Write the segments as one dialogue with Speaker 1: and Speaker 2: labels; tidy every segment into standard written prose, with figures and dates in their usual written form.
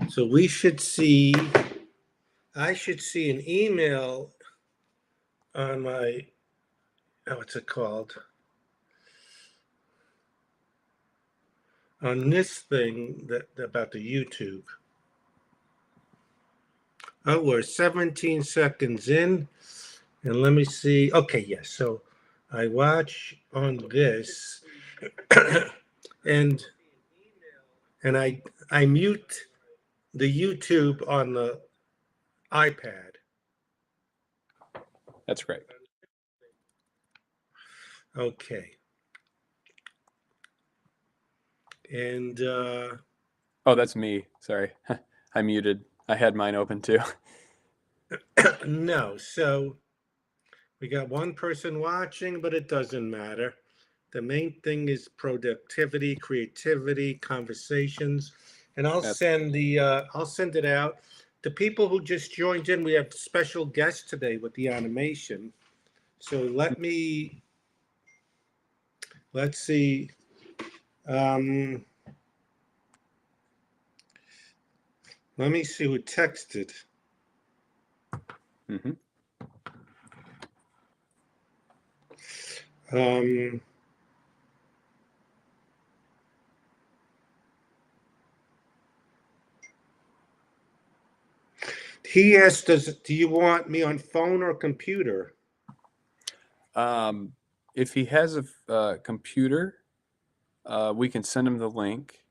Speaker 1: So I should see an email on my, what's it called? On this thing that about the YouTube. Oh, we're 17 seconds in, and let me see. Okay, yes. So I watch on this, and I mute the YouTube on the iPad.
Speaker 2: That's great.
Speaker 1: Okay. And
Speaker 2: oh, that's me. Sorry. I muted. I had mine open too.
Speaker 1: no, so we got one person watching, but it doesn't matter. The main thing is productivity, creativity, conversations, and I'll send it out. The people who just joined in, we have special guests today with the animation. So let's see. Let me see who texted.
Speaker 2: Mm-hmm.
Speaker 1: He asked, do you want me on phone or computer?
Speaker 2: If he has a computer, we can send him the link.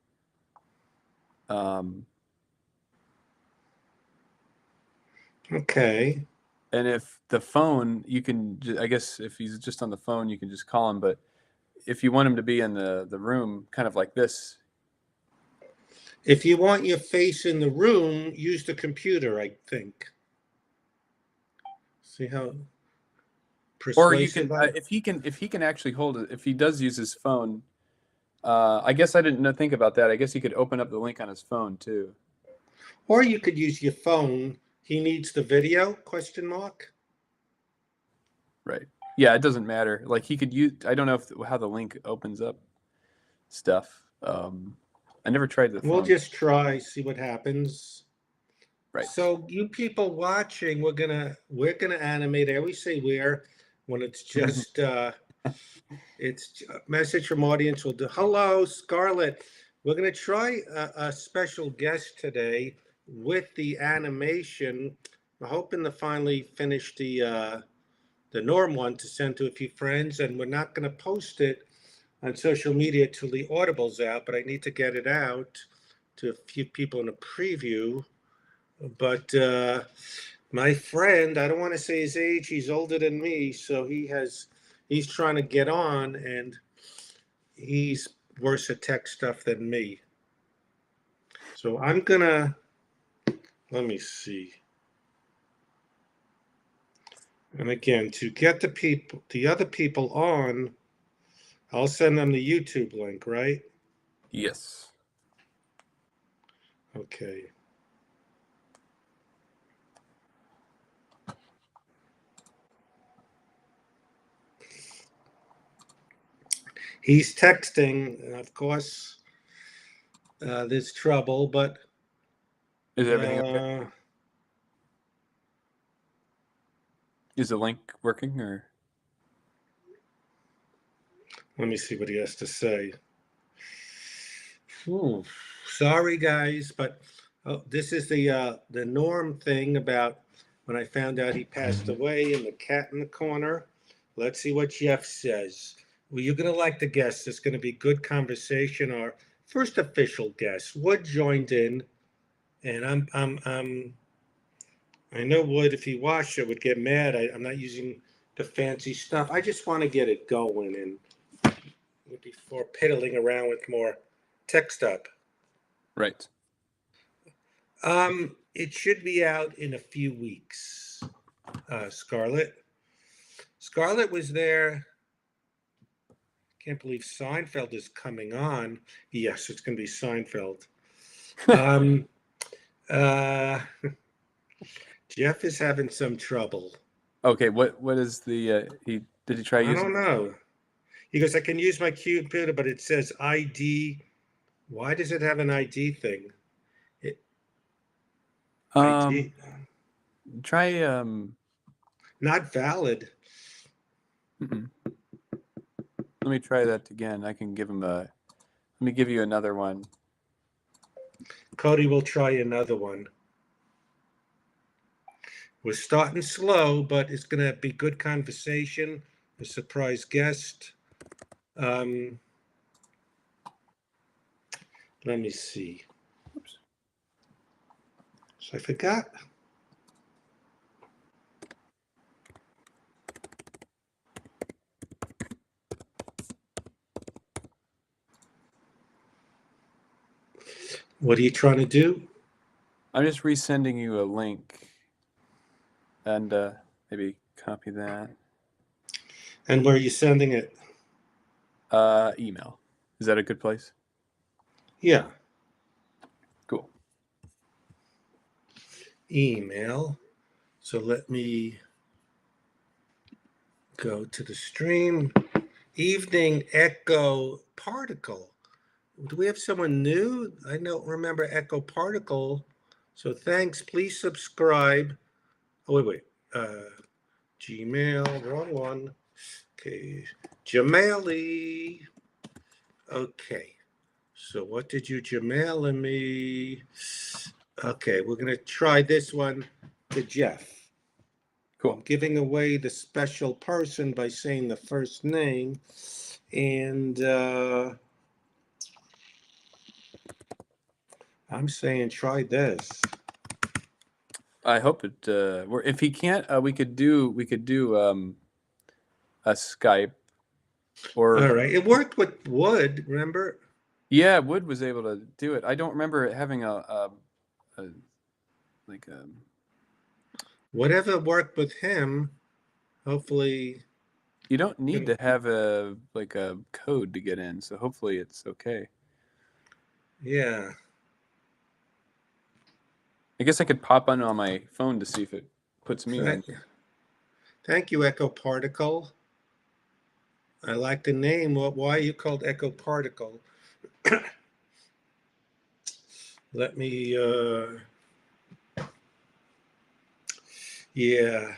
Speaker 1: Okay.
Speaker 2: And if the phone, you can, I guess if he's just on the phone, you can just call him. But if you want him to be in the room, kind of like this.
Speaker 1: If you want your face in the room, use the computer, I think. See how persuasive?
Speaker 2: Or you can, if he can actually hold it, if he does use his phone, I guess I didn't think about that. I guess he could open up the link on his phone too.
Speaker 1: Or you could use your phone. He needs the video, question mark.
Speaker 2: Right. Yeah, it doesn't matter. Like he could use, I don't know how the link opens up stuff. I never tried the phone.
Speaker 1: We'll just try, see what happens.
Speaker 2: Right.
Speaker 1: So you people watching, we're gonna animate. I always say when it's just it's a message from audience. We'll do hello, Scarlett. We're gonna try a special guest today with the animation. We're hoping to finally finish the Norm one to send to a few friends, and we're not gonna post it on social media till the Audible's out, but I need to get it out to a few people in a preview. But my friend, I don't want to say his age, he's older than me, so he's trying to get on, and he's worse at tech stuff than me. So I'm gonna, let me see. And again, to get the other people on, I'll send them the YouTube link, right?
Speaker 2: Yes.
Speaker 1: Okay. He's texting, and of course, there's trouble, but
Speaker 2: is everything okay? Is the link working or?
Speaker 1: Let me see what he has to say. Sorry, guys, but this is the Norm thing about when I found out he passed away and the cat in the corner. Let's see what Jeff says. Well, you're gonna like the guest. It's gonna be good conversation. Our first official guest, Wood joined in, and I know Wood, if he watched it, would get mad. I'm not using the fancy stuff. I just want to get it going and before piddling around with more tech stuff.
Speaker 2: Right.
Speaker 1: It should be out in a few weeks. Scarlett. Scarlett was there. Can't believe Seinfeld is coming on. Yes, it's going to be Seinfeld. Jeff is having some trouble.
Speaker 2: Okay, what is the did he try using?
Speaker 1: I don't know. He goes, I can use my computer, but it says ID. Why does it have an ID thing?
Speaker 2: Um,
Speaker 1: IT.
Speaker 2: try
Speaker 1: Not valid.
Speaker 2: mm-mm. Let me try that again. I can give him a. Let me give you another one.
Speaker 1: Cody will try another one. We're starting slow, but it's going to be good conversation. A surprise guest. Um, let me see.
Speaker 2: Oops.
Speaker 1: So I forgot. What are you trying to do?
Speaker 2: I'm just resending you a link, and maybe copy that.
Speaker 1: And where are you sending it?
Speaker 2: Email. Is that a good place?
Speaker 1: Yeah,
Speaker 2: Cool.
Speaker 1: email. So let me go to the stream. Evening Echo Particle. Do we have someone new? I don't remember Echo Particle. So thanks. Please subscribe. Oh, wait. Gmail, wrong one. Okay. Jamali. Okay. So what did you Jamala me? Okay, we're going to try this one to Jeff.
Speaker 2: Cool.
Speaker 1: I'm giving away the special person by saying the first name. And I'm saying try this.
Speaker 2: I hope it. If he can't, we could do a Skype or
Speaker 1: All right. It worked with Wood, remember?
Speaker 2: yeah, Wood was able to do it. I don't remember it having a like a.
Speaker 1: Whatever worked with him, hopefully.
Speaker 2: You don't need
Speaker 1: You
Speaker 2: to have a code to get in, so hopefully it's okay.
Speaker 1: yeah.
Speaker 2: I guess I could pop on my phone to see if it puts me in.
Speaker 1: Thank you, Echo Particle. I like the name. Why are you called Echo Particle? Let me, yeah.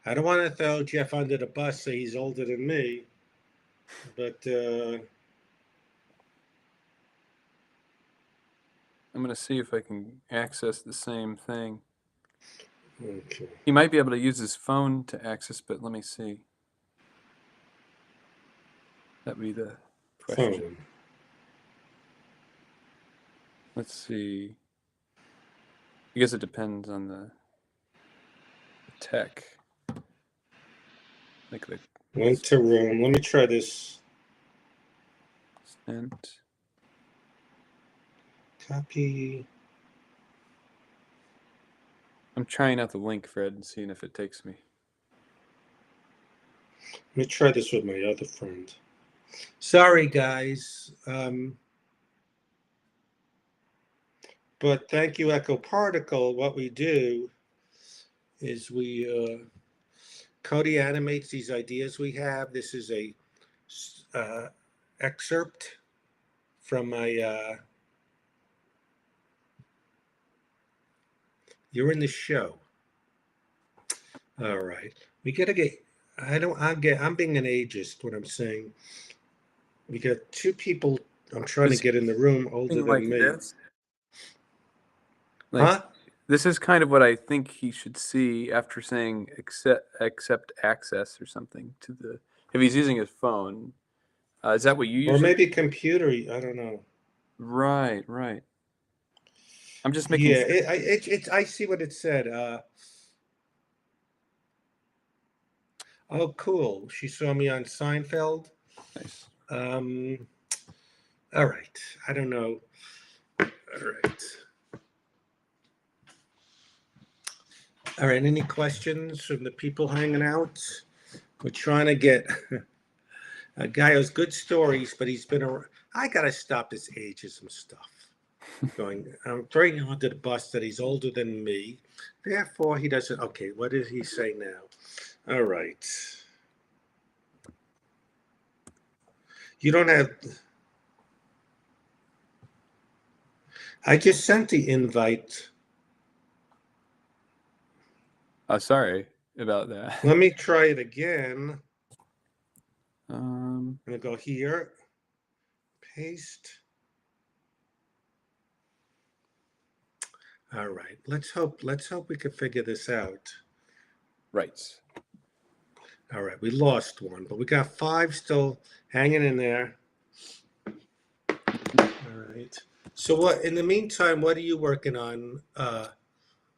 Speaker 1: I don't want to throw Jeff under the bus, say he's older than me, but
Speaker 2: I'm gonna see if I can access the same thing.
Speaker 1: okay.
Speaker 2: He might be able to use his phone to access, but let me see. That'd be the question.
Speaker 1: Phone.
Speaker 2: Let's see. I guess it depends on the tech. Like the
Speaker 1: Went to room. Let me try this.
Speaker 2: sent.
Speaker 1: Copy.
Speaker 2: I'm trying out the link, Fred, and seeing if it takes me.
Speaker 1: Let me try this with my other friend. Sorry, guys. But thank you, Echo Particle. What we do is Cody animates these ideas we have. This is a excerpt from my, you're in the show. All right. We got to get, I'm being an ageist when I'm saying we got two people I'm trying to get in the room older than me.
Speaker 2: This?
Speaker 1: Huh?
Speaker 2: This is kind of what I think he should see after saying accept access or something to the. If he's using his phone, is that what you
Speaker 1: Or
Speaker 2: usually?
Speaker 1: maybe computer, I don't know.
Speaker 2: Right. I'm just making.
Speaker 1: Yeah, I see what it said. Oh, cool. She saw me on Seinfeld.
Speaker 2: Nice.
Speaker 1: All right. I don't know. All right. All right. Any questions from the people hanging out? We're trying to get a guy who's good stories, but he's been around. I got to stop this ageism stuff. I'm throwing him under the bus that he's older than me. Therefore, he doesn't. Okay. What did he say now? All right. You don't have. I just sent the invite.
Speaker 2: Sorry about that.
Speaker 1: Let me try it again.
Speaker 2: Um,
Speaker 1: I'm gonna go here, paste. All right. Let's hope we can figure this out.
Speaker 2: right.
Speaker 1: All right, we lost one, but we got 5 still hanging in there. All right. So what? In the meantime, what are you working on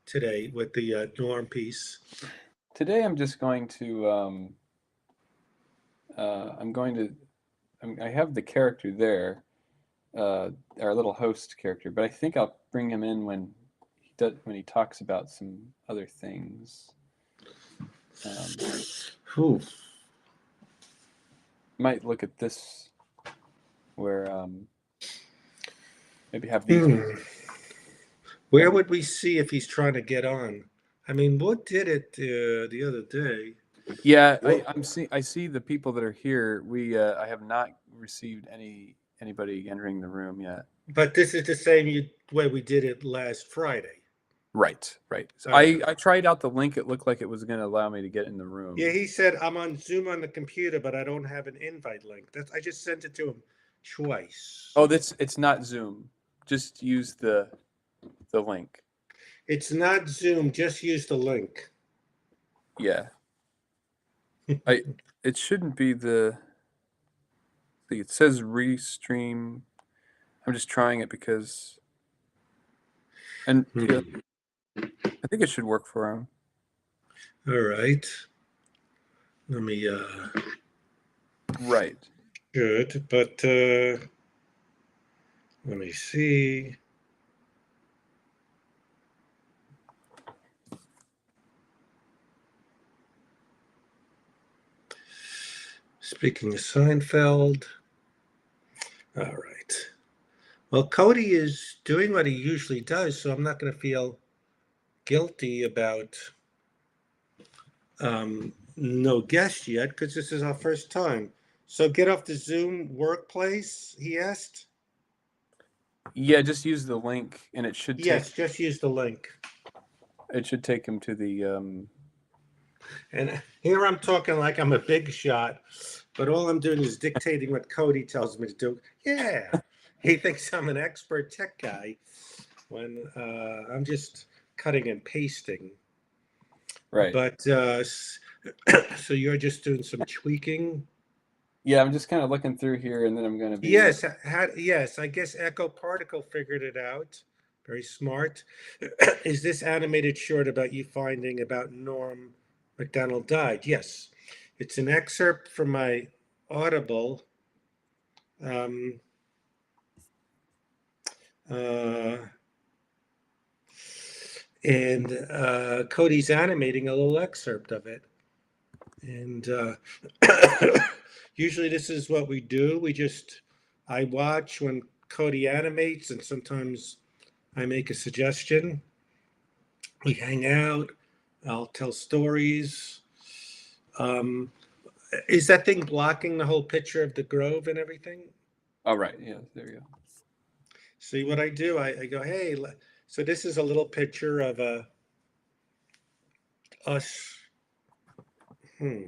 Speaker 1: today with the Norm piece?
Speaker 2: Today I'm just going to I'm going to I have the character there, our little host character, but I think I'll bring him in when he talks about some other things.
Speaker 1: Whew.
Speaker 2: Might look at this where maybe have these.
Speaker 1: Where would we see if he's trying to get on? I mean, what did it the other day?
Speaker 2: Yeah,
Speaker 1: What?
Speaker 2: I see the people that are here. I have not received anybody entering the room yet.
Speaker 1: But this is the same way we did it last Friday.
Speaker 2: Right, right. So
Speaker 1: Okay.
Speaker 2: I tried out the link. It looked like it was going to allow me to get in the room.
Speaker 1: Yeah, he said I'm on Zoom on the computer, but I don't have an invite link. I just sent it to him twice.
Speaker 2: Oh, it's not Zoom. Just use the link.
Speaker 1: It's not Zoom. Just use the link.
Speaker 2: Yeah. It shouldn't be it says restream. I'm just trying it because and yeah, I think it should work for him.
Speaker 1: All right. Let me
Speaker 2: Right.
Speaker 1: good, but let me see. Speaking of Seinfeld. All right. Well, Cody is doing what he usually does, so I'm not going to feel guilty about no guest yet because this is our first time. So get off the Zoom workplace, he asked.
Speaker 2: Yeah, just use the link and it should
Speaker 1: Yes, just use the link.
Speaker 2: take him to the
Speaker 1: And here I'm talking like I'm a big shot, but all I'm doing is dictating what Cody tells me to do. Yeah, he thinks I'm an expert tech guy when I'm just cutting and pasting.
Speaker 2: right.
Speaker 1: But so you're just doing some tweaking.
Speaker 2: Yeah, I'm just kind of looking through here and then I'm going to be
Speaker 1: Yes, yes. I guess Echo Particle figured it out. Very smart. Is this animated short about you finding about Norm Macdonald died? Yes, it's an excerpt from my Audible. Um, uh, and Cody's animating a little excerpt of it. And usually this is what we do. I watch when Cody animates, and sometimes I make a suggestion. We hang out. I'll tell stories. Um, is that thing blocking the whole picture of the grove and everything?
Speaker 2: all right. Yeah, there you go.
Speaker 1: See what I do? I go, hey, so this is a little picture of us. Hmm.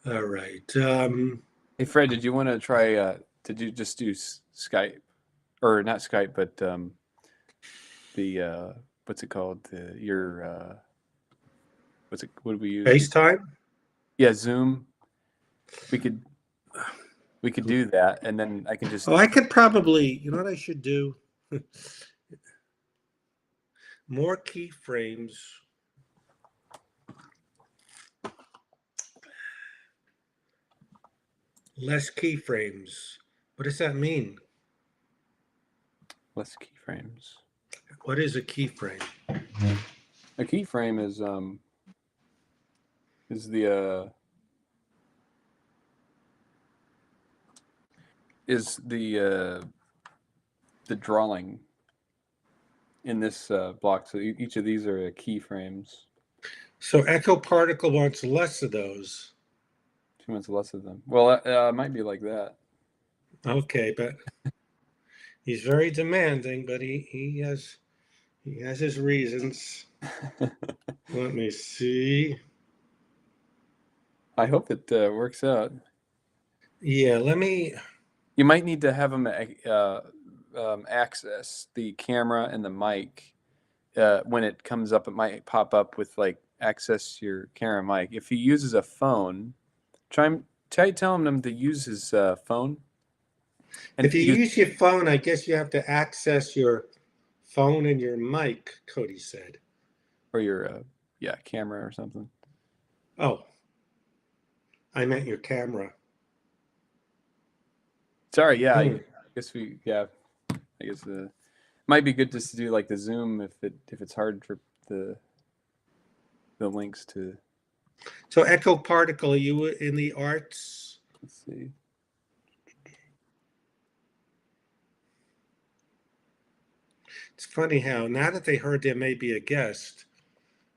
Speaker 1: All right.
Speaker 2: Hey Fred, did you want to try did you just do Skype or not Skype but the what's it called? Your what do we use?
Speaker 1: FaceTime?
Speaker 2: Yeah, Zoom. We could do that and then I can just
Speaker 1: Oh, I could probably, you know what I should do? More keyframes. Less keyframes. What does that mean?
Speaker 2: less keyframes.
Speaker 1: What is a keyframe?
Speaker 2: A keyframe is the the drawing in this block. So each of these are keyframes.
Speaker 1: So Echo Particle wants less of those.
Speaker 2: She wants less of them. Well, it might be like that.
Speaker 1: Okay, but He's very demanding, but he has his reasons. Let me see.
Speaker 2: I hope it works out.
Speaker 1: Yeah, let me.
Speaker 2: You might need to have him access the camera and the mic. When it comes up, it might pop up with like access your camera mic. If he uses a phone, try telling him to use his phone. And
Speaker 1: If you use your phone, I guess you have to access your phone and your mic. Cody said.
Speaker 2: or your camera or something.
Speaker 1: Oh, I meant your camera.
Speaker 2: Sorry, yeah. I guess I guess might be good just to do like the Zoom if it's hard for the links to.
Speaker 1: So Echo Particle, are you in the arts?
Speaker 2: Let's see.
Speaker 1: It's funny how now that they heard there may be a guest,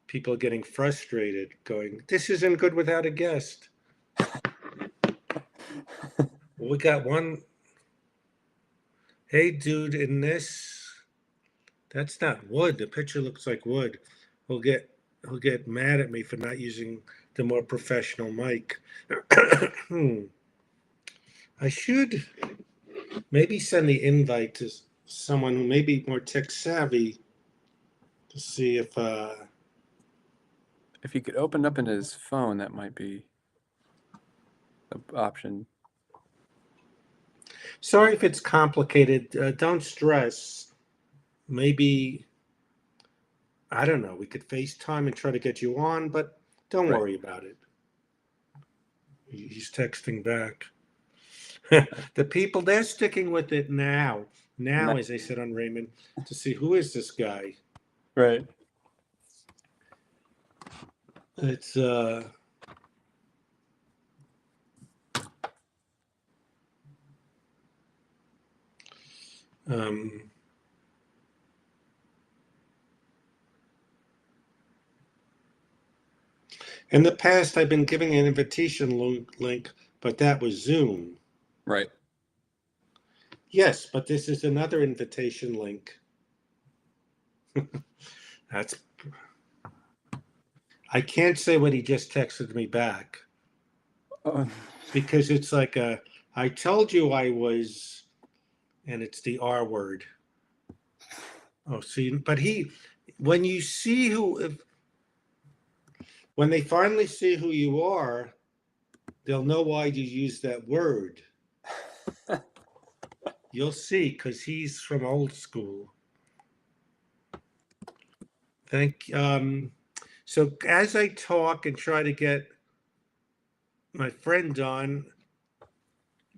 Speaker 1: people are getting frustrated, going, "This isn't good without a guest." Well, we got one. Hey, dude, in this, that's not wood. The picture looks like wood. He'll get he'll get mad at me for not using the more professional mic. I should maybe send the invite to someone who may be more tech savvy to see if
Speaker 2: If he could open up in his phone, that might be an option.
Speaker 1: sorry if it's complicated. Don't stress. Maybe I don't know. We could FaceTime and try to get you on, but don't
Speaker 2: Right.
Speaker 1: worry about it. He's texting back. The people, they're sticking with it now. Now, as I said on Raymond, to see who is this guy.
Speaker 2: Right.
Speaker 1: It's um in the past I've been giving an invitation link, but that was Zoom.
Speaker 2: Right.
Speaker 1: Yes, but this is another invitation link. That's I can't say what he just texted me back because it's like I told you I was, and it's the R word. Oh, see, but when you see when they finally see who you are, they'll know why you use that word. You'll see, because he's from old school. So as I talk and try to get my friend on,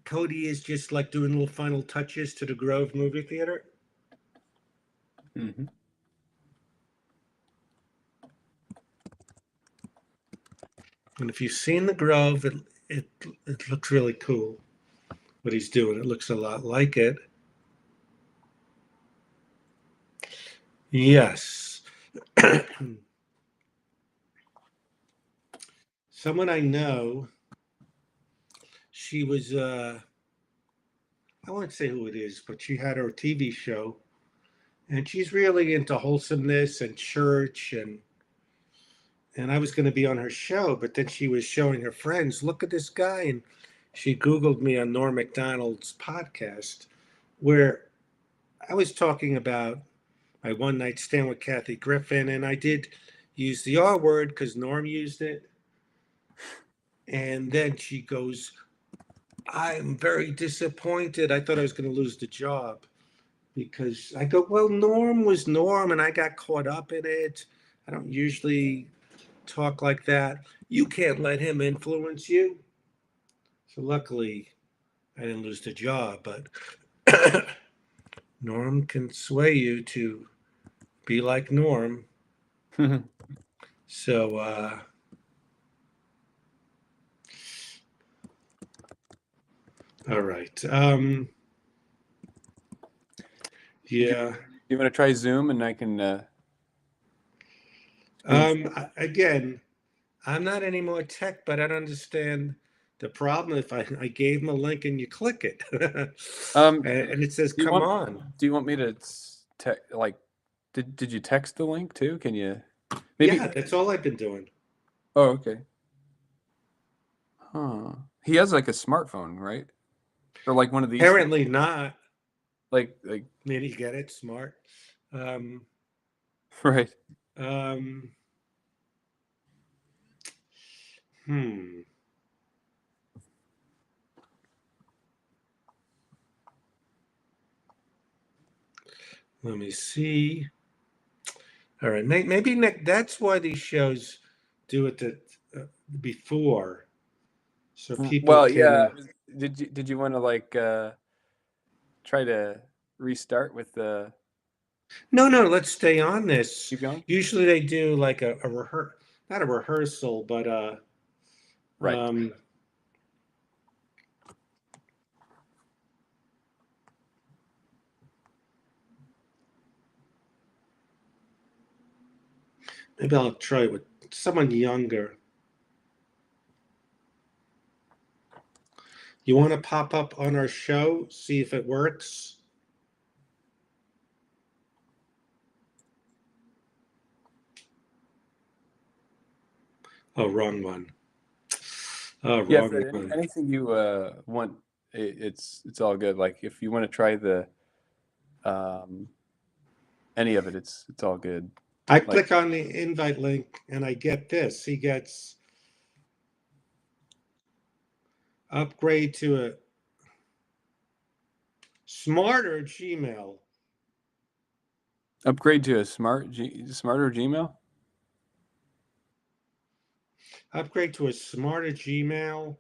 Speaker 1: Cody is just like doing little final touches to the Grove movie theater.
Speaker 2: Mm-hmm.
Speaker 1: And if you've seen the Grove, it looks really cool. What he's doing, it looks a lot like it. Yes. Someone I know, she was I won't say who it is, but she had her TV show, and she's really into wholesomeness and church, and I was going to be on her show, but then she was showing her friends, look at this guy, and she Googled me on Norm Macdonald's podcast, where I was talking about my one night stand with Kathy Griffin, and I did use the R word because Norm used it, and then she goes, I'm very disappointed. I thought I was going to lose the job because I go, well, Norm was Norm and I got caught up in it. I don't usually talk like that. You can't let him influence you. So luckily, I didn't lose the job, but Norm can sway you to be like Norm. So, all right. Yeah.
Speaker 2: You want to try Zoom, and I can.
Speaker 1: Again, I'm not any more tech, but I don't understand The problem if I gave him a link and you click it,
Speaker 2: Um,
Speaker 1: and it says
Speaker 2: do you
Speaker 1: come
Speaker 2: want
Speaker 1: on.
Speaker 2: do you want me to like did you text the link too? Can you
Speaker 1: Yeah,
Speaker 2: maybe?
Speaker 1: that's all I've been doing.
Speaker 2: Oh, okay. Huh. He has like a smartphone, right? Or like one of these things.
Speaker 1: Apparently not.
Speaker 2: Like
Speaker 1: Did he get it? Smart. Um,
Speaker 2: right.
Speaker 1: um, hmm. Let me see. All right, maybe that's why these shows do it before, so people
Speaker 2: Well, yeah.
Speaker 1: can.
Speaker 2: Did you want to like try to restart with the
Speaker 1: No, no, let's stay on this.
Speaker 2: keep going?
Speaker 1: Usually they do like a not a rehearsal, but
Speaker 2: Right.
Speaker 1: um, maybe I'll try it with someone younger. You want to pop up on our show, see if it works? Oh, wrong one. Oh,
Speaker 2: Yeah,
Speaker 1: wrong
Speaker 2: but
Speaker 1: one.
Speaker 2: anything you want, it's all good. Like if you want to try the um any of it, it's all good.
Speaker 1: I
Speaker 2: Like
Speaker 1: click on the invite link and I get this. He gets upgrade to a smarter Gmail.
Speaker 2: upgrade to a smarter Gmail.
Speaker 1: Upgrade to a smarter Gmail.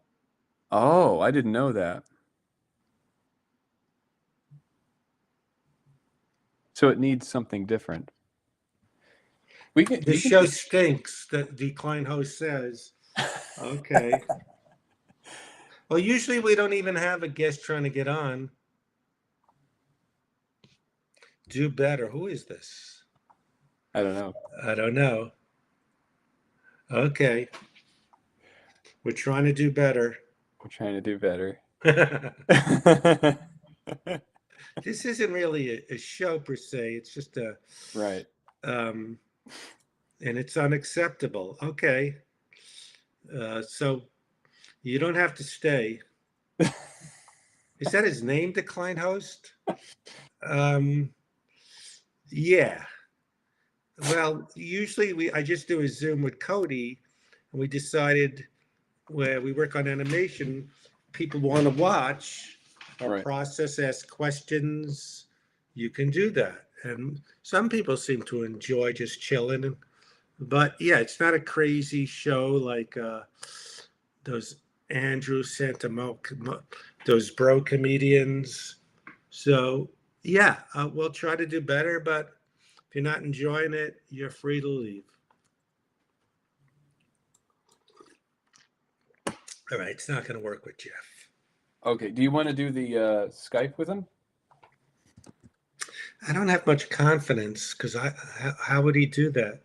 Speaker 2: Oh, I didn't know that. So it needs something different. We can
Speaker 1: This
Speaker 2: you can
Speaker 1: show
Speaker 2: just
Speaker 1: stinks, the decline host says. Okay. Well, usually we don't even have a guest trying to get on. Do better. Who is this?
Speaker 2: I don't know.
Speaker 1: I don't know. Okay. We're trying to do better.
Speaker 2: We're trying to do better.
Speaker 1: This isn't really a show per se. It's just
Speaker 2: Right.
Speaker 1: um, and it's unacceptable. Okay. So you don't have to stay. Is that his name, decline host? Um, yeah. Well, usually I just do a Zoom with Cody, and we decided where we work on animation, people want to watch our
Speaker 2: Right.
Speaker 1: process, ask questions. You can do that, and some people seem to enjoy just chilling. But yeah, it's not a crazy show like those Andrew Santamo, those bro comedians. So yeah, we'll try to do better. But if you're not enjoying it, you're free to leave. All right, it's not going to work with Jeff.
Speaker 2: Okay. Do you want to do the Skype with him?
Speaker 1: I don't have much confidence because how would he do that?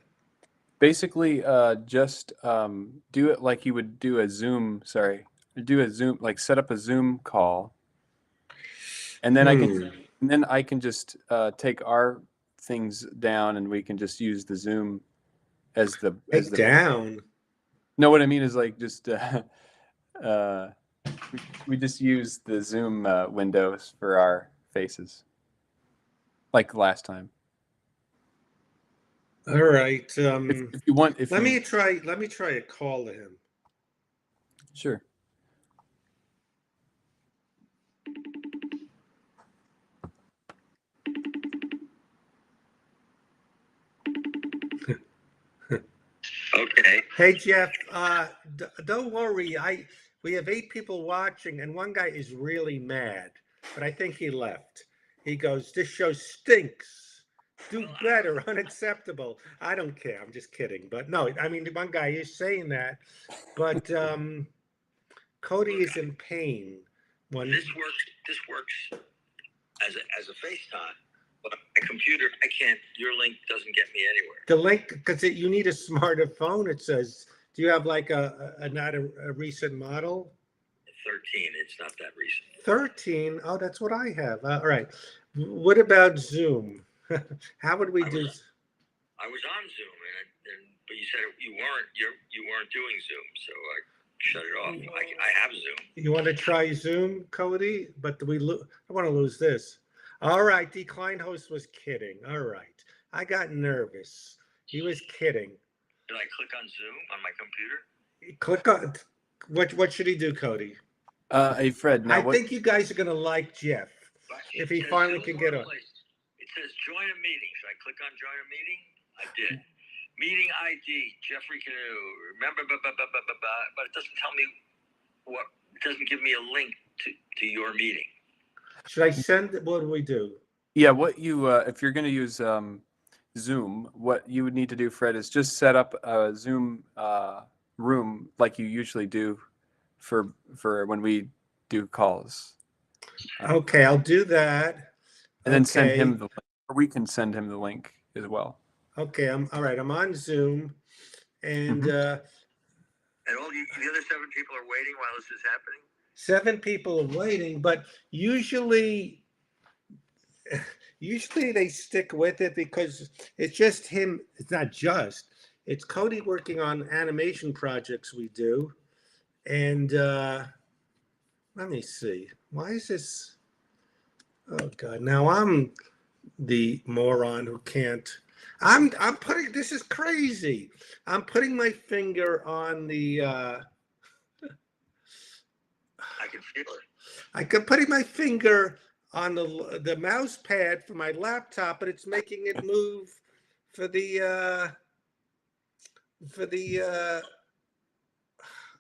Speaker 2: Basically, just do it like you would do a Zoom. Sorry, do a Zoom. Like set up a Zoom call, and then
Speaker 1: Hmm.
Speaker 2: I can just take our things down, and we can just use the Zoom as
Speaker 1: Take
Speaker 2: the.
Speaker 1: down.
Speaker 2: No, what I mean is like just uh, we just use the Zoom windows for our faces, like last time.
Speaker 1: All right.
Speaker 2: If you want, if
Speaker 1: Let
Speaker 2: you
Speaker 1: me try. Let me try a call to him.
Speaker 2: sure.
Speaker 1: Okay. Hey Jeff, don't worry. We have 8 people watching, and one guy is really mad, but I think he left. He goes, "This show stinks. Do better. Unacceptable." I don't care. I'm just kidding. But no, I mean, the one guy is saying that, but Cody is in pain. When
Speaker 3: This works as a FaceTime, but my computer, I can't. Your link doesn't get me anywhere.
Speaker 1: the link, because you need a smarter phone. It says, "Do you have like a not a recent model?"
Speaker 3: 13. It's not that recent.
Speaker 1: 13. Oh, that's what I have. All right. What about Zoom? How would we do?
Speaker 3: I was on Zoom, but you said you weren't doing Zoom, so I shut it off. I have Zoom.
Speaker 1: You want to try Zoom, Cody? But I want to lose this. All right. Declined host was kidding. All right. I got nervous. He was kidding.
Speaker 3: Did I click on Zoom on my computer?
Speaker 1: Click on what should he do, Cody?
Speaker 2: Hey Fred, now
Speaker 1: I think you guys are gonna like Jeff if he finally can get on.
Speaker 3: It says join a meeting. Should I click on join a meeting? I did. Meeting ID, Jeffrey Canoe. Remember, but it doesn't tell me what. It doesn't give me a link to your meeting.
Speaker 1: Should I send? What do we do?
Speaker 2: Yeah, what you if you're going to use Zoom, what you would need to do, Fred, is just set up a Zoom room like you usually do for when we do calls.
Speaker 1: Okay, I'll do that.
Speaker 2: And then send him the link, or we can send him the link as well.
Speaker 1: Okay, all right. I'm on Zoom, and
Speaker 3: and all the other 7 people are waiting while this is happening.
Speaker 1: 7 people are waiting, but usually they stick with it because it's just him. It's not just. It's Cody working on animation projects we do, and let me see. Why is this? Oh God! Now I'm the moron who can't. I'm putting. This is crazy. I'm putting my finger on the.
Speaker 3: I can feel it.
Speaker 1: I can putting my finger on the mouse pad for my laptop, but it's making it move for the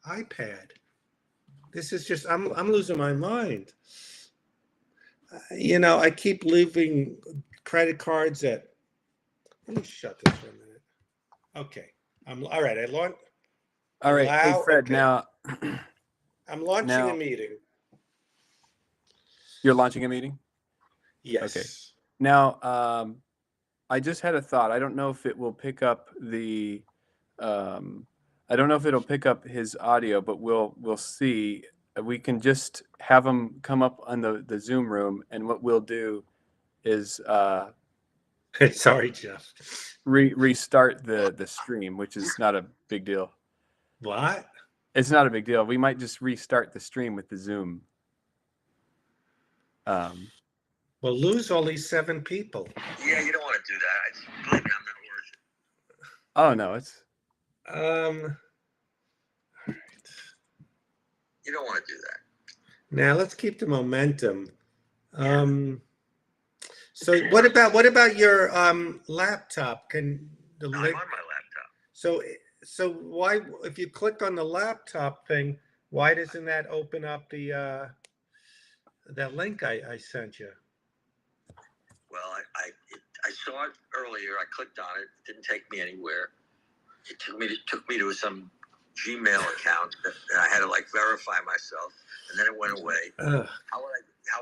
Speaker 1: iPad. This is just I'm losing my mind. I keep leaving credit cards at. Let me shut this for a minute. Okay, I'm all right.
Speaker 2: All right, hey Fred.
Speaker 1: Okay.
Speaker 2: Now
Speaker 1: I'm launching a meeting.
Speaker 2: You're launching a meeting?
Speaker 1: Yes.
Speaker 2: Okay. Now, I just had a thought. I don't know if it will pick up the. I don't know if it'll pick up his audio, but we'll see. We can just have him come up on the Zoom room, and what we'll do is
Speaker 1: sorry, Jeff.
Speaker 2: Restart the stream, which is not a big deal.
Speaker 1: What?
Speaker 2: It's not a big deal. We might just restart the stream with the Zoom.
Speaker 1: We'll lose all these 7 people.
Speaker 3: Yeah, you don't want to do that. Believe me, I'm not worth it.
Speaker 2: Oh no, it's.
Speaker 1: All right.
Speaker 3: You don't want to do that.
Speaker 1: Now let's keep the momentum. So what about your laptop? Can the
Speaker 3: I'm on my laptop.
Speaker 1: So why, if you click on the laptop thing, why doesn't that open up the that link I sent you?
Speaker 3: Well, I saw it earlier. I clicked on it. It didn't take me anywhere. It took me to some Gmail account, and I had to verify myself, and then it went away. How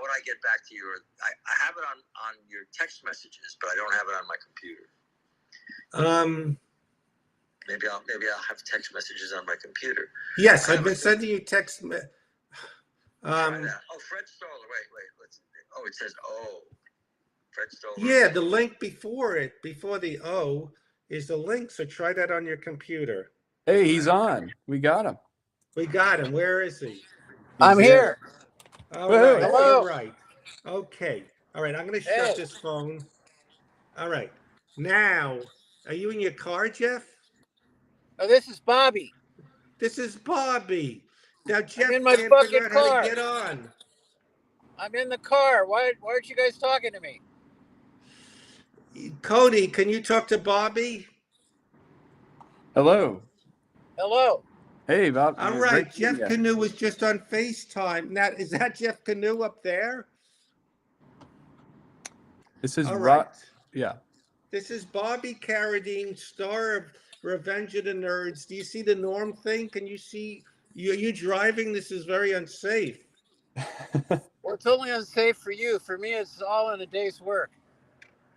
Speaker 3: would I get back to your? I have it on your text messages, but I don't have it on my computer. Maybe I'll have text messages on my computer.
Speaker 1: Yes, I've been sending you text.
Speaker 3: Oh, Fred Stoller. Wait. It says Fred Stoller.
Speaker 1: Yeah, the link before the O is the link. So try that on your computer.
Speaker 2: Hey, he's on. We got him.
Speaker 1: Where is he?
Speaker 4: I'm here.
Speaker 1: All right.
Speaker 4: Hello.
Speaker 1: All right. Okay. All right. I'm going to shut this phone. All right. Now, are you in your car, Jeff?
Speaker 4: Oh, this is Bobby.
Speaker 1: This is Bobby. Now, Jeff
Speaker 4: in my
Speaker 1: can't
Speaker 4: fucking
Speaker 1: figure out how
Speaker 4: car.
Speaker 1: to get on.
Speaker 4: I'm in the car. Why aren't you guys talking to me?
Speaker 1: Cody, can you talk to Bobby?
Speaker 2: Hello.
Speaker 4: Hello.
Speaker 2: Hey, Bob.
Speaker 1: All right. Jeff Canoe was just on FaceTime. Now, is that Jeff Canoe up there?
Speaker 2: This is
Speaker 1: All right.
Speaker 2: Yeah.
Speaker 1: This is Bobby Carradine, star of Revenge of the Nerds. Do you see the Norm thing? Can you see? You driving? This is very unsafe.
Speaker 4: Well, it's only unsafe for you. For me, it's all in a day's work.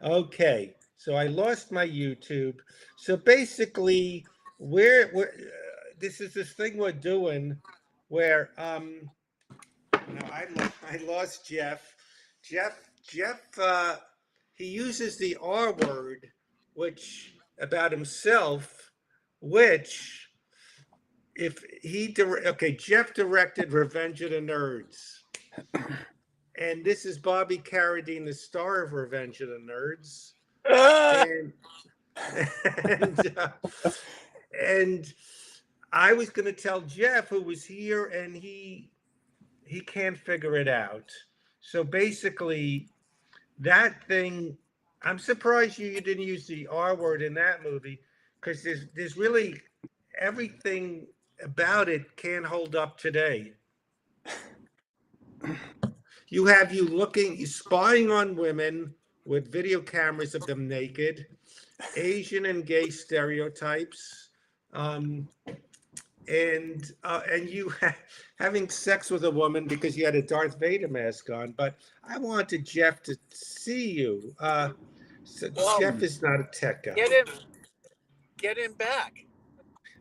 Speaker 1: Okay. So I lost my YouTube. So basically, this is this thing we're doing where No, I lost Jeff. Jeff, he uses the R word, which about himself, which if okay, Jeff directed Revenge of the Nerds, and this is Bobby Carradine, the star of Revenge of the Nerds, and and and I was going to tell Jeff, who was here, and he can't figure it out. So basically, that thing, I'm surprised you didn't use the R word in that movie, because there's really everything about it can't hold up today. You have you looking, you spying on women with video cameras of them naked, Asian and gay stereotypes, um, and you having sex with a woman because you had a Darth Vader mask on. But I wanted Jeff to see you. So
Speaker 4: Well,
Speaker 1: Jeff is not a tech guy.
Speaker 4: Get him back.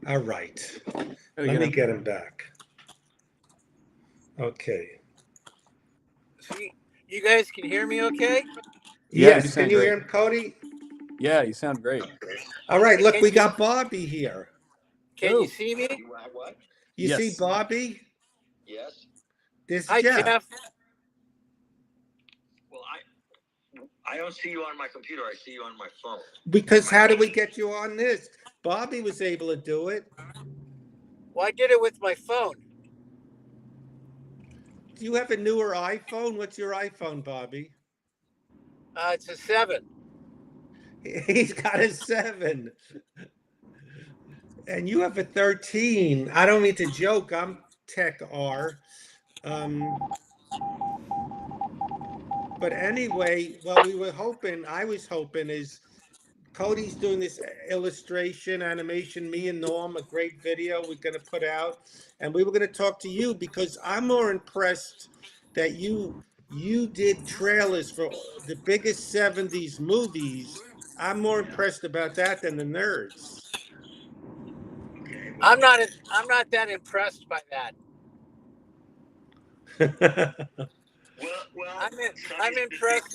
Speaker 1: All right,
Speaker 2: Gotta
Speaker 1: let me
Speaker 2: him.
Speaker 1: get him back. Okay.
Speaker 4: So you guys can hear me okay?
Speaker 2: Yeah, you
Speaker 1: Yes. Can
Speaker 2: sound
Speaker 1: you
Speaker 2: great.
Speaker 1: hear him, Cody?
Speaker 2: Yeah, you sound great.
Speaker 1: All right. Look,
Speaker 4: Can
Speaker 1: we
Speaker 4: you-
Speaker 1: got Bobby here.
Speaker 4: Can
Speaker 2: Oh.
Speaker 4: you see me?
Speaker 3: You have what?
Speaker 1: You
Speaker 2: Yes.
Speaker 1: see Bobby?
Speaker 3: Yes.
Speaker 1: This is
Speaker 4: Hi,
Speaker 1: Jeff.
Speaker 4: Jeff.
Speaker 3: Well, I don't see you on my computer. I see you on my phone.
Speaker 1: Because how do we get you on this? Bobby was able to do it.
Speaker 4: Well, I did it with my phone.
Speaker 1: Do you have a newer iPhone? What's your iPhone, Bobby?
Speaker 4: It's a 7.
Speaker 1: He's got a 7. And you have a 13. I don't mean to joke. I'm Tech R. But anyway, what we were hoping, I was hoping, is Cody's doing this illustration, animation, me and Norm, a great video we're going to put out. And we were going to talk to you because I'm more impressed that you did trailers for the biggest 70s movies. I'm more impressed about that than the nerds.
Speaker 3: Okay.
Speaker 4: I'm not that impressed by that.
Speaker 3: Well,
Speaker 4: I'm impressed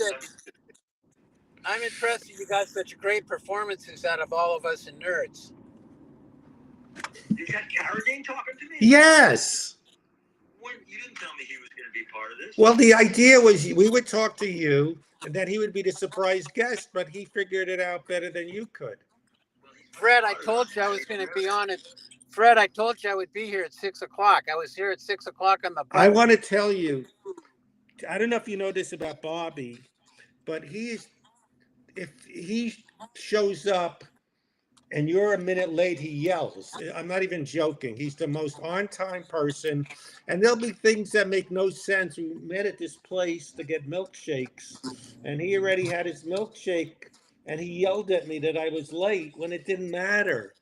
Speaker 4: that you got such great performances out of all of us in Nerds.
Speaker 3: Is that Carradine talking to me?
Speaker 1: Yes.
Speaker 3: When you didn't tell me he was going to be part of this.
Speaker 1: Well, the idea was we would talk to you and that he would be the surprise guest, but he figured it out better than you could.
Speaker 3: Well, he's my
Speaker 4: Fred, I
Speaker 3: father.
Speaker 4: told you I was going to be on it. Fred, I told you I would be here at 6 o'clock. I was here at 6 o'clock on the bus.
Speaker 1: I want to tell you, I don't know if you know this about Bobby, but if he shows up and you're a minute late, he yells. I'm not even joking. He's the most on-time person. And there'll be things that make no sense. We met at this place to get milkshakes, and he already had his milkshake, and he yelled at me that I was late when it didn't matter.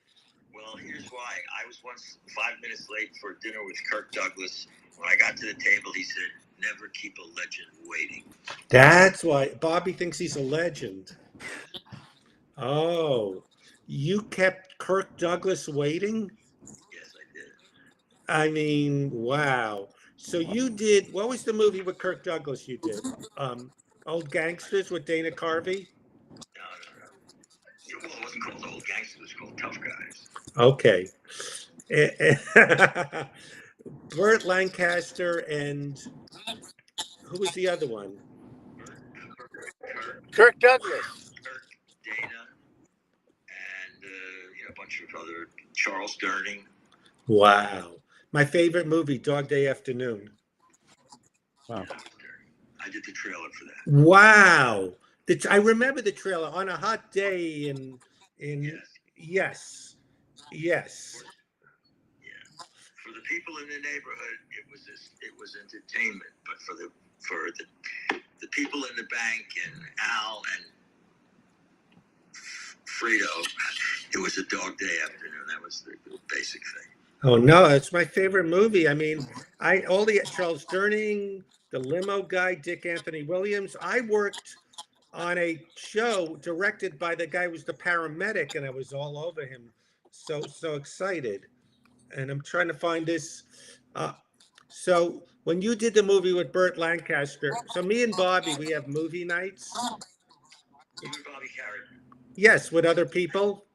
Speaker 3: Well, here's why. I was once 5 minutes late for dinner with Kirk Douglas. When I got to the table, he said, "Never keep a legend waiting."
Speaker 1: That's why Bobby thinks he's a legend. Oh, you kept Kirk Douglas waiting?
Speaker 3: Yes, I did.
Speaker 1: I mean, wow. So you did, what was the movie with Kirk Douglas you did? Old Gangsters with Dana Carvey?
Speaker 3: No. Well, it wasn't called Old Gangsters. It was called Tough Guys.
Speaker 1: Okay. Burt Lancaster and who was the other one?
Speaker 4: Kirk Douglas.
Speaker 3: Kirk, Dana, and a bunch of other Charles Durning.
Speaker 1: Wow. My favorite movie, Dog Day Afternoon.
Speaker 2: Wow.
Speaker 3: I did the trailer for that.
Speaker 1: Wow. I remember the trailer on a hot day in yes. Yes.
Speaker 3: Yeah. For the people in the neighborhood, it was entertainment, but for the people in the bank and Al and Frito, it was a dog day afternoon. That was the basic thing.
Speaker 1: Oh no, it's my favorite movie. I mean, all the Charles Durning, the limo guy, Dick Anthony Williams. I worked on a show directed by the guy who was the paramedic, and I was all over him. So excited. And I'm trying to find this. So when you did the movie with Burt Lancaster, so me and Bobby, we have movie nights.
Speaker 3: You and Bobby Carey.
Speaker 1: Yes, with other people.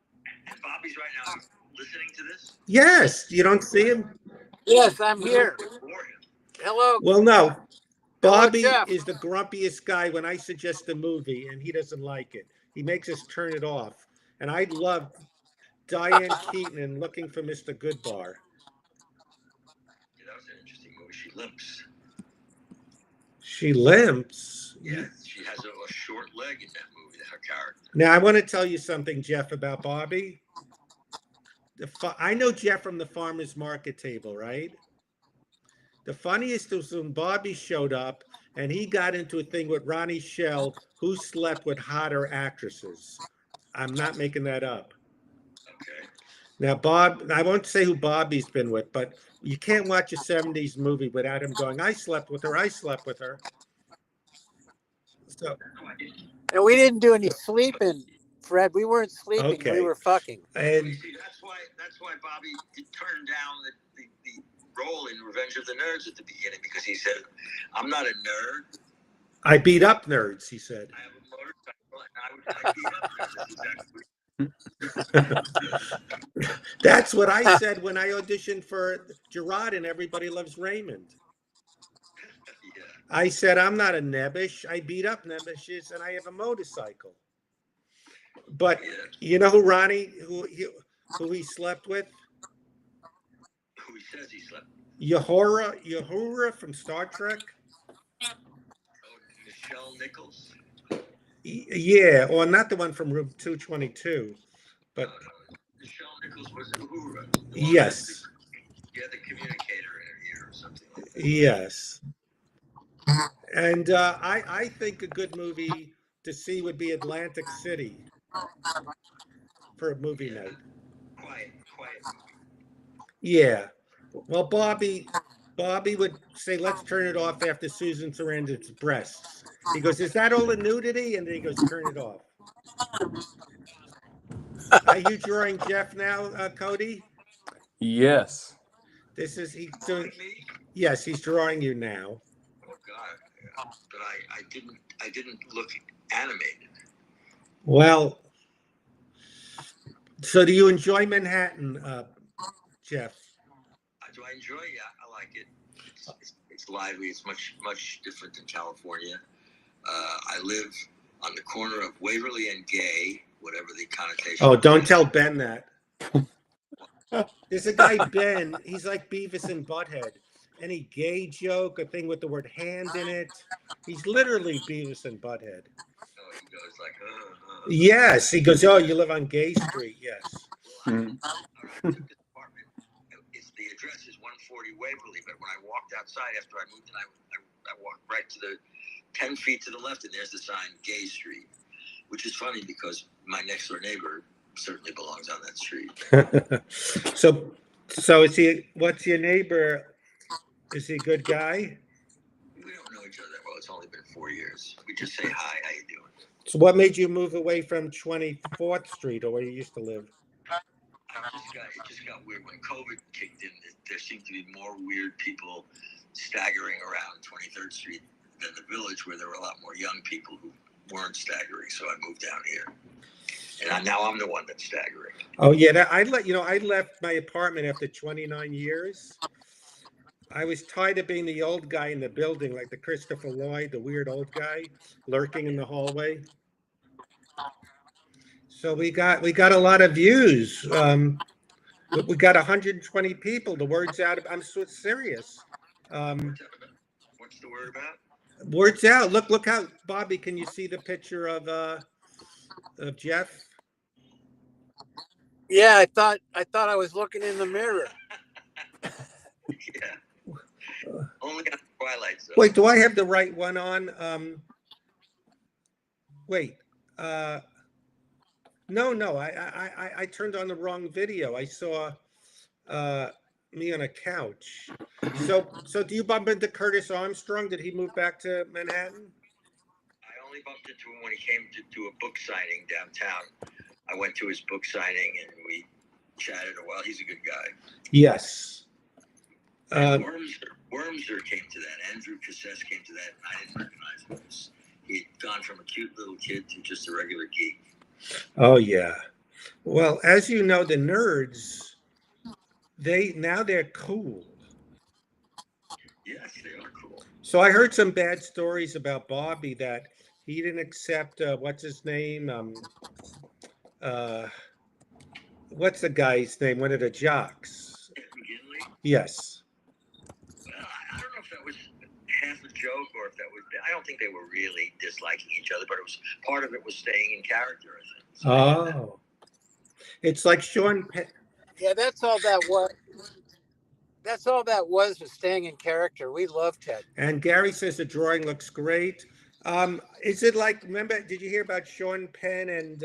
Speaker 3: And Bobby's right now listening to this?
Speaker 1: Yes, you don't see him?
Speaker 4: Yes, I'm here.
Speaker 3: Before him.
Speaker 4: Hello.
Speaker 1: Well, no.
Speaker 4: Hello,
Speaker 1: Bobby
Speaker 4: Jeff.
Speaker 1: is the grumpiest guy when I suggest a movie and he doesn't like it. He makes us turn it off. And I love Diane Keaton and Looking for Mr. Goodbar.
Speaker 3: Yeah, that was an interesting movie. She limps.
Speaker 1: She limps.
Speaker 3: Yeah, she has a short leg in that movie, her character.
Speaker 1: Now, I want to tell you something, Jeff, about Bobby. I know Jeff from the farmer's market table, right? The funniest was when Bobby showed up and he got into a thing with Ronnie Shell, who slept with hotter actresses. I'm not making that up.
Speaker 3: Okay.
Speaker 1: Now, Bob, I won't say who Bobby's been with, but you can't watch a 70s movie without him going, I slept with her, I slept with her. So,
Speaker 4: And we didn't do any sleeping, Fred. We weren't sleeping.
Speaker 1: Okay.
Speaker 4: We were fucking.
Speaker 1: and
Speaker 3: See, that's why Bobby turned down the role in Revenge of the Nerds at the beginning, because he said, I'm not a nerd.
Speaker 1: I beat up nerds, he said.
Speaker 3: I have a motorcycle and I beat up nerds.
Speaker 1: That's what I said when I auditioned for Gerard and Everybody Loves Raymond.
Speaker 3: Yeah.
Speaker 1: I said, I'm not a nebbish. I beat up nebbishes and I have a motorcycle. But
Speaker 3: Yeah.
Speaker 1: you know who Ronnie, who he slept with?
Speaker 3: Who he says he slept with.
Speaker 1: Uhura from Star Trek?
Speaker 3: Oh, Michelle Nichols.
Speaker 1: Yeah, or not the one from Room 222, but
Speaker 3: Michelle Nichols was Uhura.
Speaker 1: yes,
Speaker 3: She had the communicator in her ear or something like that.
Speaker 1: yes. And I think a good movie to see would be Atlantic City for a movie night.
Speaker 3: Quiet movie.
Speaker 1: Yeah. Well, Bobby would say, let's turn it off after Susan Sarandon's breasts. He goes, is that all the nudity? And then he goes, turn it off. Are you drawing Jeff now, Cody?
Speaker 2: Yes.
Speaker 1: He's doing,
Speaker 3: Like me?
Speaker 1: yes, he's drawing you now.
Speaker 3: Oh God! Yeah. But I didn't look animated.
Speaker 1: Well, so do you enjoy Manhattan, Jeff?
Speaker 3: Do I enjoy? Yeah, I like it. It's lively. It's much different than California. I live on the corner of Waverly and Gay, whatever the connotation.
Speaker 1: Oh,
Speaker 3: of
Speaker 1: don't
Speaker 3: that
Speaker 1: tell
Speaker 3: is.
Speaker 1: Ben that. There's a guy, Ben, he's like Beavis and Butthead. Any gay joke, a thing with the word hand in it, he's literally Beavis and Butthead.
Speaker 3: Oh, he goes like,
Speaker 1: Yes, he goes, oh, you live on Gay Street, yes.
Speaker 2: Mhm.
Speaker 3: All right, I took this apartment. The address is 140 Waverly, but when I walked outside after I moved in, I walked right to the 10 feet to the left, and there's the sign Gay Street, which is funny because my next door neighbor certainly belongs on that street.
Speaker 1: So is he, what's your neighbor? Is he a good guy?
Speaker 3: We don't know each other that well. It's only been 4 years. We just say hi, how you doing?
Speaker 1: So what made you move away from 24th Street or where you used to live?
Speaker 3: It just got weird when COVID kicked in. There seemed to be more weird people staggering around 23rd Street than the Village, where there were a lot more young people who weren't staggering. So I moved down here, and now I'm the one that's staggering.
Speaker 1: Oh yeah, I left my apartment after 29 years. I was tired of being the old guy in the building, like the Christopher Lloyd, the weird old guy lurking in the hallway. So we got a lot of views. We got 120 people. The word's out. I'm so serious.
Speaker 3: What's the word about?
Speaker 1: Word's out. Look how, Bobby, can you see the picture of Jeff?
Speaker 4: Yeah, I thought I was looking in the mirror.
Speaker 3: Yeah. Only on Twilight Zone.
Speaker 1: Wait, do I have the right one on? Wait. No. I turned on the wrong video. I saw me on a couch. So do you bump into Curtis Armstrong? Did he move back to Manhattan?
Speaker 3: I only bumped into him when he came to do a book signing downtown. I went to his book signing and we chatted a while. He's a good guy.
Speaker 1: Yes.
Speaker 3: Worms Wormser came to that. Andrew Cassess came to that, and I didn't recognize him. He'd gone from a cute little kid to just a regular geek.
Speaker 1: Oh yeah. Well, as you know, the nerds, they're cool.
Speaker 3: Yes, they are cool.
Speaker 1: So I heard some bad stories about Bobby that he didn't accept what's his name? Uh, what's the guy's name? One of the jocks.
Speaker 3: McGinley?
Speaker 1: Yes.
Speaker 3: Well, I don't know if that was half a joke or if that was. I don't think they were really disliking each other, but it was part of it was staying in character. I think. So
Speaker 1: Oh, it's like Sean Penn.
Speaker 4: Yeah, that's all that was. That's all that was staying in character. We love Ted.
Speaker 1: And Gary says the drawing looks great. Is it like, remember, did you hear about Sean Penn and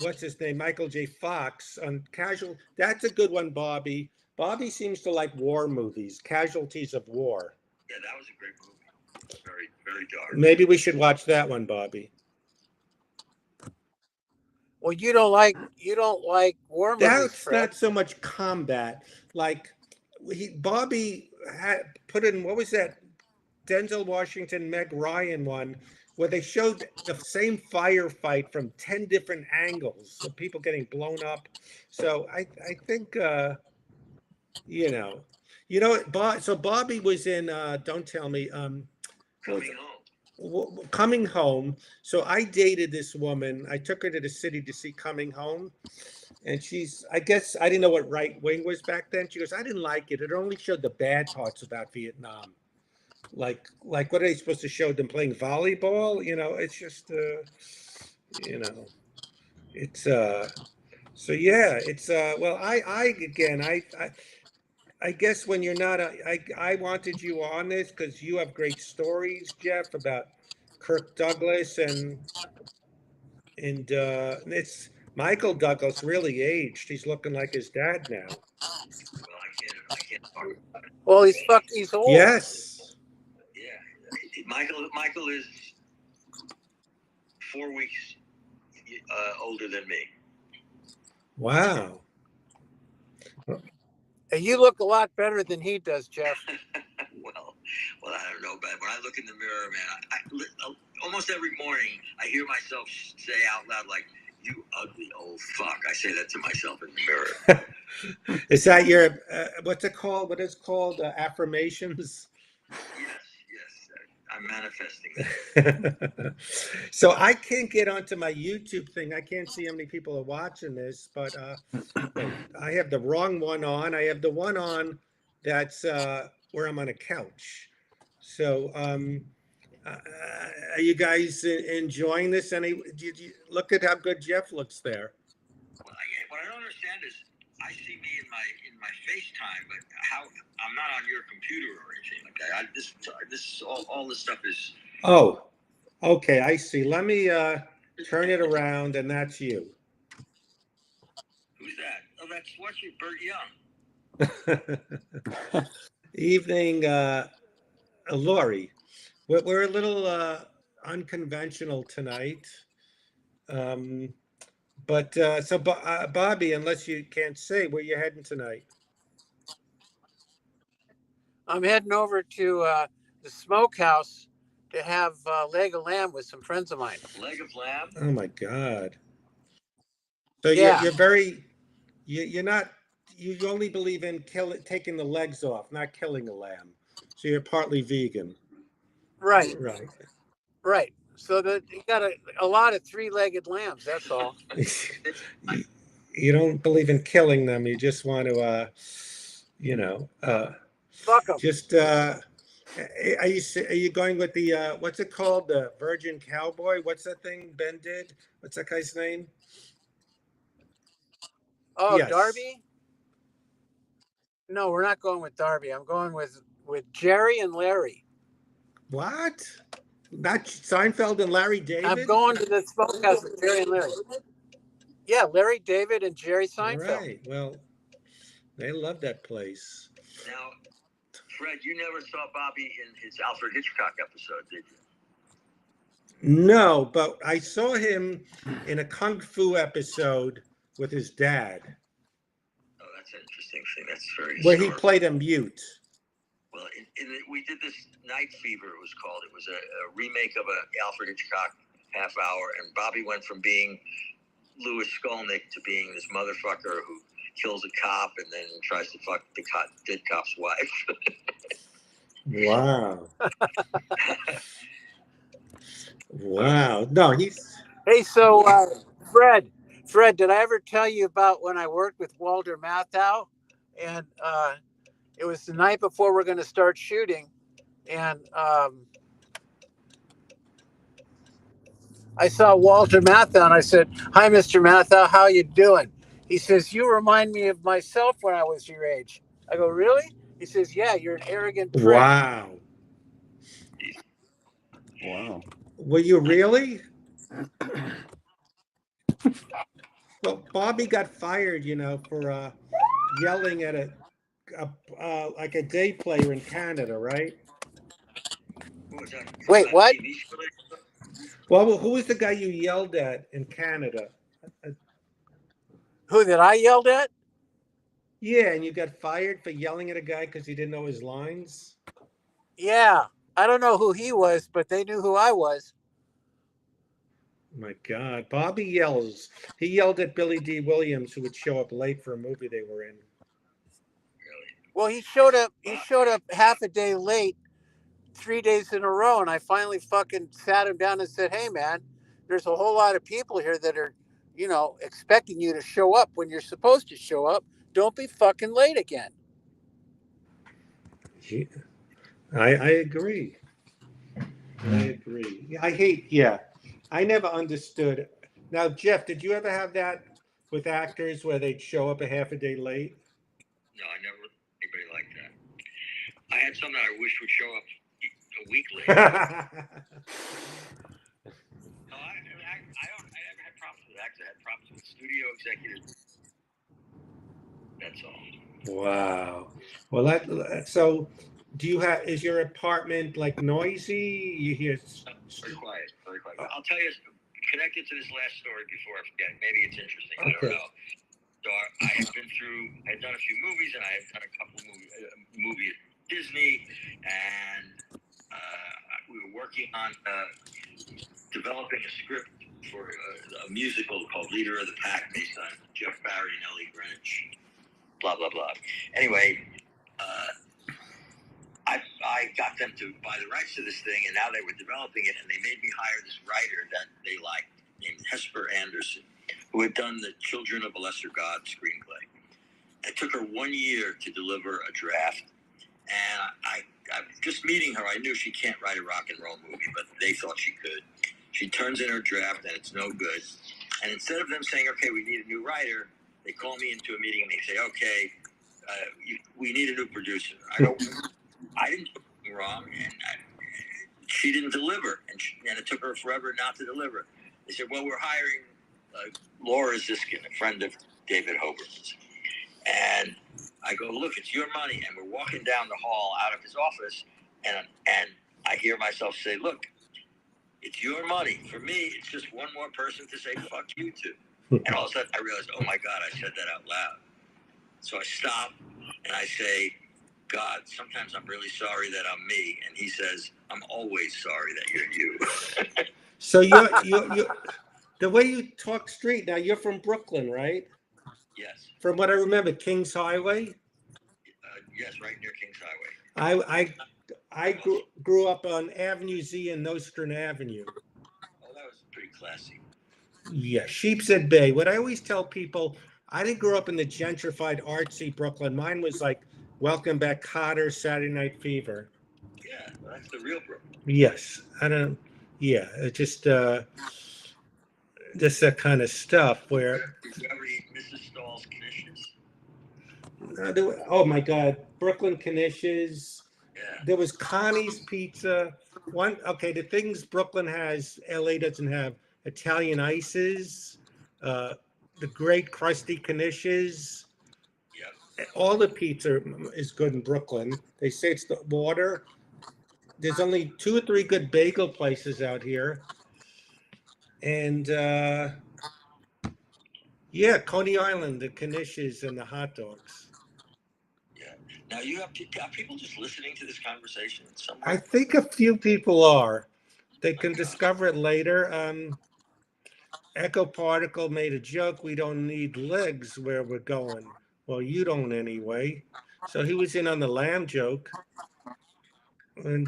Speaker 1: what's his name, Michael J. Fox on Casual? That's a good one, Bobby. Bobby seems to like war movies, Casualties of War.
Speaker 3: yeah, that was a great movie. Very, very dark.
Speaker 1: Maybe we should watch that one, Bobby.
Speaker 4: Well, you don't like war movies,
Speaker 1: That's
Speaker 4: Fred.
Speaker 1: not so much combat. Like Bobby had put in, what was that? Denzel Washington, Meg Ryan one, where they showed the same firefight from 10 different angles of people getting blown up. So I think so Bobby was in don't tell me Coming Home. So I dated this woman. I took her to the city to see Coming Home. And I guess I didn't know what right wing was back then. She goes, I didn't like it. It only showed the bad parts about Vietnam. Like what are they supposed to show them playing volleyball? It's just it's so yeah, it's well I guess when you're not I wanted you on this because you have great stories, Jeff, about Kirk Douglas and it's Michael Douglas really aged. He's looking like his dad now.
Speaker 3: Well, I can't talk about it.
Speaker 4: Well, he's old.
Speaker 1: Yes.
Speaker 3: Yeah, Michael is 4 weeks older than me.
Speaker 1: Wow.
Speaker 4: And you look a lot better than he does, Jeff.
Speaker 3: well, I don't know, but when I look in the mirror, man, I almost every morning I hear myself say out loud, like, "You ugly old fuck." I say that to myself in the mirror.
Speaker 1: Is that your what's it called? What is it called? Affirmations?
Speaker 3: Yes, I'm manifesting that.
Speaker 1: So I can't get onto my YouTube thing. I can't see how many people are watching this, but I have the wrong one on. I have the one on that's where I'm on a couch. So are you guys enjoying this? Did you look at how good Jeff looks there?
Speaker 3: Well, what I don't understand is I see me in my FaceTime, but how I'm not on your computer or anything like that. This all this stuff is.
Speaker 1: Oh, okay, I see. Let me turn it around, and that's you.
Speaker 3: Who's that? Oh, that's Bert Young.
Speaker 1: Evening, Lori. We're a little unconventional tonight. But so Bobby, unless you can't say where you're heading tonight.
Speaker 4: I'm heading over to the smokehouse to have leg of lamb with some friends of mine.
Speaker 3: Leg of lamb?
Speaker 1: Oh my God. So
Speaker 4: Yeah.
Speaker 1: you're very, you're not, you only believe in taking the legs off, not killing a lamb. So you're partly vegan.
Speaker 4: Right.
Speaker 1: Right.
Speaker 4: So that you got a lot of three-legged lambs. That's all.
Speaker 1: You don't believe in killing them. You just want to,
Speaker 4: Fuck them.
Speaker 1: just. Are you going with the what's it called, the Virgin Cowboy? What's that thing Ben did? What's that guy's name?
Speaker 4: Oh,
Speaker 1: Yes.
Speaker 4: Darby? No, we're not going with Darby. I'm going with Jerry and Larry.
Speaker 1: What? Not Seinfeld and Larry David?
Speaker 4: I'm going to the smokehouse with Jerry and Larry. Yeah, Larry David and Jerry Seinfeld.
Speaker 1: Right. Well, they love that place.
Speaker 3: Now, Fred, you never saw Bobby in his Alfred Hitchcock episode, did you?
Speaker 1: No, but I saw him in a Kung Fu episode with his dad.
Speaker 3: Oh, that's an interesting thing. That's very
Speaker 1: where he
Speaker 3: historical.
Speaker 1: played a mute.
Speaker 3: Well, we did this Night Fever. It was called. It was a remake of a Alfred Hitchcock half hour, and Bobby went from being Louis Skolnick to being this motherfucker who kills a cop and then tries to fuck the dead cop's wife.
Speaker 1: Wow. Wow. No, he's.
Speaker 4: Hey, so Fred, did I ever tell you about when I worked with Walter Matthau? And it was the night before we're going to start shooting, and I saw Walter Matthau, and I said, "Hi, Mr. Matthau, how you doing?" He says, "You remind me of myself when I was your age." I go, "Really?" He says, "Yeah, you're an arrogant prick."
Speaker 1: Wow.
Speaker 2: Wow.
Speaker 1: Were you really? Well, Bobby got fired, for yelling at like a day player in Canada, right?
Speaker 3: What was that?
Speaker 4: Wait, what?
Speaker 3: TV show?
Speaker 1: Well, who was the guy you yelled at in Canada?
Speaker 4: Who that I yelled at?
Speaker 1: Yeah, and you got fired for yelling at a guy because he didn't know his lines.
Speaker 4: Yeah, I don't know who he was, but they knew who I was.
Speaker 1: My God, Bobby yells. He yelled at Billy D. Williams, who would show up late for a movie they were in.
Speaker 4: Well, he showed up. He showed up half a day late, 3 days in a row, and I finally fucking sat him down and said, "Hey, man, there's a whole lot of people here that are, expecting you to show up when you're supposed to show up. Don't be fucking late again."
Speaker 1: Yeah, I agree. I agree. Yeah, I hate. Yeah, I never understood. Now, Jeff, did you ever have that with actors where they'd show up a half a day late?
Speaker 3: No, I never anybody like that. I had some that I wish would show up a week late. No, I never had problems with actors. I had problems with studio executives. That's all.
Speaker 1: Wow. Well, so do you have? Is your apartment like noisy? You hear?
Speaker 3: Very quiet, very quiet. I'll tell you, connected to this last story before I forget. Maybe it's interesting. I don't
Speaker 1: Okay.
Speaker 3: know. So I had been through. I had done a few movies, and I had done a couple of movie at Disney, and we were working on developing a script for a musical called Leader of the Pack, based on Jeff Barry and Ellie Greenwich. Blah blah blah. Anyway, I got them to buy the rights to this thing, and now they were developing it, and they made me hire this writer that they liked, named Hesper Anderson, who had done the Children of a Lesser God screenplay. It took her 1 year to deliver a draft, and I just meeting her, I knew she can't write a rock and roll movie, but they thought she could. She turns in her draft, and it's no good. And instead of them saying, "Okay, we need a new writer," they call me into a meeting and they say, "Okay, we need a new producer." I go, "I didn't do anything wrong," and she didn't deliver, and it took her forever not to deliver. They said, "Well, we're hiring Laura Ziskin, a friend of David Hoberman's." And I go, "Look, it's your money." And we're walking down the hall out of his office, and I hear myself say, "Look, it's your money. For me, it's just one more person to say fuck you to." And all of a sudden, I realized, oh my God, I said that out loud. So I stop and I say, "God, sometimes I'm really sorry that I'm me." And he says, "I'm always sorry that you're you."
Speaker 1: So you the way you talk straight now, you're from Brooklyn, right?
Speaker 3: Yes.
Speaker 1: From what I remember, Kings Highway.
Speaker 3: Yes, right near Kings Highway.
Speaker 1: I grew up on Avenue Z and Nostrand Avenue.
Speaker 3: Oh, that was pretty classy.
Speaker 1: Yeah, Sheepshead Bay. What I always tell people, I didn't grow up in the gentrified artsy Brooklyn. Mine was like Welcome Back, Kotter, Saturday Night Fever.
Speaker 3: Yeah, well, that's the real Brooklyn.
Speaker 1: Yes, I don't. Yeah, it's just that kind of stuff where.
Speaker 3: Did you ever eat Mrs. Stahl's knishes?
Speaker 1: Oh my God, Brooklyn Knishes.
Speaker 3: Yeah.
Speaker 1: There was Connie's Pizza. The things Brooklyn has, LA doesn't have. Italian ices, the great crusty Knishes.
Speaker 3: Yep.
Speaker 1: All the pizza is good in Brooklyn. They say it's the water. There's only 2 or 3 good bagel places out here. And yeah, Coney Island, the Knishes and the hot dogs.
Speaker 3: Yeah. Now are people just listening to this conversation somewhere?
Speaker 1: I think a few people are. They can
Speaker 3: Okay.
Speaker 1: discover it later. Echo Particle made a joke. We don't need legs where we're going. Well, you don't anyway. So he was in on the lamb joke. And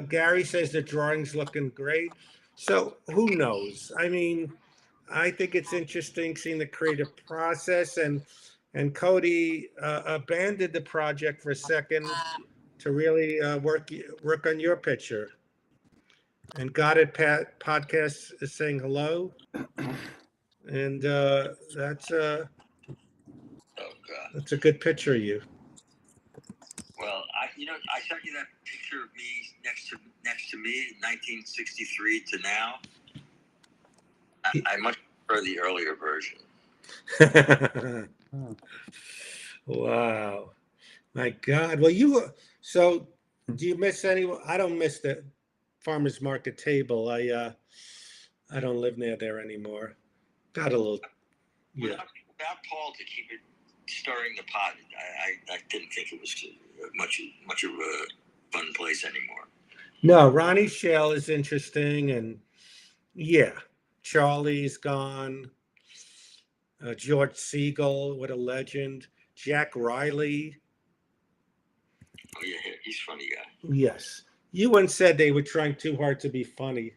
Speaker 1: Gary says the drawing's looking great. So who knows? I mean, I think it's interesting seeing the creative process, and Cody abandoned the project for a second to really work on your picture. And Got It podcast is saying hello, and that's
Speaker 3: Oh God.
Speaker 1: that's a good picture of you.
Speaker 3: Well, I sent you that picture of me next to me, 1963 to now. I much prefer the earlier version.
Speaker 1: Wow, my God. Well, so do you miss anyone? I don't miss the farmers market table. I don't live near there anymore. Got a little, yeah.
Speaker 3: Without Paul to keep it stirring the pot, I didn't think it was much of a fun place anymore.
Speaker 1: No, Ronnie Shell is interesting, and yeah, Charlie's gone. George Siegel, what a legend. Jack Riley,
Speaker 3: Oh yeah, he's a funny guy.
Speaker 1: yes. You once said they were trying too hard to be funny.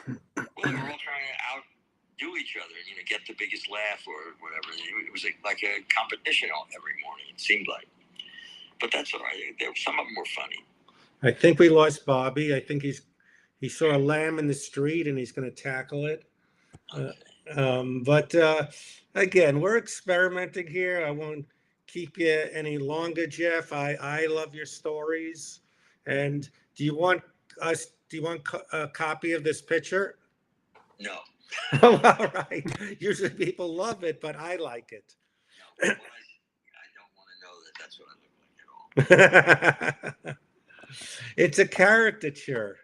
Speaker 3: Well, they were all trying to outdo each other, get the biggest laugh or whatever. It was like a competition every morning. It seemed like, but that's all right. Some of them were funny.
Speaker 1: I think we lost Bobby. I think he saw a lamb in the street and he's going to tackle it. But again, we're experimenting here. I won't keep you any longer, Jeff. I love your stories. And do you want a copy of this picture?
Speaker 3: No.
Speaker 1: Oh, all right. Usually people love it, but I like it.
Speaker 3: No, I don't want to know that that's what I look like at all.
Speaker 1: It's a caricature.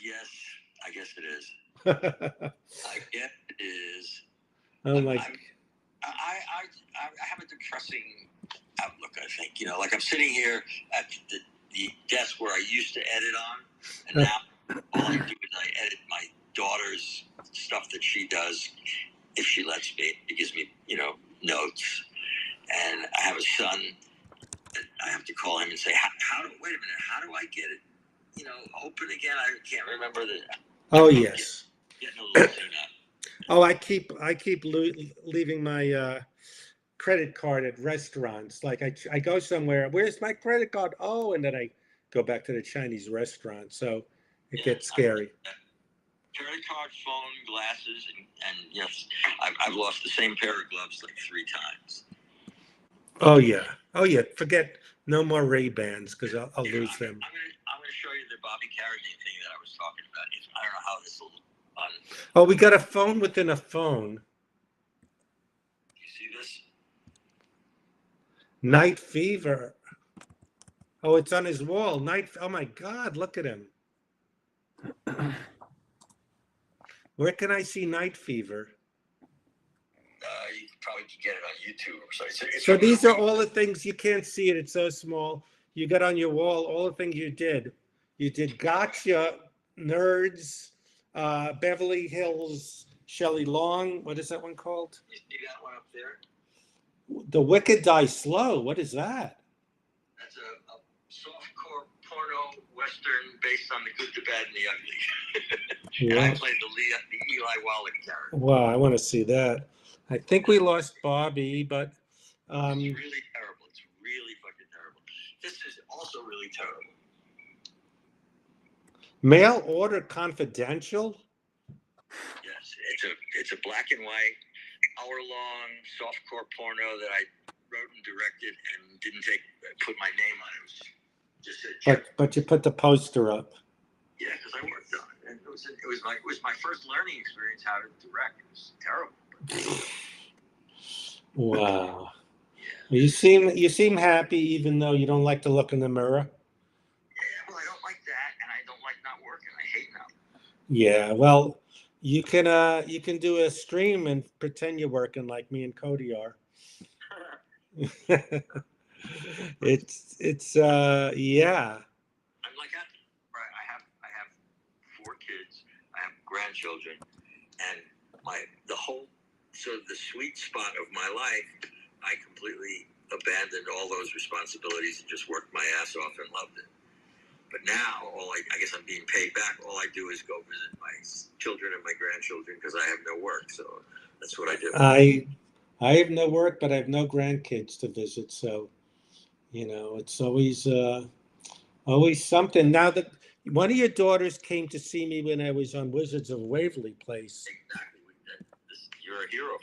Speaker 3: Yes, I guess it is. I guess it is.
Speaker 1: Oh my!
Speaker 3: I have a depressing outlook. I think like I'm sitting here at the desk where I used to edit on, and now all I do is I edit my daughter's stuff that she does if she lets me. It gives me notes, and I have a son that I have to call him and say, wait a minute, how do I get it open again? I can't remember the.
Speaker 1: Oh yes.
Speaker 3: Getting a little too up.
Speaker 1: Oh, I keep leaving my credit card at restaurants. Like I go somewhere, where's my credit card? Oh, and then I go back to the Chinese restaurant. So it gets scary.
Speaker 3: Credit card, phone, glasses, and yes, I've lost the same pair of gloves like 3 times.
Speaker 1: Oh yeah. Forget no more Ray-Bans because I'll lose them.
Speaker 3: I'm gonna show you the Bobby Carradine thing that I was talking about. I don't know how this will.
Speaker 1: Oh, we got a phone within a phone.
Speaker 3: You see this?
Speaker 1: Night Fever. Oh, it's on his wall. Oh my God, look at him. Where can I see Night Fever?
Speaker 3: You probably can get it on YouTube or something.
Speaker 1: So these are all the things you can't see it. It's so small. You got on your wall all the things you did. You did Gotcha, Nerds, Beverly Hills, Shelley Long. What is that one called?
Speaker 3: You see that one up there?
Speaker 1: The Wicked Die Slow. What is that?
Speaker 3: That's a softcore porno western based on The Good, the Bad, and the Ugly. And I played the Eli Wallach character.
Speaker 1: Wow, I want to see that. I think we lost Bobby, but
Speaker 3: it's really terrible. It's really fucking terrible. This is also really terrible.
Speaker 1: Mail Order Confidential?
Speaker 3: Yes, it's a black and white, hour-long softcore porno that I wrote and directed and didn't put my name on it. It was just
Speaker 1: but you put the poster up.
Speaker 3: Yeah, because I worked on it, and it was my first learning experience how to direct. It was terrible.
Speaker 1: Wow. You seem happy even though you don't like to look in the mirror.
Speaker 3: Yeah, well, I don't like that, and I don't like not working. I hate not.
Speaker 1: Yeah, well, you can do a stream and pretend you're working like me and Cody are. Yeah.
Speaker 3: I'm like happy. Right? I have 4 kids. I have grandchildren, and the sweet spot of my life, I completely abandoned all those responsibilities and just worked my ass off and loved it. But now, I guess I'm being paid back. All I do is go visit my children and my grandchildren because I have no work. So that's what I do.
Speaker 1: I have no work, but I have no grandkids to visit. So, it's always something. Now that one of your daughters came to see me when I was on Wizards of Waverly Place.
Speaker 3: Exactly. You're a hero.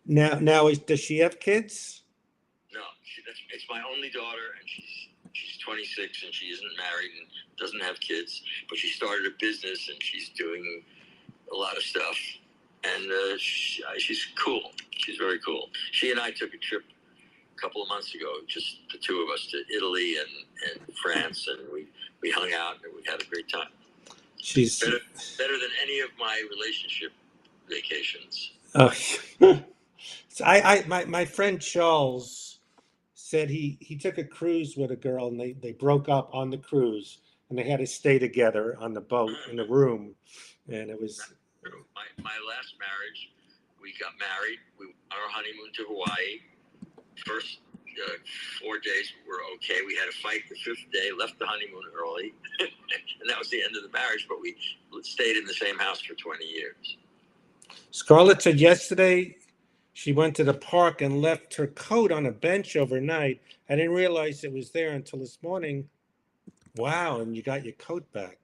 Speaker 1: Now, does she have kids?
Speaker 3: No, it's my only daughter, and she's 26, and she isn't married and doesn't have kids. But she started a business, and she's doing a lot of stuff. And she's cool. She's very cool. She and I took a trip a couple of months ago, just the two of us, to Italy and France, and we hung out and we had a great time.
Speaker 1: She's
Speaker 3: better than any of my relationship vacations.
Speaker 1: Oh, my friend Charles said he took a cruise with a girl and they broke up on the cruise and they had to stay together on the boat in a room, and it was
Speaker 3: my last marriage. We got married. We went on our honeymoon to Hawaii. First 4 days were okay. We had a fight the 5th day. Left the honeymoon early, and that was the end of the marriage. But we stayed in the same house for 20 years.
Speaker 1: Scarlett said yesterday she went to the park and left her coat on a bench overnight. I didn't realize it was there until this morning. Wow, and you got your coat back.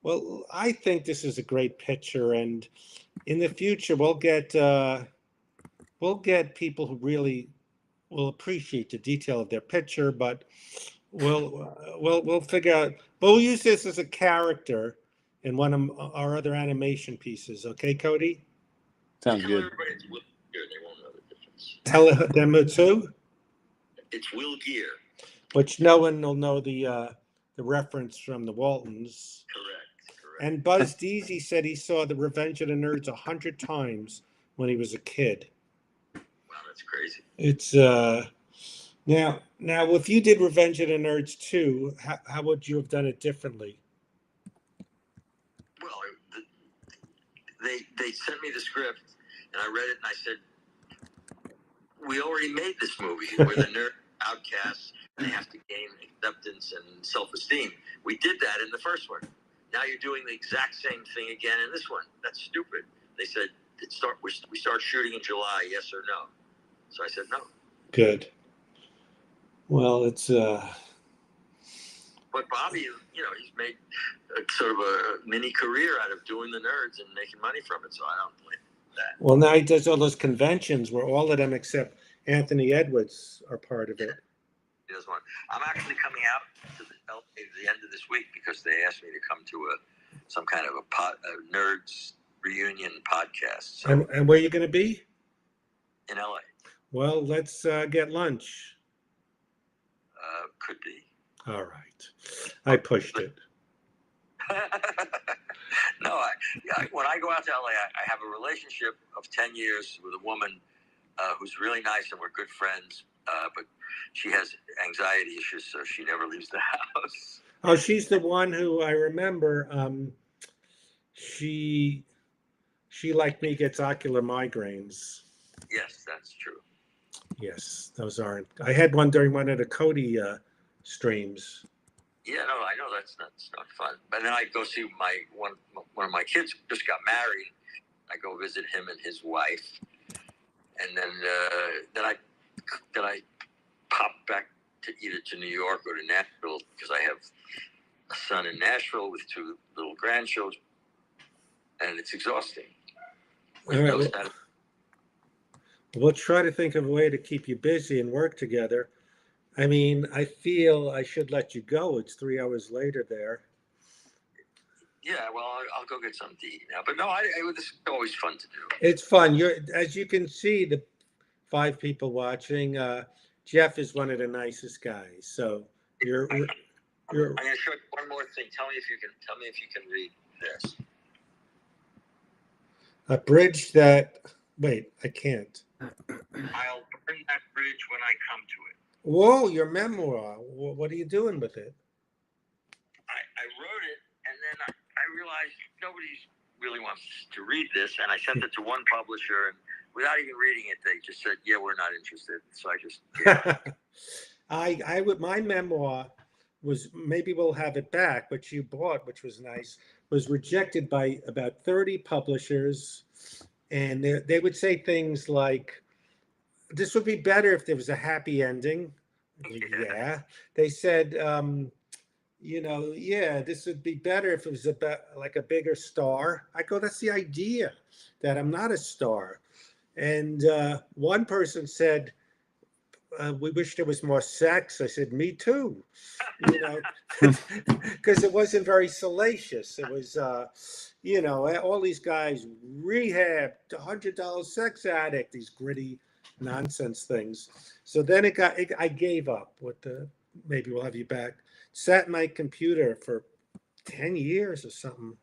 Speaker 1: Well, I think this is a great picture, and in the future we'll get people who really will appreciate the detail of their picture, but we'll figure out. We'll use this as a character in one of our other animation pieces. Okay, Cody?
Speaker 2: Sounds good.
Speaker 3: Everybody it's Will Gear. They won't know the difference.
Speaker 1: Tell them it's who?
Speaker 3: It's Will Gear.
Speaker 1: Which no one will know the reference from the Waltons.
Speaker 3: Correct.
Speaker 1: And Buzz Deasy said he saw the Revenge of the Nerds 100 times when he was a kid.
Speaker 3: Wow, that's crazy.
Speaker 1: It's now if you did Revenge of the Nerds 2, how would you have done it differently?
Speaker 3: Well, they sent me the script, and I read it, and I said, we already made this movie where the nerd outcasts and they have to gain acceptance and self-esteem. We did that in the first one. Now you're doing the exact same thing again in this one. That's stupid. They said we start shooting in July, yes or no? So I said no.
Speaker 1: Good. Well, it's
Speaker 3: But Bobby, he's made sort of a mini career out of doing the nerds and making money from it. So I don't blame that.
Speaker 1: Well, now he does all those conventions where all of them except Anthony Edwards are part of it.
Speaker 3: He does one. I'm actually coming out to the end of this week because they asked me to come to some kind of a nerds reunion podcast. So,
Speaker 1: And where are you going to be?
Speaker 3: In LA.
Speaker 1: Well, let's get lunch.
Speaker 3: Could be.
Speaker 1: All right. I pushed it.
Speaker 3: No, when I go out to LA, I have a relationship of 10 years with a woman who's really nice, and we're good friends, but she has anxiety issues, so she never leaves the house.
Speaker 1: Oh, she's the one who I remember. She like me gets ocular migraines.
Speaker 3: Yes, that's true.
Speaker 1: Yes, those aren't. I had one during one of the Cody streams.
Speaker 3: Yeah, no, I know that's not fun. But then I go see one of my kids just got married. I go visit him and his wife, and then I pop back to either to New York or to Nashville because I have a son in Nashville with 2 little grandchildren, and it's exhausting.
Speaker 1: All right, we'll try to think of a way to keep you busy and work together. I mean, I feel I should let you go. It's 3 hours later there.
Speaker 3: Yeah, well, I'll go get something to eat now. But no, this is always fun to do.
Speaker 1: It's fun. As you can see, the 5 people watching, Jeff is one of the nicest guys. So
Speaker 3: I'm going to show you one more thing. Tell me if you can read this.
Speaker 1: A bridge that. Wait, I can't.
Speaker 3: I'll burn that bridge when I come to it.
Speaker 1: Whoa, your memoir. What are you doing with it?
Speaker 3: I wrote it, and then I realized nobody really wants to read this, and I sent it to one publisher, and without even reading it, they just said, "Yeah, we're not interested." So I just
Speaker 1: I would my memoir was maybe we'll have it back, which you bought, which was nice, was rejected by about 30 publishers, and they would say things like, "This would be better if there was a happy ending." Yeah, they said, yeah, this would be better if it was about like a bigger star. I go, that's the idea, that I'm not a star. And one person said, we wish there was more sex. I said, me too, you know, because it wasn't very salacious. It was, all these guys rehab, $100 sex addict, these gritty nonsense things. So then I gave up with the, maybe we'll have you back, sat in my computer for 10 years or something.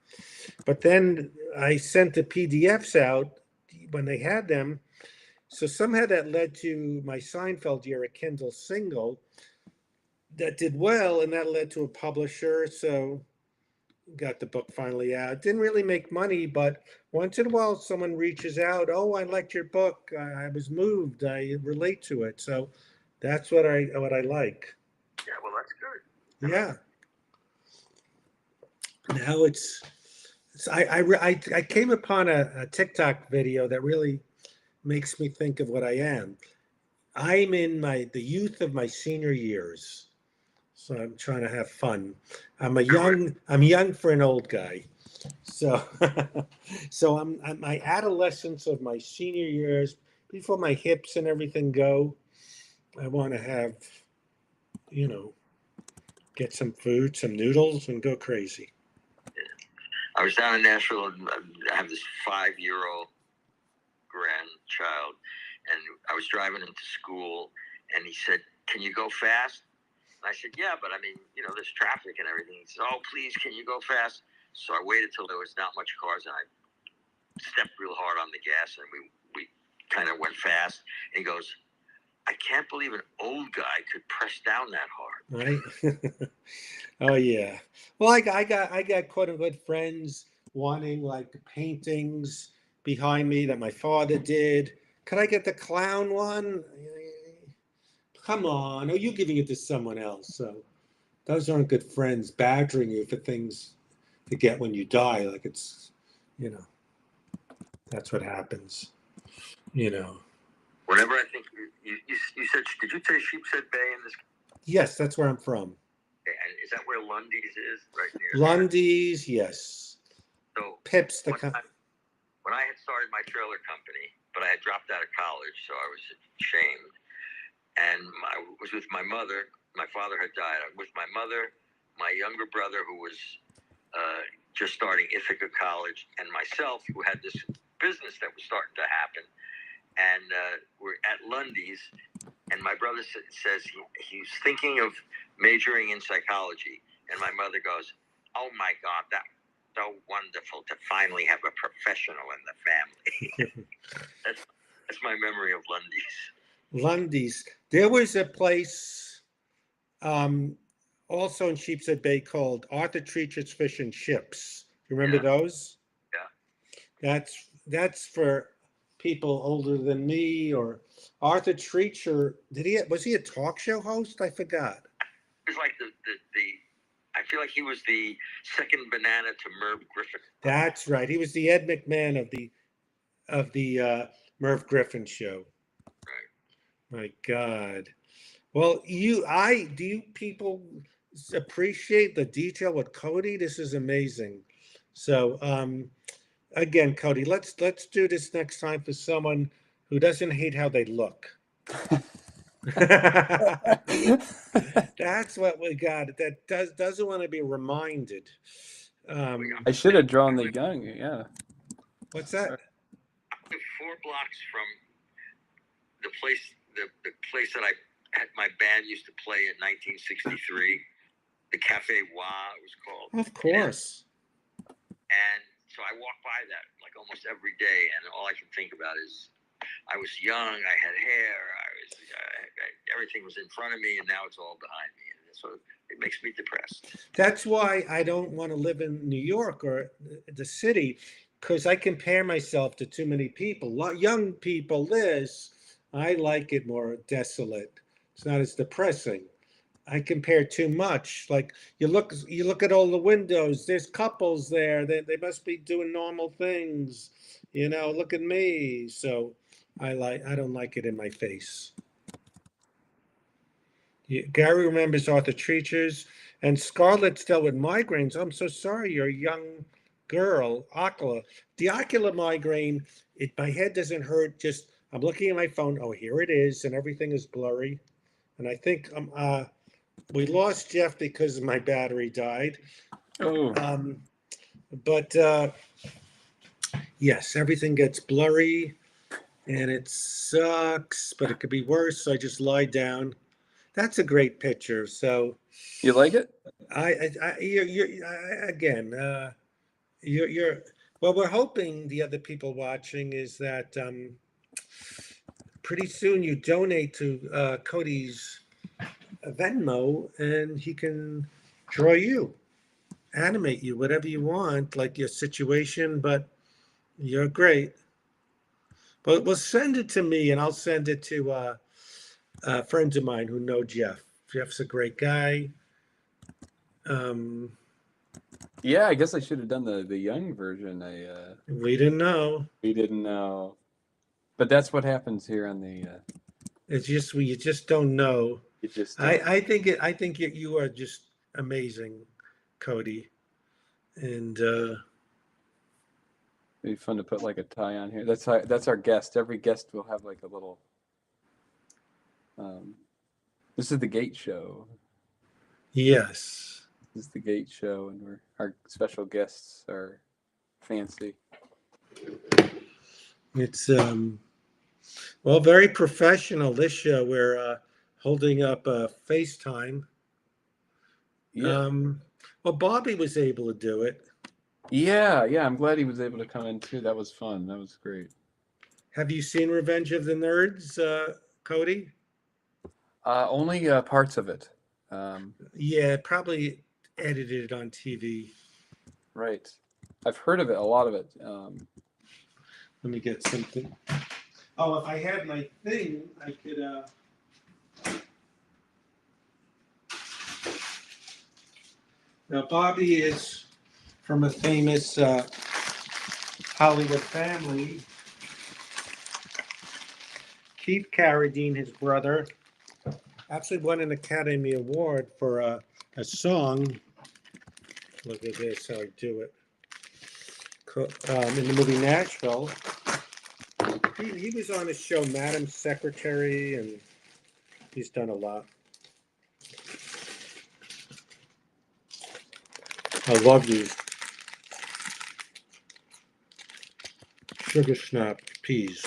Speaker 1: But then I sent the PDFs out when they had them, so somehow that led to my Seinfeld year, a Kindle single that did well, and that led to a publisher. So got the book finally out. Didn't really make money, but once in a while someone reaches out. Oh, I liked your book. I was moved. I relate to it. So that's what I like.
Speaker 3: yeah, well, that's good.
Speaker 1: Yeah. Now I came upon a TikTok video that really makes me think of what I am. I'm in the youth of my senior years, so I'm trying to have fun. I'm young for an old guy. So so I'm my adolescence of my senior years, before my hips and everything go. I want to have, you know, get some food, some noodles, and go crazy.
Speaker 3: I was down in Nashville, and I have this 5-year-old grandchild, and I was driving him to school, and he said, "Can you go fast?" And I said, "Yeah, but I mean, there's traffic and everything." He said, "Oh, please, can you go fast?" So I waited till there was not much cars, and I stepped real hard on the gas, and we kind of went fast. And he goes, "I can't believe an old guy could press down that hard."
Speaker 1: Right? Oh yeah. Well, I got quote unquote friends wanting like paintings behind me that my father did. Could I get the clown one? Come on. Oh, you giving it to someone else. So those aren't good friends badgering you for things to get when you die. Like it's, you know, that's what happens. You know.
Speaker 3: Whenever I think you said, did you say Sheepshead Bay in this?
Speaker 1: Yes, that's where I'm from.
Speaker 3: And is that where Lundy's is, right near?
Speaker 1: Lundy's, yes.
Speaker 3: So
Speaker 1: Pips the.
Speaker 3: When I had started my trailer company, but I had dropped out of college, so I was ashamed. And I was with my mother. My father had died. I was with my mother, my younger brother, who was just starting Ithaca College, and myself, who had this business that was starting to happen. And we're at Lundy's, and my brother says he's thinking of majoring in psychology. And my mother goes, "Oh my God, that's so wonderful to finally have a professional in the family." that's my memory of Lundy's.
Speaker 1: Lundy's. There was a place also in Sheepshead Bay called Arthur Treacher's Fish and Chips. You remember those?
Speaker 3: Yeah.
Speaker 1: That's for people older than me. Or Arthur Treacher, was he a talk show host? I forgot.
Speaker 3: He was like the I feel like he was the second banana to Merv Griffin.
Speaker 1: That's right. He was the Ed McMahon of the Merv Griffin show.
Speaker 3: Right.
Speaker 1: My God. Well, do you people appreciate the detail with Cody? This is amazing. So, again, Cody, let's do this next time for someone who doesn't hate how they look. That's what we got. That doesn't want to be reminded.
Speaker 2: I should have drawn the young. Yeah.
Speaker 1: What's that?
Speaker 3: 4 blocks from the place that I had my band used to play in 1963, the Cafe Wa, it was called.
Speaker 1: Of course.
Speaker 3: And so I walk by that like almost every day, and all I can think about is I was young, I had hair, everything was in front of me, and now it's all behind me, and so it makes me depressed.
Speaker 1: That's why I don't want to live in New York or the city, because I compare myself to too many people. Young people, Liz, I like it more desolate. It's not as depressing. I compare too much. Like you look at all the windows. There's couples there. They must be doing normal things. Look at me. So I don't like it in my face. Gary remembers Arthur Treacher's, and Scarlett's dealt with migraines. I'm so sorry, you're a young girl. Ocular. The ocular migraine, my head doesn't hurt. Just I'm looking at my phone. Oh, here it is, and everything is blurry. And I think we lost Jeff because my battery died.
Speaker 2: Oh,
Speaker 1: But yes, everything gets blurry, and it sucks. But it could be worse. So I just lie down. That's a great picture. So.
Speaker 2: you like it?
Speaker 1: Again, you're well, we're hoping the other people watching is that pretty soon you donate to Cody's Venmo and he can draw you, animate you, whatever you want, like your situation, but you're great. But we'll send it to me and I'll send it to friends of mine who know Jeff. Jeff's a great guy.
Speaker 2: Yeah, I guess I should have done the young version.
Speaker 1: We didn't know.
Speaker 2: We didn't know, but that's what happens here on the.
Speaker 1: It's just you just don't know.
Speaker 2: You just
Speaker 1: I think you are just amazing, Cody, and
Speaker 2: it'd be fun to put like a tie on here. That's our guest. Every guest will have like a little. This is the Gate Show.
Speaker 1: yes,
Speaker 2: This is the Gate Show, and our special guests are fancy.
Speaker 1: it's well very professional. This show we're holding up FaceTime.
Speaker 2: Yeah,
Speaker 1: Well, Bobby was able to do it.
Speaker 2: yeah. I'm glad he was able to come in too. That was fun. That was great.
Speaker 1: Have you seen Revenge of the Nerds, Cody?
Speaker 2: Only parts of it.
Speaker 1: Yeah, probably edited on TV.
Speaker 2: Right. I've heard of it. A lot of it.
Speaker 1: Let me get something. Oh, if I had my thing, I could. Now, Bobby is from a famous Hollywood family. Keith Carradine, his brother, actually won an Academy Award for a song. Look at this, how I do it. In the movie Nashville. He was on a show, Madam Secretary, and he's done a lot. I love these sugar snap peas.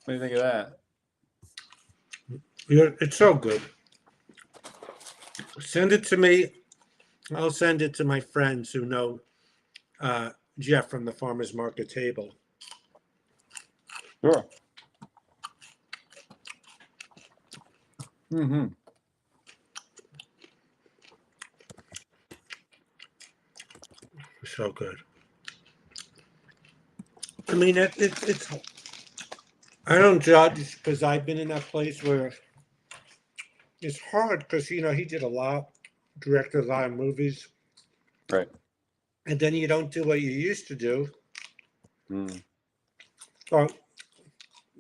Speaker 2: What do you think of that?
Speaker 1: Yeah, it's so good. Send it to me. I'll send it to my friends who know Jeff from the farmer's market table.
Speaker 2: Sure. Mm-hmm.
Speaker 1: So good. I mean, it's. I don't judge because I've been in that place where it's hard because he did a lot, directed a lot of movies,
Speaker 2: Right.
Speaker 1: and then you don't do what you used to do.
Speaker 2: Mm.
Speaker 1: So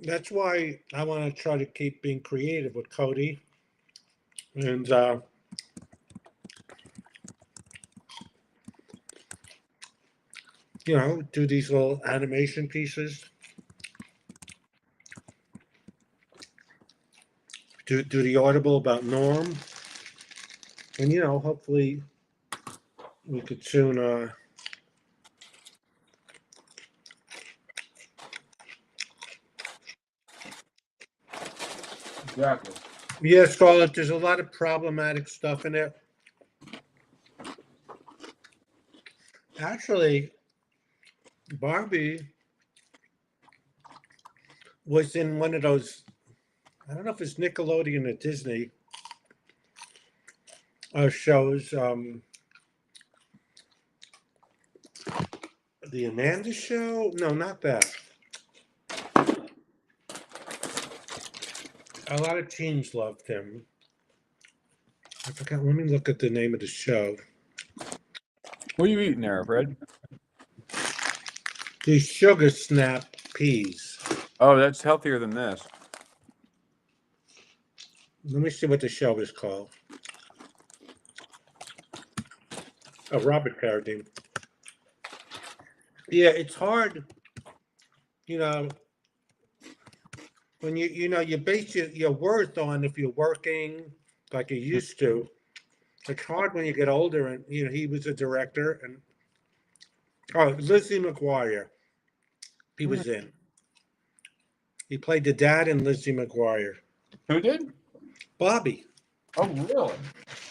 Speaker 1: that's why I want to try to keep being creative with Cody, and do these little animation pieces. Do the Audible about Norm, and hopefully we could soon.
Speaker 2: Exactly.
Speaker 1: Yeah, Scarlett, there's a lot of problematic stuff in it. Actually, Barbie was in one of those, I don't know if it's Nickelodeon or Disney shows. The Amanda Show? No, not that. A lot of teens loved him. I forgot. Let me look at the name of the show.
Speaker 2: What are you eating there, Fred?
Speaker 1: These sugar snap peas.
Speaker 2: Oh, that's healthier than this.
Speaker 1: Let me see what the show is called. Oh, Robert Carradine. Yeah, it's hard. You know, when you base your worth on if you're working like you used to. It's hard when you get older, and he was a director, and Lizzie McGuire, he was in. He played the dad in Lizzie McGuire.
Speaker 2: Who did?
Speaker 1: Bobby.
Speaker 2: Oh, really?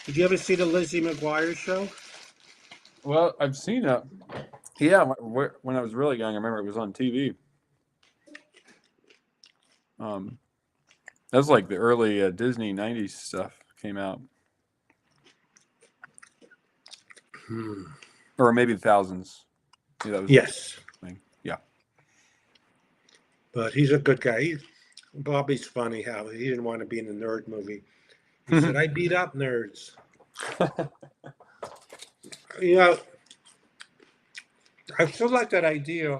Speaker 1: Did you ever see the Lizzie McGuire show?
Speaker 2: Well, I've seen it. Yeah, when I was really young, I remember it was on TV. That was like the early Disney '90s stuff came out, or maybe the thousands. Yeah, that was
Speaker 1: Yes,
Speaker 2: thing. Yeah.
Speaker 1: but he's a good guy. Bobby's funny how he didn't want to be in the nerd movie. He said, "I beat up nerds." You know, I still like that idea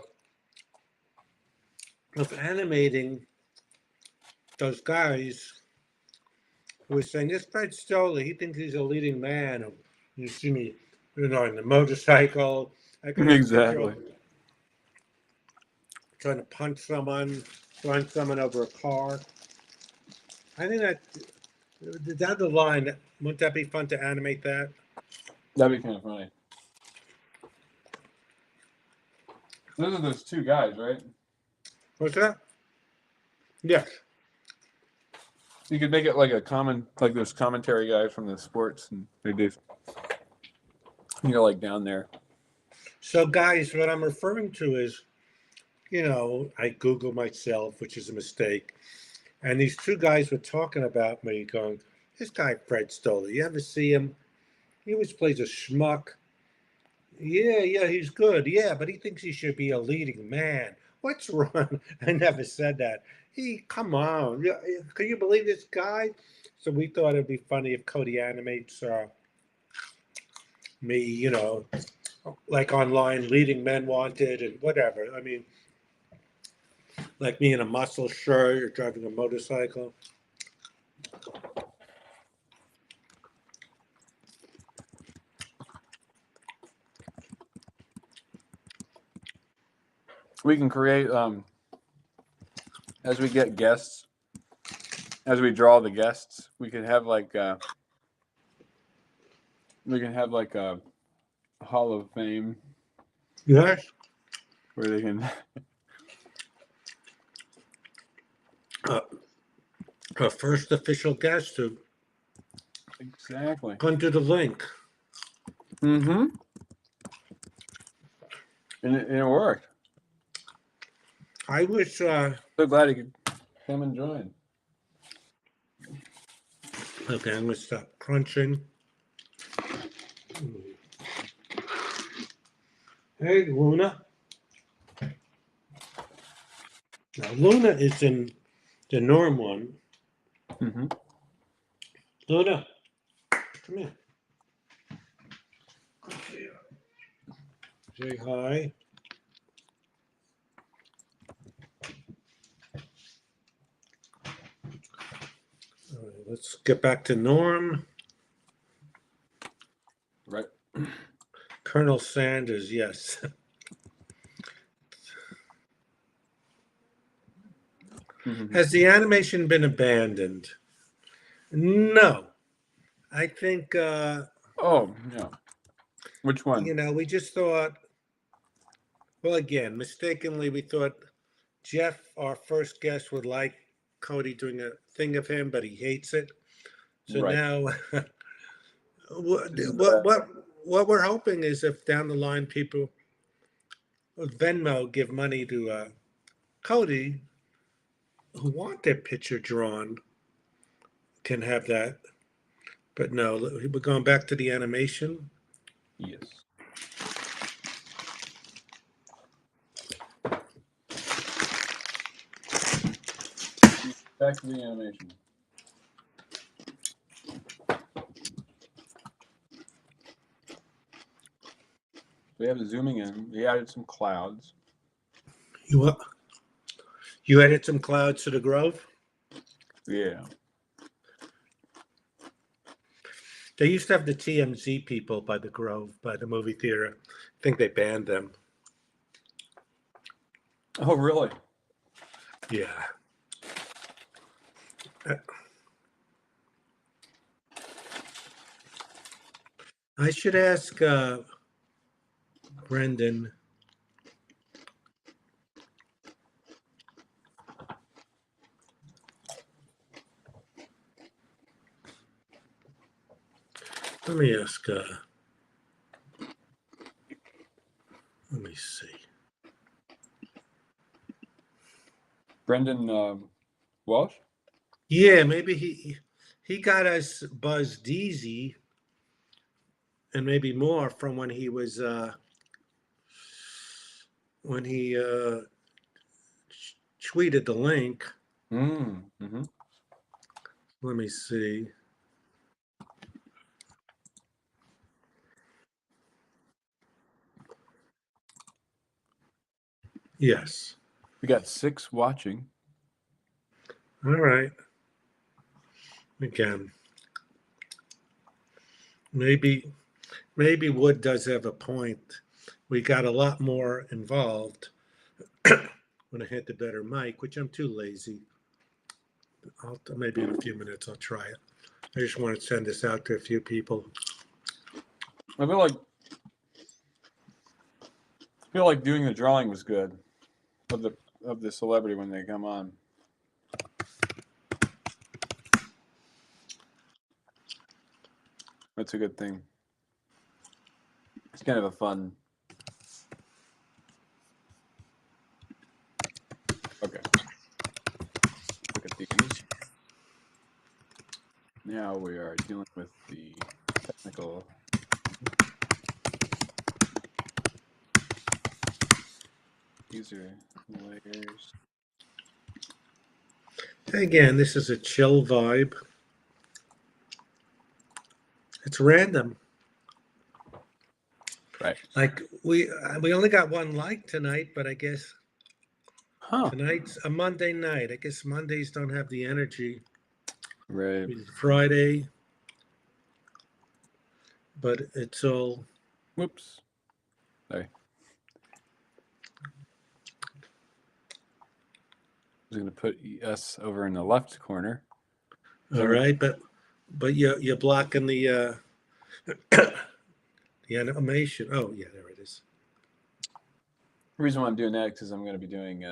Speaker 1: of animating those guys who were saying, "This Fred Stoller, he thinks he's a leading man." You see me, on the motorcycle. I could
Speaker 2: Exactly.
Speaker 1: trying to punch someone, run someone over a car. I think that down the line, wouldn't that be fun to animate that?
Speaker 2: That'd be kind of funny. Those are those two guys, right?
Speaker 1: What's that? Yes.
Speaker 2: You could make it like like those commentary guys from the sports, and they do. You're like down there.
Speaker 1: So, guys, what I'm referring to is, I Google myself, which is a mistake. And these two guys were talking about me, going, "This guy, Fred Stoller, you ever see him? He always plays a schmuck. Yeah, he's good. Yeah, but he thinks he should be a leading man. What's wrong?" I never said that. Come on. Can you believe this guy? So we thought it'd be funny if Cody animates me, like online, leading men wanted and whatever. I mean, like me in a muscle shirt or driving a motorcycle.
Speaker 2: We can create as we get guests, as we draw the guests, we can have like a Hall of Fame.
Speaker 1: Yes.
Speaker 2: Where they can
Speaker 1: Our first official guest to
Speaker 2: exactly.
Speaker 1: come to the link.
Speaker 2: Mm-hmm. And it worked.
Speaker 1: I wish.
Speaker 2: So glad he could come and join.
Speaker 1: Okay, I'm gonna stop crunching. Hey, Luna. Now, Luna is in the Norm one.
Speaker 2: Mm-hmm.
Speaker 1: Luna, come here. Say hi. All right, let's get back to Norm.
Speaker 2: Right.
Speaker 1: Colonel Sanders, yes.
Speaker 2: Mm-hmm.
Speaker 1: Has the animation been abandoned? No. I think,
Speaker 2: Oh, yeah. Which one?
Speaker 1: we just thought, well, again, mistakenly, we thought Jeff, our first guest, would like Cody doing a thing of him, but he hates it. So
Speaker 2: Right.
Speaker 1: now, what we're hoping is if down the line people Venmo give money to Cody, who want their picture drawn can have that. But no, we're going back to the animation.
Speaker 2: Yes. Back to the animation. We have the zooming in. We added some clouds.
Speaker 1: You what? You added some clouds to the Grove?
Speaker 2: Yeah.
Speaker 1: They used to have the TMZ people by the Grove, by the movie theater. I think they banned them.
Speaker 2: Oh, really?
Speaker 1: Yeah. I should ask Brendan. Let me ask. Let me see.
Speaker 2: Brendan Walsh?
Speaker 1: Yeah, maybe he got us buzzed easy, and maybe more from when he was when he tweeted the link.
Speaker 2: Mm-hmm.
Speaker 1: Let me see. Yes.
Speaker 2: We got 6 watching.
Speaker 1: All right. Again, maybe Wood does have a point. We got a lot more involved when I hit the better mic, which I'm too lazy. Maybe in a few minutes I'll try it. I just want to send this out to a few people.
Speaker 2: I feel like doing the drawing was good of the celebrity when they come on. That's a good thing. It's kind of a fun. Okay. Look at these. Now we are dealing with the technical. These are layers.
Speaker 1: Again, this is a chill vibe. It's random.
Speaker 2: Right.
Speaker 1: Like we only got one like tonight, but I guess
Speaker 2: Huh.
Speaker 1: tonight's a Monday night. I guess Mondays don't have the energy.
Speaker 2: Right.
Speaker 1: It's Friday, but it's all.
Speaker 2: Whoops. Sorry. I was going to put us over in the left corner.
Speaker 1: All right, but you're blocking the the animation. Oh yeah, there it is.
Speaker 2: The reason why I'm doing that is because I'm going to be doing,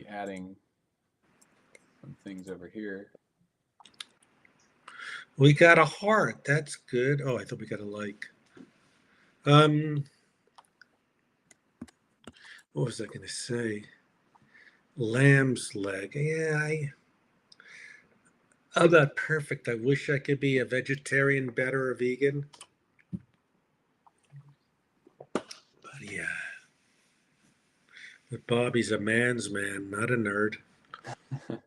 Speaker 2: adding some things over here.
Speaker 1: We got a heart. That's good. Oh, I thought we got a like. What was I going to say? Lamb's leg. Yeah, I'm not perfect. I wish I could be a vegetarian, better, a vegan. But yeah. But Bobby's a man's man, not a nerd.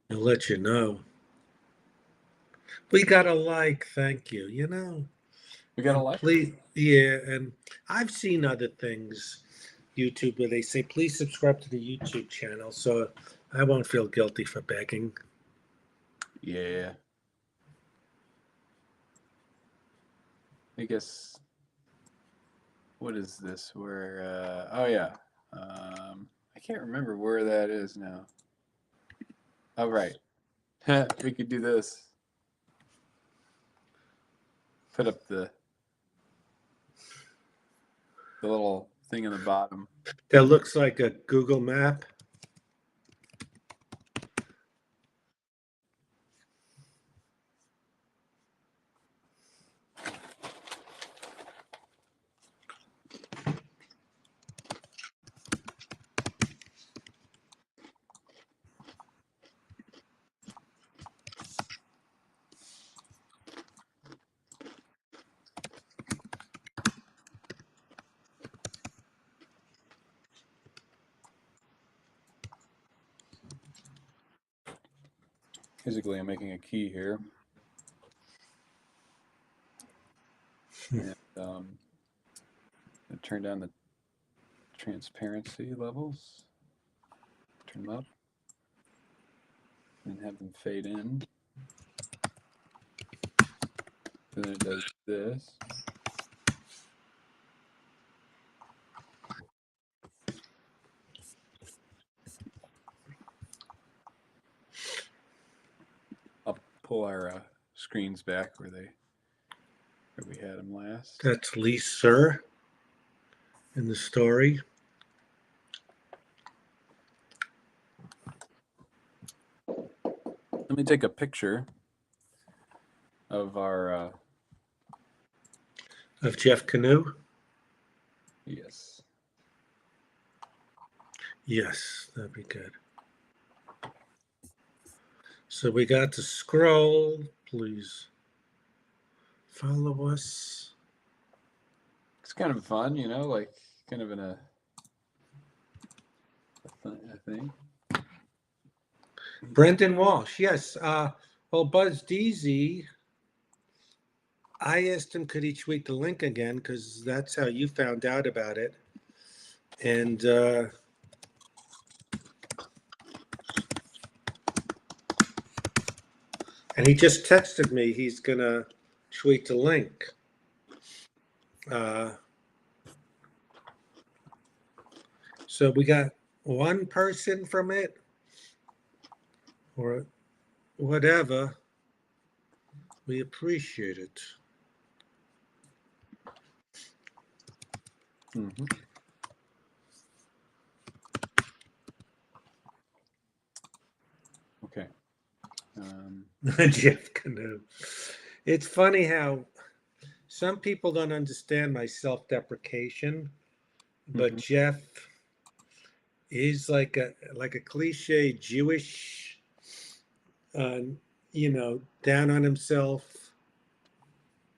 Speaker 1: He'll let you know. We got a like, thank you. You know.
Speaker 2: We got a
Speaker 1: And
Speaker 2: like?
Speaker 1: please, yeah, and I've seen other things, YouTube, where they say, please subscribe to the YouTube channel, so I won't feel guilty for begging.
Speaker 2: Yeah. I guess. What is this? Where? Oh yeah. I can't remember where that is now. Oh right. We could do this. Put up the little thing in the bottom.
Speaker 1: That looks like a Google map.
Speaker 2: Basically, I'm making a key here. And turn down the transparency levels. Turn them up. And have them fade in. And then it does this. I'll pull our screens back where we had them last.
Speaker 1: That's Lisa in the story.
Speaker 2: Let me take a picture of our
Speaker 1: Of Jeff Canoe?
Speaker 2: yes.
Speaker 1: Yes, that'd be good. So we got to scroll. Please follow us.
Speaker 2: It's kind of fun, like kind of in a thing.
Speaker 1: Brendan Walsh, yes. Well, Buzz Deasy, I asked him could he tweet the link again because that's how you found out about it. And he just texted me he's gonna tweet the link. So we got one person from it or whatever. We appreciate it.
Speaker 2: Mm-hmm. Okay.
Speaker 1: Jeff Canoe. It's funny how some people don't understand my self-deprecation, but Jeff is like a cliche Jewish, down on himself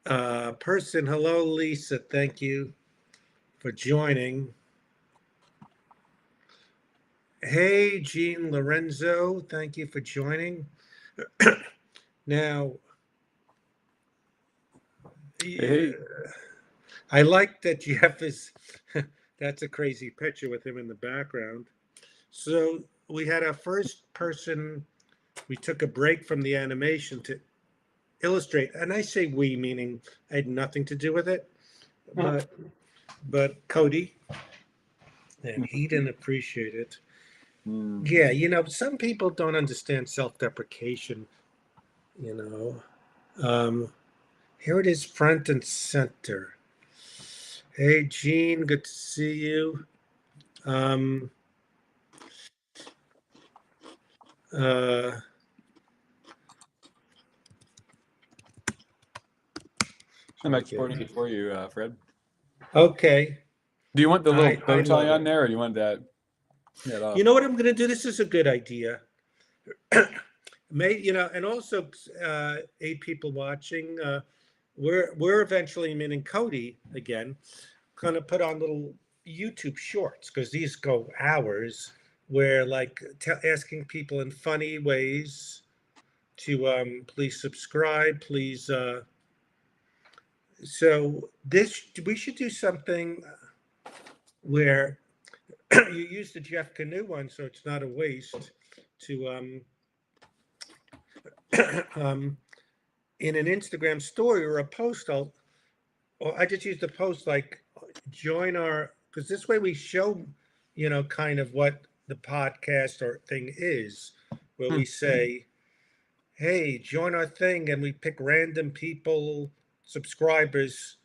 Speaker 1: person. Hello, Lisa. Thank you for joining. Hey, Gene Lorenzo. Thank you for joining. Now,
Speaker 2: Hey.
Speaker 1: I like that Jeff is, that's a crazy picture with him in the background. So we had our first person, we took a break from the animation to illustrate. And I say we, meaning I had nothing to do with it, but Cody, and he didn't appreciate it. Yeah, some people don't understand self-deprecation, Here it is, front and center. Hey, Gene, good to see you. I'm
Speaker 2: exporting it for you, Fred.
Speaker 1: Okay.
Speaker 2: Do you want the little bow
Speaker 1: I
Speaker 2: tie
Speaker 1: love
Speaker 2: on
Speaker 1: it.
Speaker 2: there, or do you want that off?
Speaker 1: You know what I'm going to do? This is a good idea. And also 8 people watching. We're eventually, meaning Cody again, going to put on little YouTube shorts because these go hours. Where like asking people in funny ways to please subscribe, please. So we should do something where you use the Jeff Canoe one, so it's not a waste to in an Instagram story or a post. I just use the post like join our, because this way we show kind of what the podcast or thing is, where we say, hey, join our thing, and we pick random people, subscribers,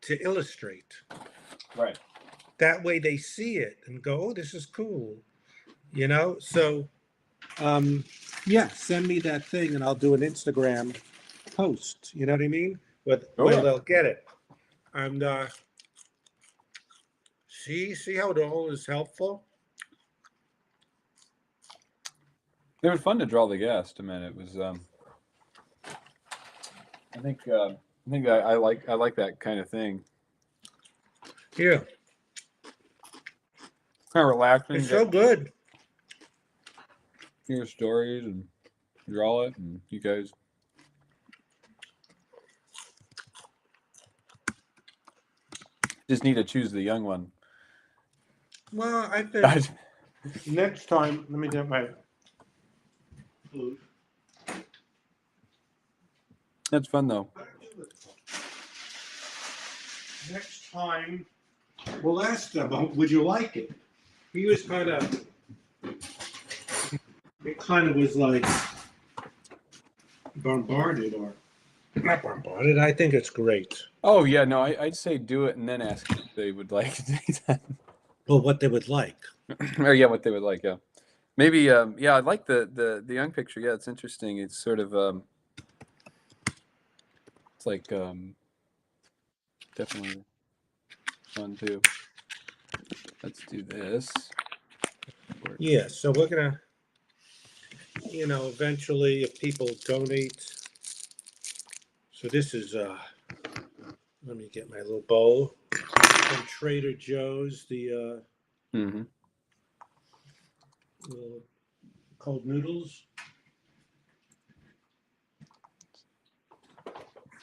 Speaker 1: to illustrate.
Speaker 2: Right.
Speaker 1: That way they see it and go, oh, this is cool. So yeah, send me that thing and I'll do an Instagram post. You know what I mean? Where they'll get it. And see how it all is helpful?
Speaker 2: It was fun to draw the guest. I mean, it was. I think I like that kind of thing.
Speaker 1: Yeah.
Speaker 2: Kind of relaxing.
Speaker 1: It's so good.
Speaker 2: Hear stories and draw it, and you guys. Just need to choose the young one.
Speaker 1: Well, I think next time, let me get my food.
Speaker 2: That's fun though.
Speaker 1: Next time, we'll ask them, would you like it? He was it kind of was like bombarded or not bombarded. I think it's great.
Speaker 2: Oh yeah, no, I'd say do it and then ask if they would like it.
Speaker 1: Well, what they would like.
Speaker 2: Or yeah, what they would like. Yeah, maybe. Yeah, I like the young picture. Yeah, it's interesting. It's sort of it's like definitely fun too. Let's do this.
Speaker 1: Yeah, so we're gonna, eventually if people donate. So this is let me get my little bowl from Trader Joe's, the
Speaker 2: Mm-hmm.
Speaker 1: little cold noodles.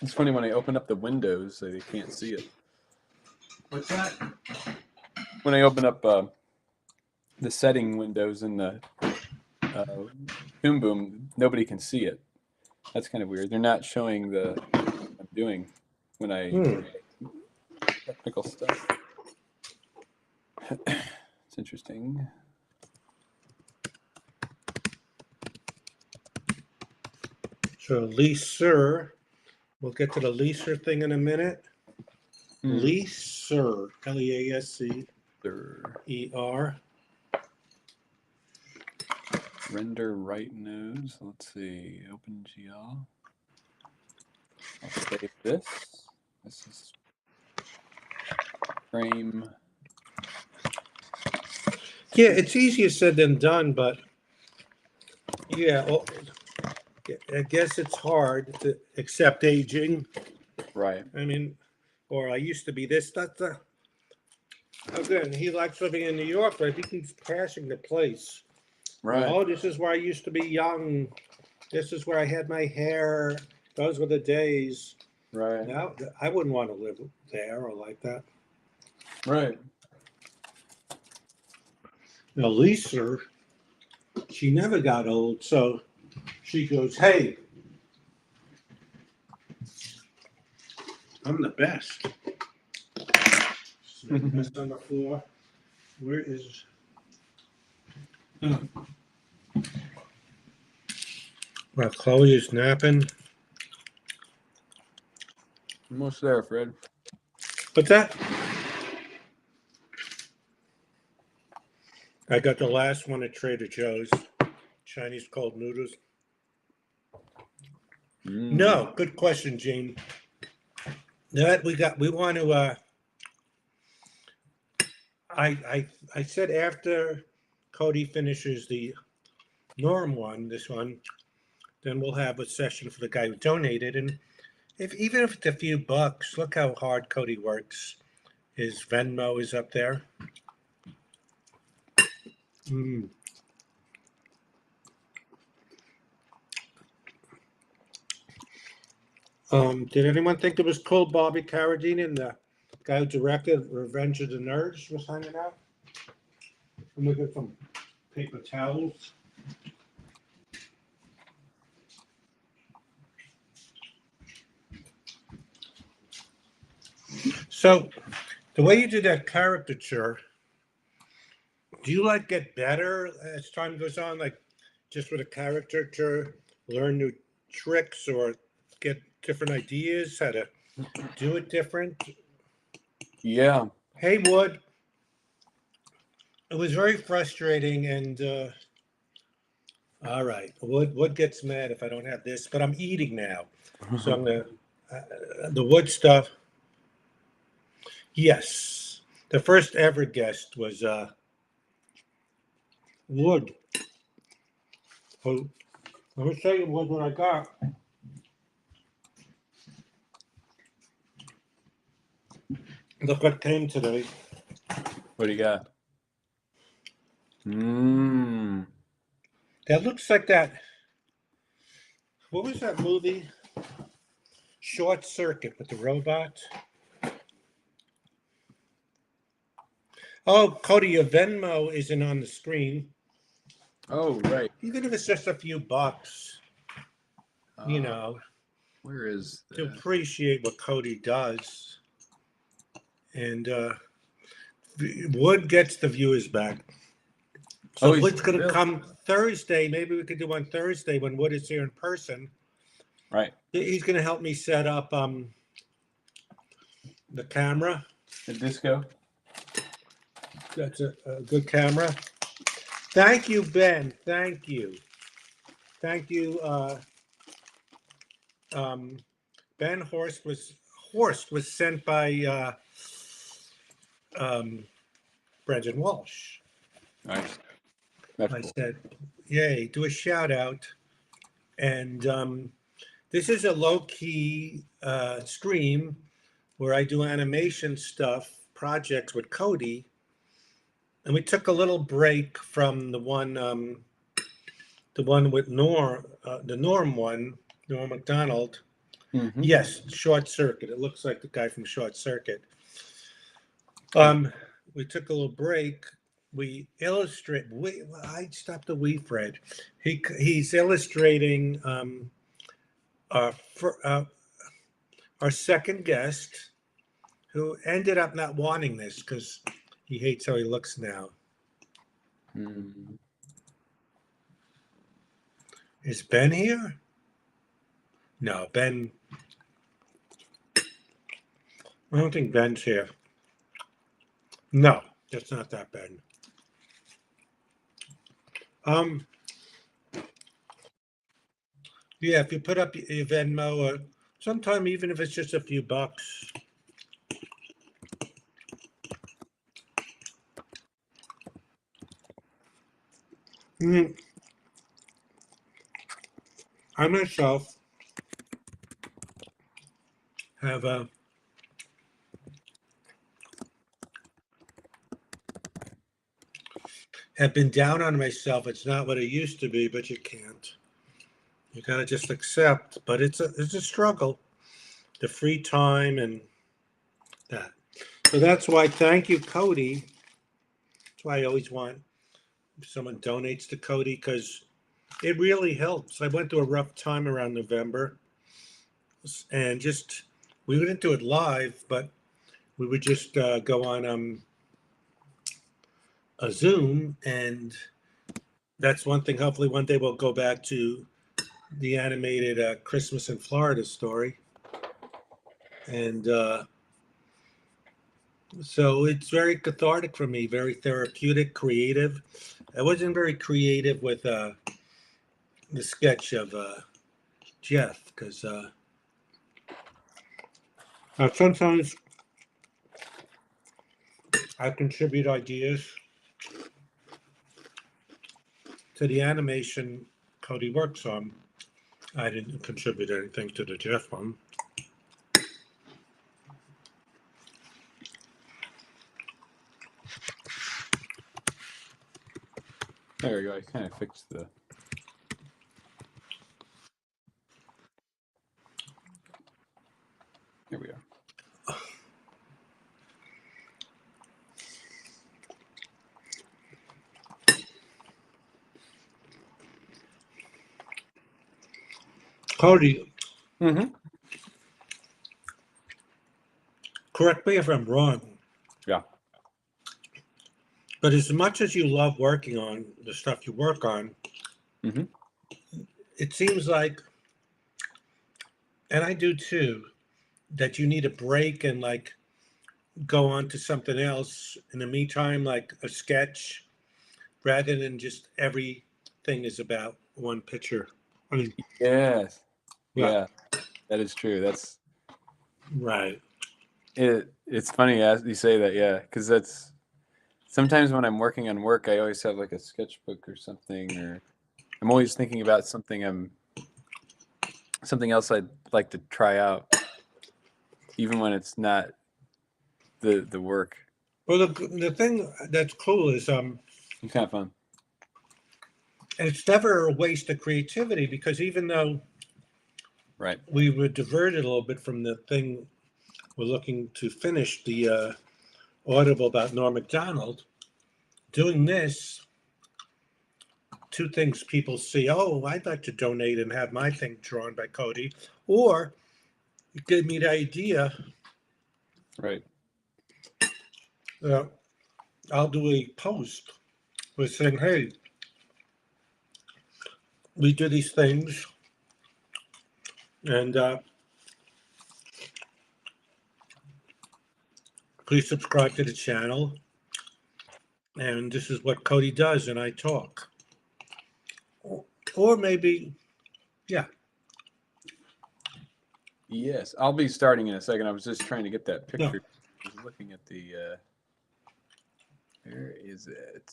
Speaker 2: It's funny when I open up the windows, so they can't see it.
Speaker 1: What's that?
Speaker 2: When I open up the setting windows in the Boom Boom, nobody can see it. That's kind of weird. They're not showing what I'm doing when I technical stuff. It's interesting.
Speaker 1: So leaser, we'll get to the leaser thing in a minute. Leaser, Leaser.
Speaker 2: Render right nose. Let's see. OpenGL. I'll save this. This is frame.
Speaker 1: Yeah, it's easier said than done, but yeah, I guess it's hard to accept aging.
Speaker 2: Right.
Speaker 1: I mean, or I used to be this. That's again, he likes living in New York, but I think he's passing the place.
Speaker 2: Right.
Speaker 1: Oh, this is where I used to be young. This is where I had my hair. Those were the days.
Speaker 2: Right.
Speaker 1: Now, I wouldn't want to live there or like that.
Speaker 2: Right.
Speaker 1: Now, Lisa, she never got old, so she goes, "Hey, I'm the best." Mess on the floor. Where is? Well, Chloe is napping.
Speaker 2: Almost there, Fred.
Speaker 1: What's that? I got the last one at Trader Joe's. Chinese cold noodles. No, good question, Gene. That we want to. I said after Cody finishes the Norm one, this one, then we'll have a session for the guy who donated. And even if it's a few bucks, look how hard Cody works. His Venmo is up there. Did anyone think it was cool Bobby Carradine and the guy who directed Revenge of the Nerds was hanging out? Let me get some paper towels. So, the way you did that caricature, do you get better as time goes on, just with a caricature, learn new tricks or get different ideas, how to do it different?
Speaker 2: Yeah.
Speaker 1: Hey, Wood. It was very frustrating, and all right, Wood gets mad if I don't have this, but I'm eating now, so I'm gonna the Wood stuff. Yes, the first ever guest was Wood. So, let me show you what I got. Look what came today.
Speaker 2: What do you got?
Speaker 1: That looks like that. What was that movie? Short Circuit with the robot. Oh, Cody, your Venmo isn't on the screen.
Speaker 2: Oh, right.
Speaker 1: Even if it's just a few bucks, you know,
Speaker 2: Where is
Speaker 1: to
Speaker 2: that?
Speaker 1: appreciate what Cody does. And Wood gets the viewers back. So
Speaker 2: he's
Speaker 1: Wood's going to
Speaker 2: still-
Speaker 1: come Thursday. Maybe we could do on Thursday when Wood is here in person.
Speaker 2: Right.
Speaker 1: He's going to help me set up the camera.
Speaker 2: The disco.
Speaker 1: That's a good camera. Thank you, Ben. Thank you. Thank you. Ben Horst was sent by Brendan Walsh.
Speaker 2: Nice. That's
Speaker 1: I
Speaker 2: cool.
Speaker 1: said, yay, do a shout out. And this is a low key stream where I do animation stuff, projects with Cody. And we took a little break from the one with Norm, the Norm one, Norm McDonald.
Speaker 2: Mhm.
Speaker 1: Yes, Short Circuit. It looks like the guy from Short Circuit. We took a little break. We illustrate. I stopped the wee Fred. He's illustrating our second guest, who ended up not wanting this because he hates how he looks now.
Speaker 2: Mm.
Speaker 1: Is Ben here? No, Ben. I don't think Ben's here. No, that's not that Ben. Yeah, if you put up your Venmo or sometime, even if it's just a few bucks. I myself have been down on myself. It's not what it used to be, but you can't. You gotta just accept. But it's a struggle. The free time and that. So that's why. Thank you, Cody. That's why I always want if someone donates to Cody because it really helps. I went through a rough time around November, and just we wouldn't do it live, but we would just go on a Zoom, and that's one thing. Hopefully, one day we'll go back to the animated Christmas in Florida story, and so it's very cathartic for me, very therapeutic, creative. I wasn't very creative with the sketch of Jeff because sometimes I contribute ideas to the animation Cody works on. I didn't contribute anything to the Jeff one.
Speaker 2: There we go. I kind of fixed the. Here we are.
Speaker 1: Cody,
Speaker 2: Mm-hmm.
Speaker 1: correct me if I'm wrong,
Speaker 2: Yeah.
Speaker 1: but as much as you love working on the stuff you work on,
Speaker 2: Mhm.
Speaker 1: it seems like, and I do too, that you need a break and like go on to something else in the meantime, like a sketch, rather than just everything is about one picture. I mean,
Speaker 2: Yes.
Speaker 1: yeah.
Speaker 2: Yeah. That is true. That's
Speaker 1: Right.
Speaker 2: it. It's funny as you say that. Yeah, because that's sometimes when I'm working on work, I always have like a sketchbook or something, or I'm always thinking about something something else I'd like to try out, even when it's not the work.
Speaker 1: Well, the thing that's cool is
Speaker 2: It's kind of fun.
Speaker 1: it's never a waste of creativity because even though
Speaker 2: Right.
Speaker 1: we were diverted a little bit from the thing we're looking to finish, the Audible about Norm Macdonald. Doing this, two things people see. Oh, I'd like to donate and have my thing drawn by Cody, or it gave me the idea.
Speaker 2: Right.
Speaker 1: I'll do a post with saying, "Hey, we do these things, and please subscribe to the channel. And this is what Cody does, and I talk." Or maybe, yeah.
Speaker 2: Yes, I'll be starting in a second. I was just trying to get that
Speaker 1: No.
Speaker 2: picture. I was looking at the. Where is it?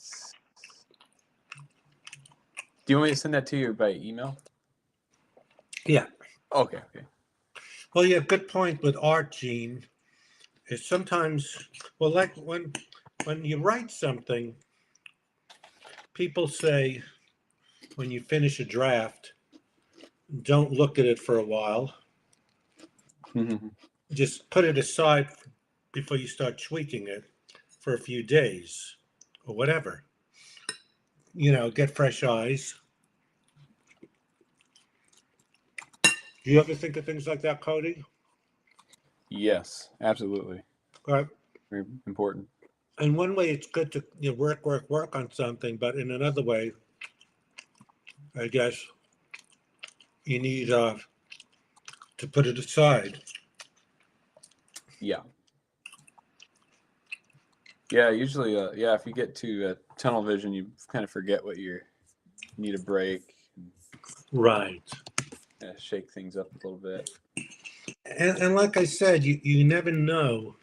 Speaker 2: Do you want me to send that to you by email?
Speaker 1: Yeah.
Speaker 2: Okay. Okay.
Speaker 1: Well, yeah, good point with art, Gene. Is sometimes, well, like when you write something, people say when you finish a draft, don't look at it for a while. Just put it aside before you start tweaking it for a few days or whatever. Get fresh eyes. Do you ever think of things like that, Cody?
Speaker 2: Yes, absolutely. Very important.
Speaker 1: In one way, it's good to work on something, but in another way, I guess you need to put it aside.
Speaker 2: Yeah. Yeah. Usually, yeah. If you get to tunnel vision, you kind of forget what you need a break.
Speaker 1: Right.
Speaker 2: Shake things up a little bit.
Speaker 1: And like I said, you never know.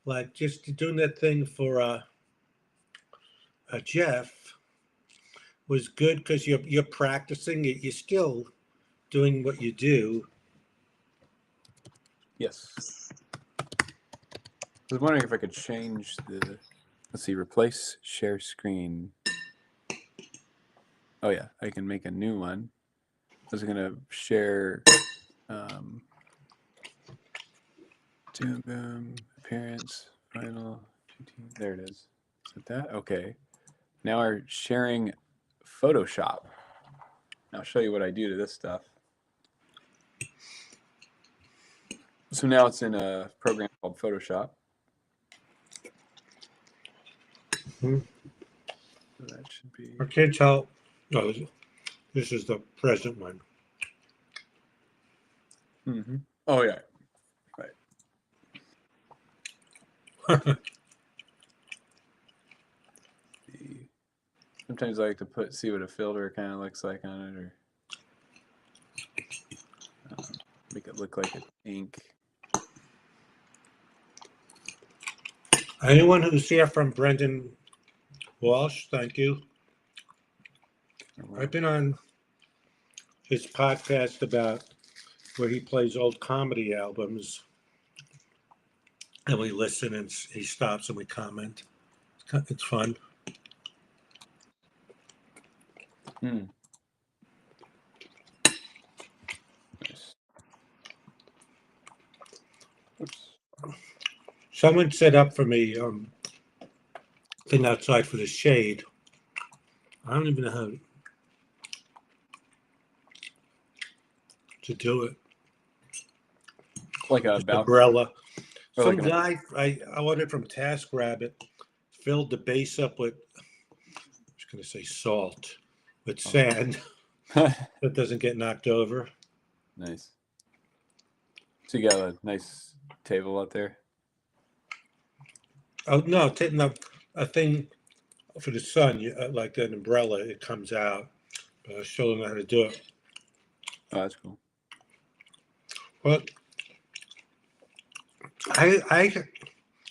Speaker 1: Like just doing that thing for Jeff was good because you're practicing it. You're still doing what you do.
Speaker 2: Yes. I was wondering if I could change the. Let's see. Replace share screen. Oh yeah, I can make a new one. I was gonna share. Boom, boom, appearance, final. There it is. Is it that? Okay. Now we're sharing Photoshop. I'll show you what I do to this stuff. So now it's in a program called Photoshop.
Speaker 1: Hmm.
Speaker 2: So that should be.
Speaker 1: I can't tell. No, this is the present one.
Speaker 2: Mm-hmm. Oh yeah. Right. Sometimes I like to see what a filter kind of looks like on it, or make it look like it's ink.
Speaker 1: Anyone who's here from Brendan Walsh, thank you. I've been on his podcast about where he plays old comedy albums, and we listen, and he stops and we comment. It's fun.
Speaker 2: Nice. Oops.
Speaker 1: Someone set up for me thing outside for the shade. I don't even know how to do it.
Speaker 2: Like a
Speaker 1: Just
Speaker 2: balcony.
Speaker 1: umbrella.
Speaker 2: Or
Speaker 1: Some
Speaker 2: like
Speaker 1: guy I ordered from TaskRabbit filled the base up with, I was going to say salt, with sand that doesn't get knocked over.
Speaker 2: Nice. So you got a nice table out there?
Speaker 1: Oh no, taking up a thing for the sun, like an umbrella, it comes out. But I'll show them how to do it.
Speaker 2: Oh, that's cool.
Speaker 1: Well, are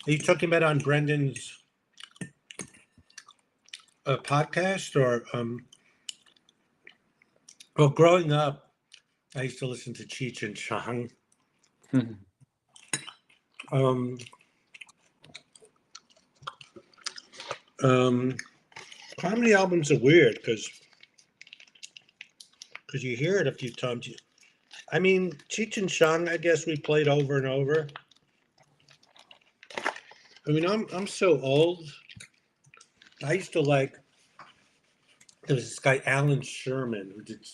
Speaker 1: you talking about on Brendan's podcast or well, growing up, I used to listen to Cheech and Chong. Comedy albums are weird because you hear it a few times, I mean, Cheech and Chong, I guess we played over and over. I mean, I'm so old. I used to like, there was this guy, Alan Sherman, who did,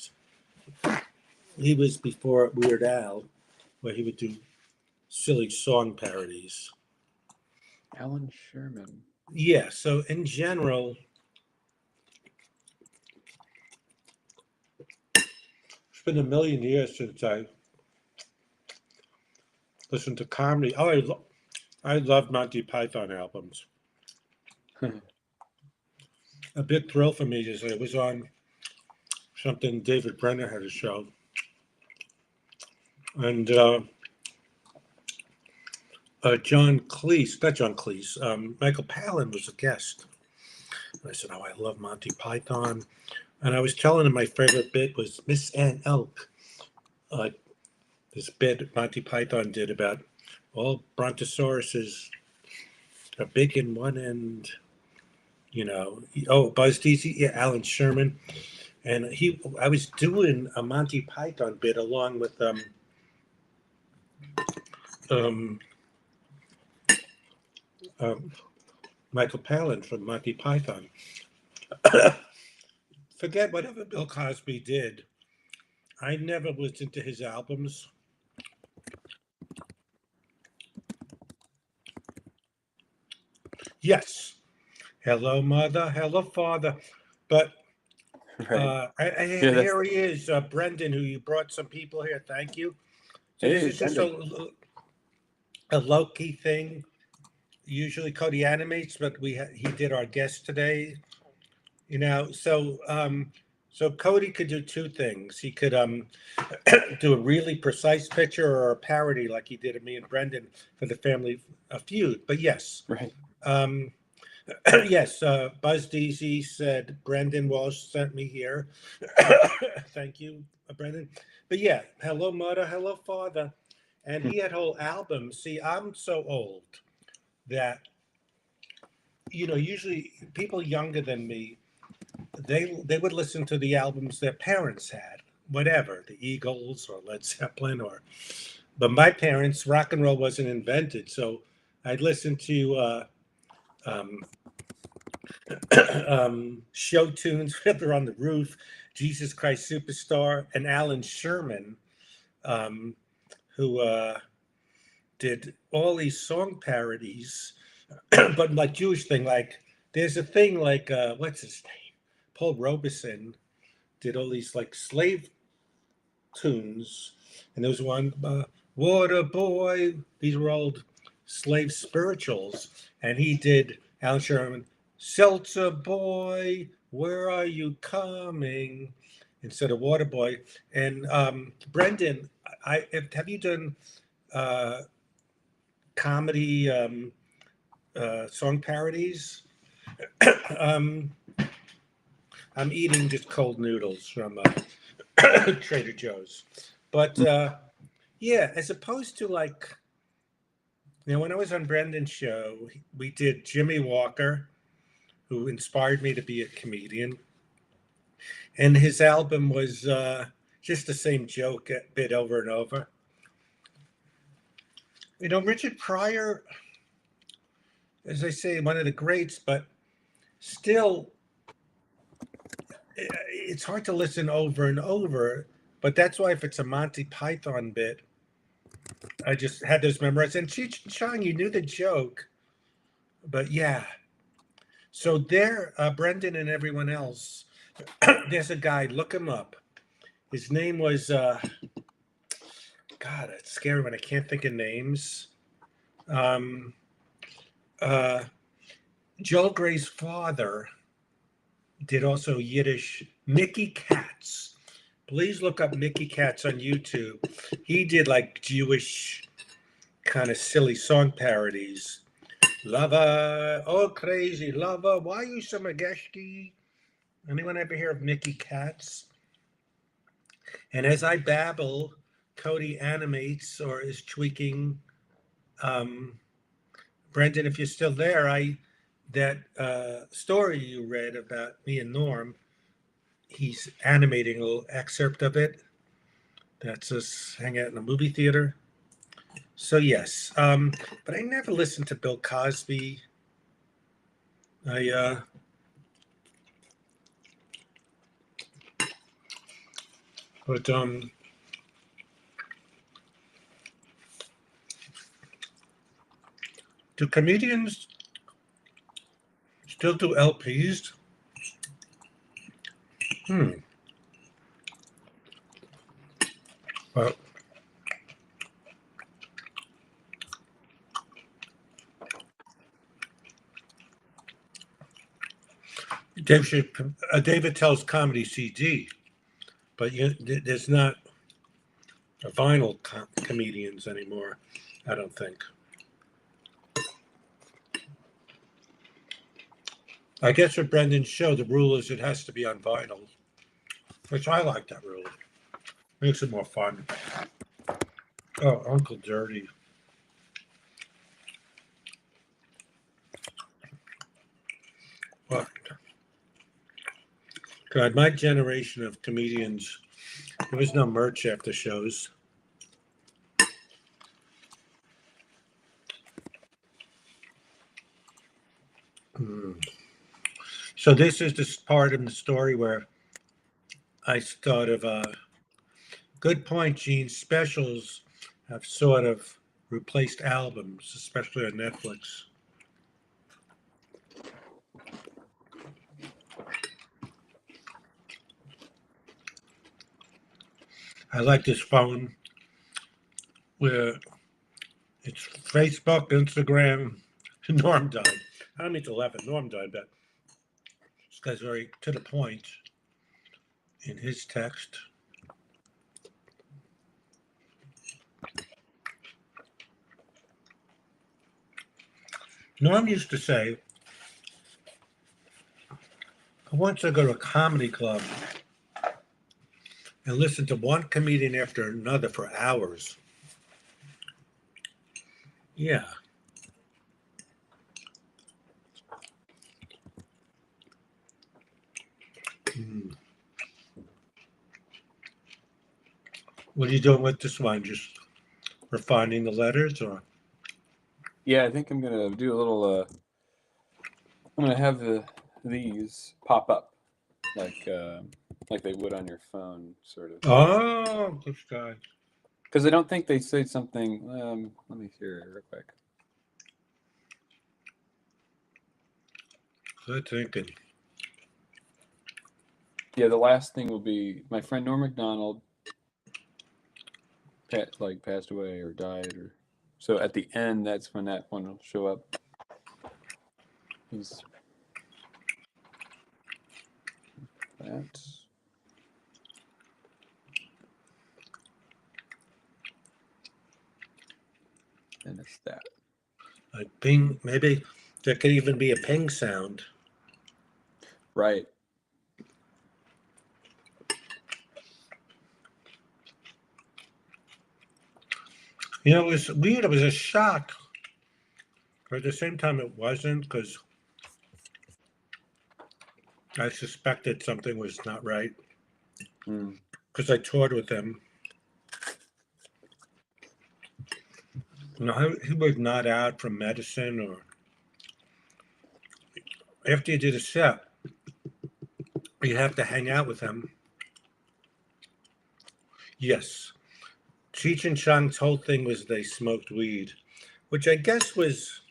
Speaker 1: he was before Weird Al, where he would do silly song parodies.
Speaker 2: Alan Sherman.
Speaker 1: Yeah, so in general, it's been a million years since I listened to comedy. Oh, I love Monty Python albums. A big thrill for me is it was on something David Brenner had a show. And John Cleese, not John Cleese, Michael Palin was a guest. And I said, oh, I love Monty Python. And I was telling him my favorite bit was Miss Ann Elk. This bit Monty Python did about all brontosauruses are big in one end, you know. Oh, Buzz Deasy, yeah, Alan Sherman. And I was doing a Monty Python bit along with um, um, Michael Palin from Monty Python. Forget whatever Bill Cosby did. I never listened to his albums. Yes. Hello, mother. Hello, father. But
Speaker 2: Right.
Speaker 1: here he is, Brendan, who you brought some people here. Thank you. So
Speaker 2: Hey,
Speaker 1: this is just a low-key thing. Usually Cody animates, but he did our guest today. You know, so Cody could do two things. He could do a really precise picture or a parody like he did of me and Brendan for the Family Feud. But yes,
Speaker 2: right.
Speaker 1: yes, Buzz Deasy said Brendan Walsh sent me here. Thank you, Brendan. But yeah, hello, mother, hello, father. And he had whole albums. See, I'm so old that, you know, usually people younger than me, they would listen to the albums their parents had, whatever, the Eagles or Led Zeppelin but my parents, rock and roll wasn't invented. So I'd listen to um, show tunes, Fiddler on the Roof, Jesus Christ Superstar, and Alan Sherman, um, who did all these song parodies, but like Jewish thing, like there's a thing like what's his name? Paul Robeson did all these like slave tunes, and there was one Water Boy. These were old slave spirituals, and he did Alan Sherman, Seltzer Boy, where are you coming? Instead of Water Boy. And Brendan, have you done uh, comedy song parodies? um, I'm eating just cold noodles from Trader Joe's. But yeah, as opposed to like, you know, when I was on Brendan's show, we did Jimmy Walker, who inspired me to be a comedian. And his album was just the same joke bit over and over. You know, Richard Pryor, as I say, one of the greats, but still, it's hard to listen over and over. But that's why if it's a Monty Python bit, I just had those memorized. And Cheech and Chong, you knew the joke, but yeah. So there, Brendan and everyone else, there's a guy. Look him up. His name was God. It's scary when I can't think of names. Um, Joel Gray's father did also Yiddish. Mickey Katz. Please look up Mickey Katz on YouTube. He did like Jewish kind of silly song parodies. Lover, oh crazy lover, why you so mageshki? Anyone ever hear of Mickey Katz? And as I babble, Cody animates or is tweaking. Um, Brendan, if you're still there, that story you read about me and Norm, he's animating a little excerpt of it. That's us hang out in a movie theater. So yes, but I never listened to Bill Cosby. I but do comedians still do LPs? Hmm. Well, David tells comedy CD, but there's not a vinyl comedians anymore. I don't think. I guess for Brendan's show, the rule is it has to be on vinyl, which I like that rule. Makes it more fun. Oh, Uncle Dirty. What? God, my generation of comedians, there was no merch after shows. So this is this part of the story where I thought of good point, Gene. Specials have sort of replaced albums, especially on Netflix. I like this phone where it's Facebook, Instagram. Norm died. I don't mean to laugh at Norm died, but this guy's very to the point in his text. Norm used to say, once I go to a comedy club and listen to one comedian after another for hours. Yeah. What are you doing with this one? Just refining the letters, or?
Speaker 2: Yeah, I think I'm gonna do a little. I'm gonna have these pop up like they would on your phone, sort of.
Speaker 1: Oh, this guy.
Speaker 2: Because I don't think they say something. Let me hear it real quick.
Speaker 1: Good thinking.
Speaker 2: Yeah, the last thing will be my friend Norm Macdonald passed away or died, or so at the end that's when that one will show up. He's that. And it's that.
Speaker 1: Like ping, maybe there could even be a ping sound.
Speaker 2: Right.
Speaker 1: You know, it was weird. It was a shock. But at the same time, it wasn't, because I suspected something was not right. Because I toured with him. You know, he was not out from medicine, or after you did a set, you have to hang out with him. Yes. Cheech and Chong's whole thing was they smoked weed, which I guess was.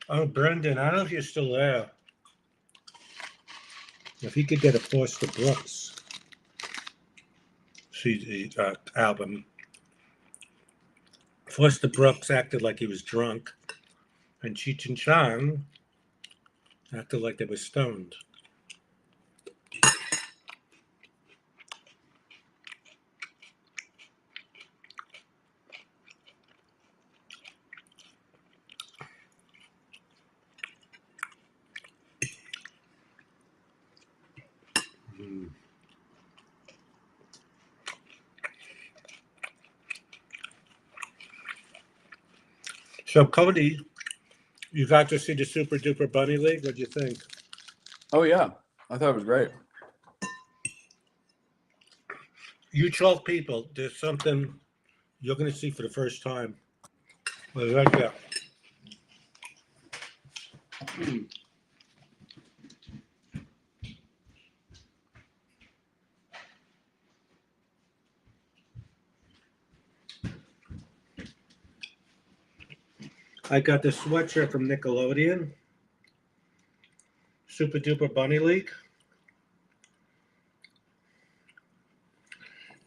Speaker 1: Oh, Brendan, I don't know if you're still there. If he could get a Foster Brooks CD, album. Foster Brooks acted like he was drunk, and Cheech and Chong acted like they were stoned. So, Cody, you got to see the Super Duper Bunny League. What do you think?
Speaker 2: Oh yeah, I thought it was great.
Speaker 1: You 12 people, there's something you're going to see for the first time. Well, right there. I got the sweatshirt from Nickelodeon, Super Duper Bunny League.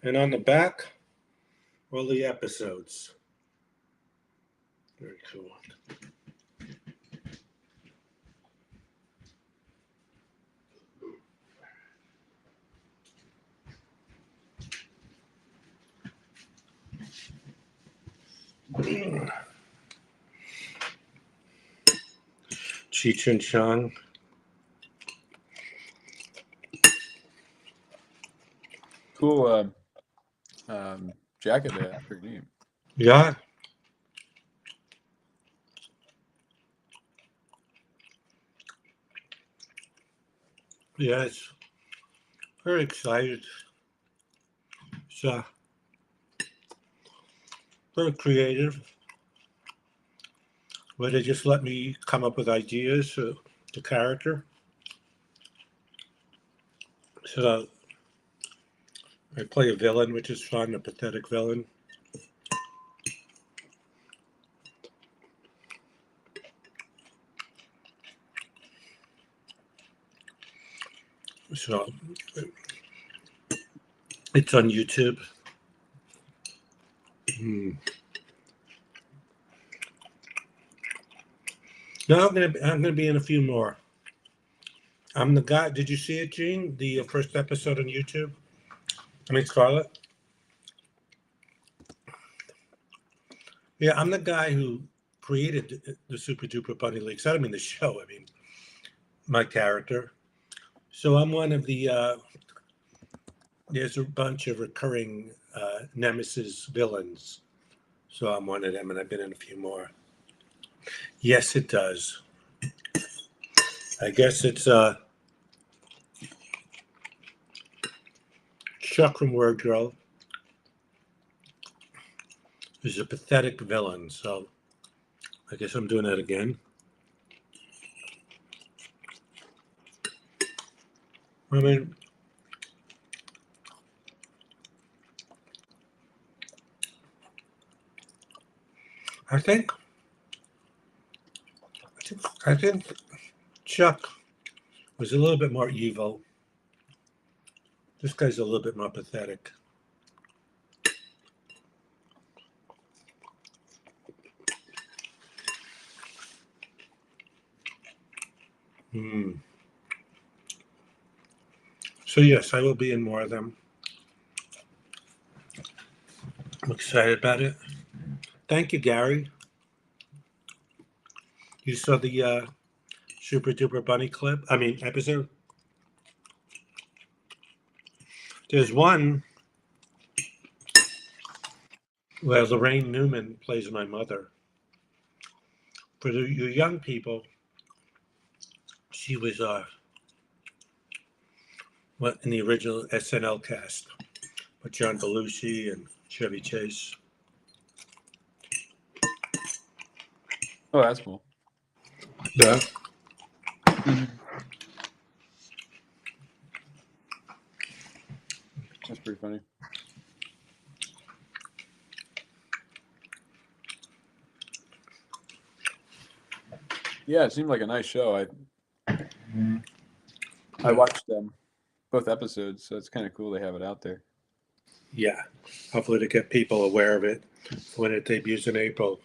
Speaker 1: And on the back, all the episodes. Very cool. Cheech and Chong.
Speaker 2: Cool jacket there. That's pretty neat.
Speaker 1: Yeah. Yes. Very excited. So, very creative. Where they just let me come up with ideas for the character. So I play a villain, which is fun, a pathetic villain. So it's on YouTube. No, I'm gonna be in a few more. I'm the guy. Did you see it, Gene? The first episode on YouTube. I mean, Scarlett. Yeah, I'm the guy who created the Super Duper Bunny Leagues. I don't mean the show. I mean my character. So I'm one of the. There's a bunch of recurring Nemesis villains. So I'm one of them, and I've been in a few more. Yes, it does. I guess it's Chuck from Word Girl is a pathetic villain. So I guess I'm doing that again. I mean, I think Chuck was a little bit more evil. This guy's a little bit more pathetic. So yes, I will be in more of them. I'm excited about it. Thank you, Gary. You saw the Super Duper Bunny clip? I mean, episode? There's one where Lorraine Newman plays my mother. For you young people, she was in the original SNL cast with John Belushi and Chevy Chase.
Speaker 2: Oh, that's cool.
Speaker 1: Yeah.
Speaker 2: That's pretty funny. Yeah, it seemed like a nice show. I watched both episodes, so it's kind of cool they have it out there.
Speaker 1: Yeah. Hopefully to get people aware of it when it debuts in April.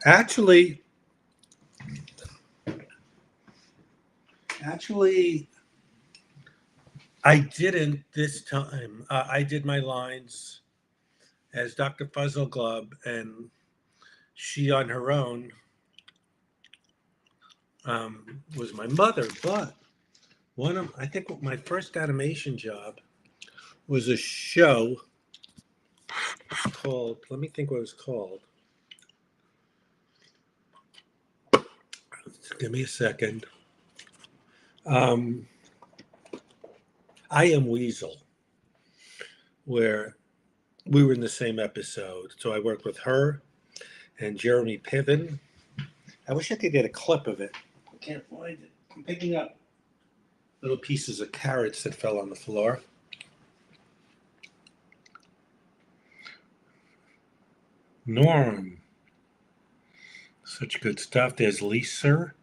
Speaker 1: Actually, I didn't this time. I did my lines as Dr. Fuzzleglove, and she on her own was my mother. But I think my first animation job was a show called, let me think what it was called. Give me a second. I Am Weasel. where we were in the same episode. So I worked with her and Jeremy Piven. I wish I could get a clip of it. I can't find it. I'm picking up little pieces of carrots that fell on the floor. Norm. Such good stuff. There's Lisa.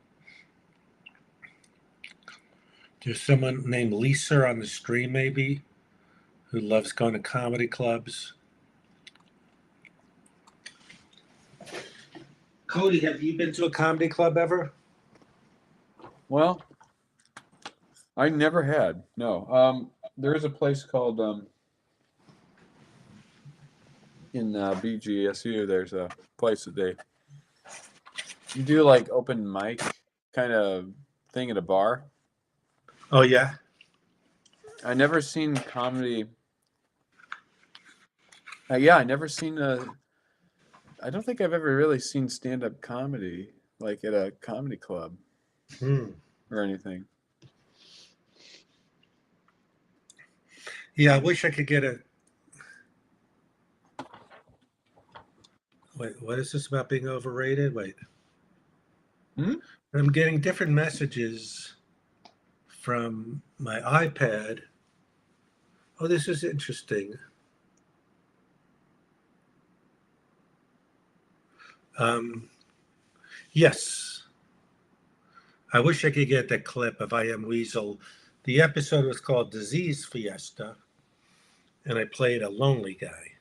Speaker 1: There's someone named Lisa on the stream, maybe, who loves going to comedy clubs. Cody, have you been to a comedy club ever?
Speaker 2: Well, I never had. No. There is a place called in BGSU. There's a place that they do like open mic kind of thing at a bar.
Speaker 1: Oh, yeah?
Speaker 2: I never seen comedy. Yeah, I never seen I don't think I've ever really seen stand-up comedy like at a comedy club or anything.
Speaker 1: Yeah, I wish I could get a... Wait, what is this about being overrated? Wait. I'm getting different messages from my iPad. Oh, this is interesting. Yes. I wish I could get that clip of I Am Weasel. The episode was called Disease Fiesta, and I played a lonely guy.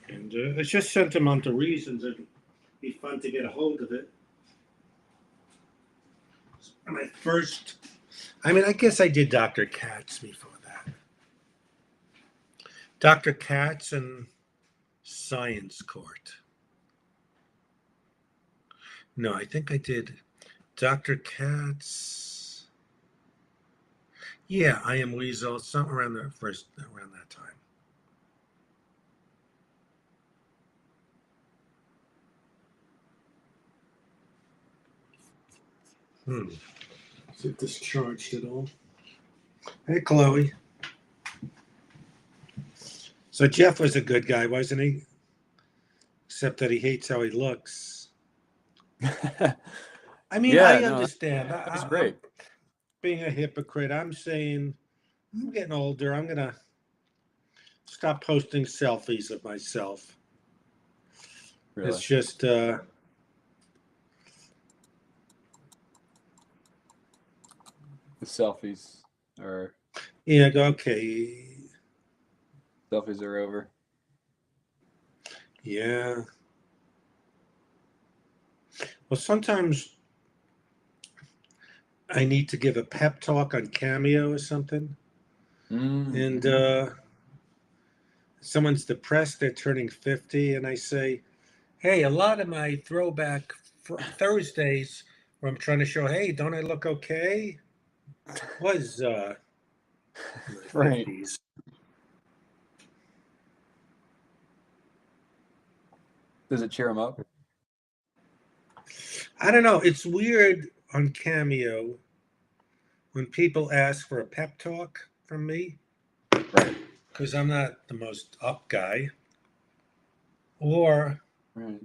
Speaker 1: And it's just sentimental reasons. It'd be fun to get a hold of it. My first, I guess I did Dr. Katz before that. Dr. Katz and Science Court. No, I think I did Dr. Katz. Yeah, I Am Weasel, something around that time. Is it discharged at all? Hey, Chloe. So Jeff was a good guy, wasn't he? Except that he hates how he looks.
Speaker 2: Yeah,
Speaker 1: I understand.
Speaker 2: That was great.
Speaker 1: Being a hypocrite, I'm saying I'm getting older. I'm going to stop posting selfies of myself.
Speaker 2: Really.
Speaker 1: It's just...
Speaker 2: The selfies are...
Speaker 1: Yeah, okay.
Speaker 2: Selfies are over.
Speaker 1: Yeah. Well, sometimes I need to give a pep talk on Cameo or something. And someone's depressed, they're turning 50, and I say, hey, a lot of my throwback Thursdays where I'm trying to show, hey, don't I look okay? Was
Speaker 2: right.
Speaker 1: 50s.
Speaker 2: Does it cheer them up?
Speaker 1: I don't know. It's weird on Cameo when people ask for a pep talk from me.
Speaker 2: Right.
Speaker 1: Because I'm not the most up guy. Or
Speaker 2: Right.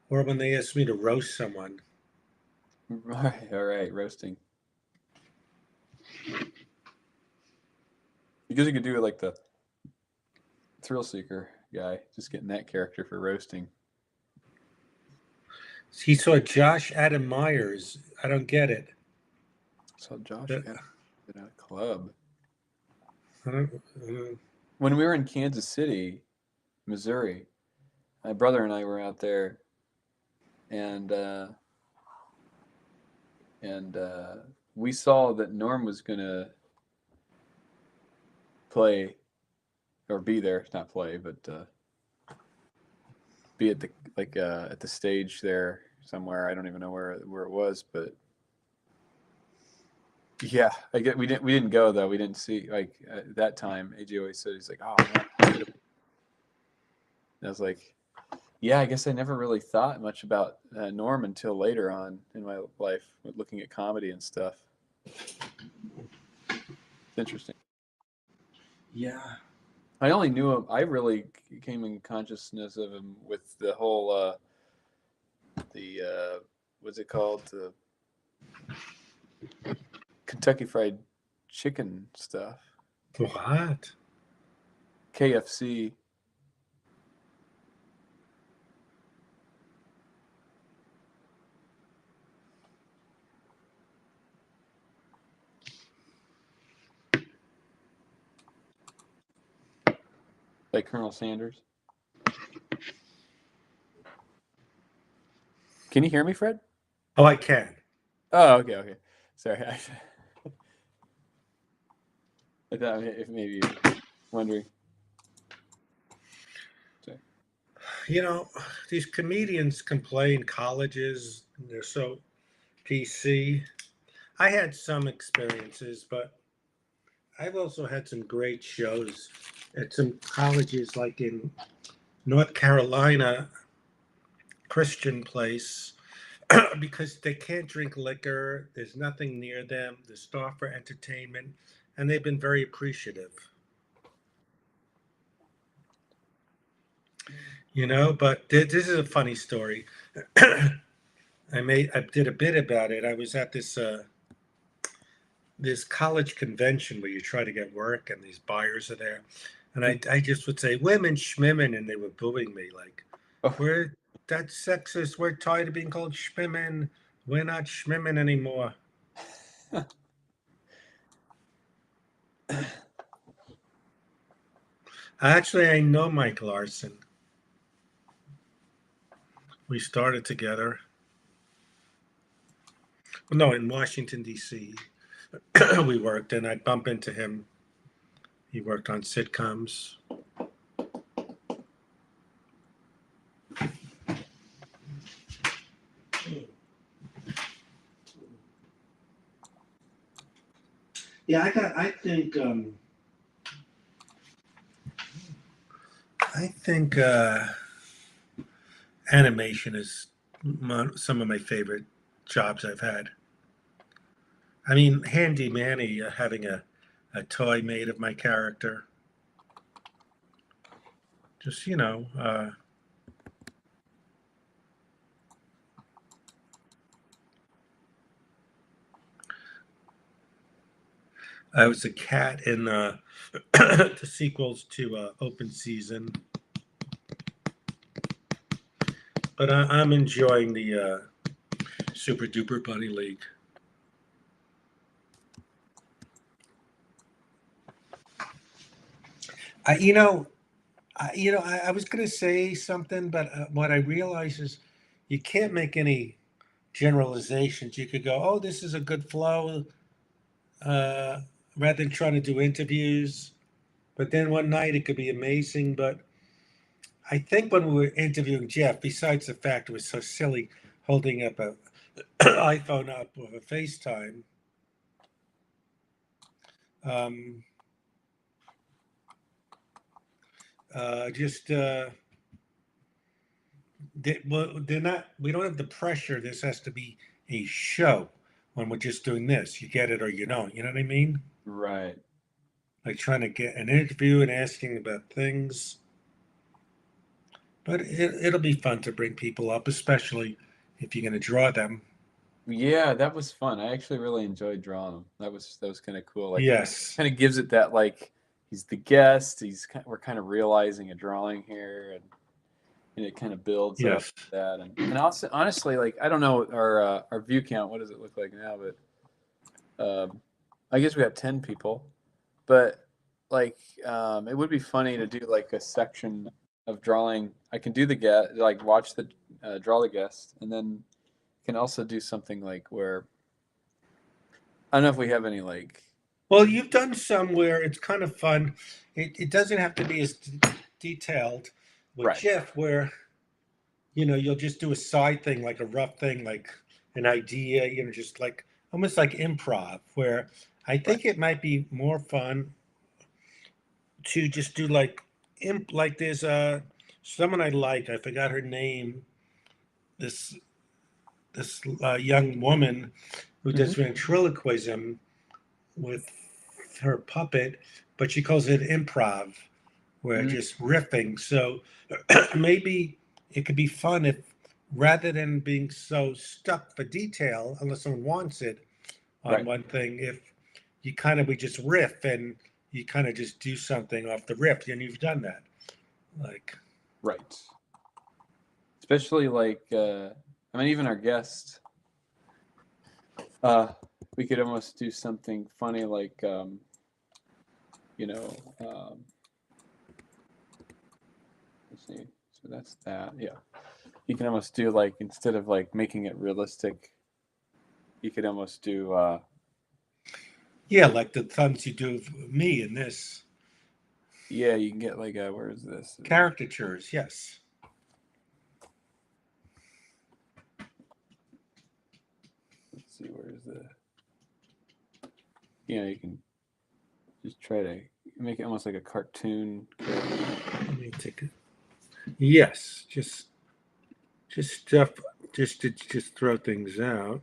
Speaker 1: or when they ask me to roast someone.
Speaker 2: Right. All right. Roasting. Because you could do it like the Thrill Seeker guy, just getting that character for roasting.
Speaker 1: He saw Josh Adam Myers. I don't get it.
Speaker 2: So Josh at a club.
Speaker 1: I don't,
Speaker 2: When we were in Kansas City, Missouri, my brother and I were out there, and we saw that Norm was gonna play or be there, not play, but be at the stage there somewhere. I don't even know where it was, but yeah, we didn't go though. We didn't see at that time. AJ always said, he's like, oh man. And I was like, yeah, I guess I never really thought much about Norm until later on in my life, looking at comedy and stuff. It's interesting.
Speaker 1: Yeah.
Speaker 2: I only knew him. I really came in consciousness of him with the whole what's it called, the Kentucky Fried Chicken stuff.
Speaker 1: What?
Speaker 2: KFC. Like Colonel Sanders. Can you hear me, Fred?
Speaker 1: Oh, I can.
Speaker 2: Oh, okay. Sorry. I thought if maybe you were wondering. Sorry.
Speaker 1: You know, these comedians complain colleges, they're so PC. I had some experiences, but I've also had some great shows at some colleges, like in North Carolina, Christian place, because they can't drink liquor. There's nothing near them. There's staff for entertainment, and they've been very appreciative. You know, but this is a funny story. I did a bit about it. I was at this college convention where you try to get work, and these buyers are there, and I just would say women schmimmin, and they were booing me like,
Speaker 2: Oh.
Speaker 1: we're that's sexist. We're tired of being called schmimmin. We're not schmimmin anymore. Actually, I know Mike Larson. We started together. No, in Washington, D.C. We worked, and I'd bump into him. He worked on sitcoms. Yeah, I think animation is some of my favorite jobs I've had. I mean, Handy Manny having a toy made of my character. Just, I was a cat in the sequels to Open Season. But I'm enjoying the Super Duper Bunny League. I was going to say something, but what I realize is you can't make any generalizations. You could go, "Oh, this is a good flow," uh, rather than trying to do interviews. But then one night it could be amazing. But I think when we were interviewing Jeff, besides the fact it was so silly holding up a iPhone up with a FaceTime, um, just they're not. We don't have the pressure. This has to be a show when we're just doing this. You get it or you don't. You know what I mean?
Speaker 2: Right.
Speaker 1: Like trying to get an interview and asking about things. But it'll be fun to bring people up, especially if you're going to draw them.
Speaker 2: Yeah, that was fun. I actually really enjoyed drawing him. That was kind of cool. Like,
Speaker 1: Yes.
Speaker 2: kind of gives it that, like, he's the guest. We're kind of realizing a drawing here, and it kind of builds up
Speaker 1: Yes.
Speaker 2: that. And also, honestly, like, I don't know our view count. What does it look like now? But I guess we have 10 people. But like, it would be funny to do like a section of drawing. I can do the guest, like watch the draw the guest, and then can also do something like where I don't know if we have any like.
Speaker 1: Well, you've done some where it's kind of fun. It doesn't have to be as detailed with
Speaker 2: Right.
Speaker 1: Jeff, where you'll just do a side thing, like a rough thing, like an idea, just like almost like improv, where I
Speaker 2: Right.
Speaker 1: think it might be more fun to just do like there's someone I forgot her name. This this young woman who does ventriloquism with her puppet, but she calls it improv, where just riffing. So maybe it could be fun if rather than being so stuck for detail, unless someone wants it on
Speaker 2: Right.
Speaker 1: one thing, if you kind of we just riff and you kind of just do something off the riff, and you've done that. Like,
Speaker 2: Right. Especially like, I mean, even our guest, we could almost do something funny like, you know, let's see. So that's that. Yeah. You can almost do like, instead of like making it realistic, you could almost do,
Speaker 1: yeah, like the thumbs you do of me in this.
Speaker 2: yeah, you can get like a, where is this?
Speaker 1: Caricatures, yes.
Speaker 2: Let's see, where is the, you can just try to make it almost like a cartoon.
Speaker 1: Let me take it. Yes, just stuff, just to just throw things out.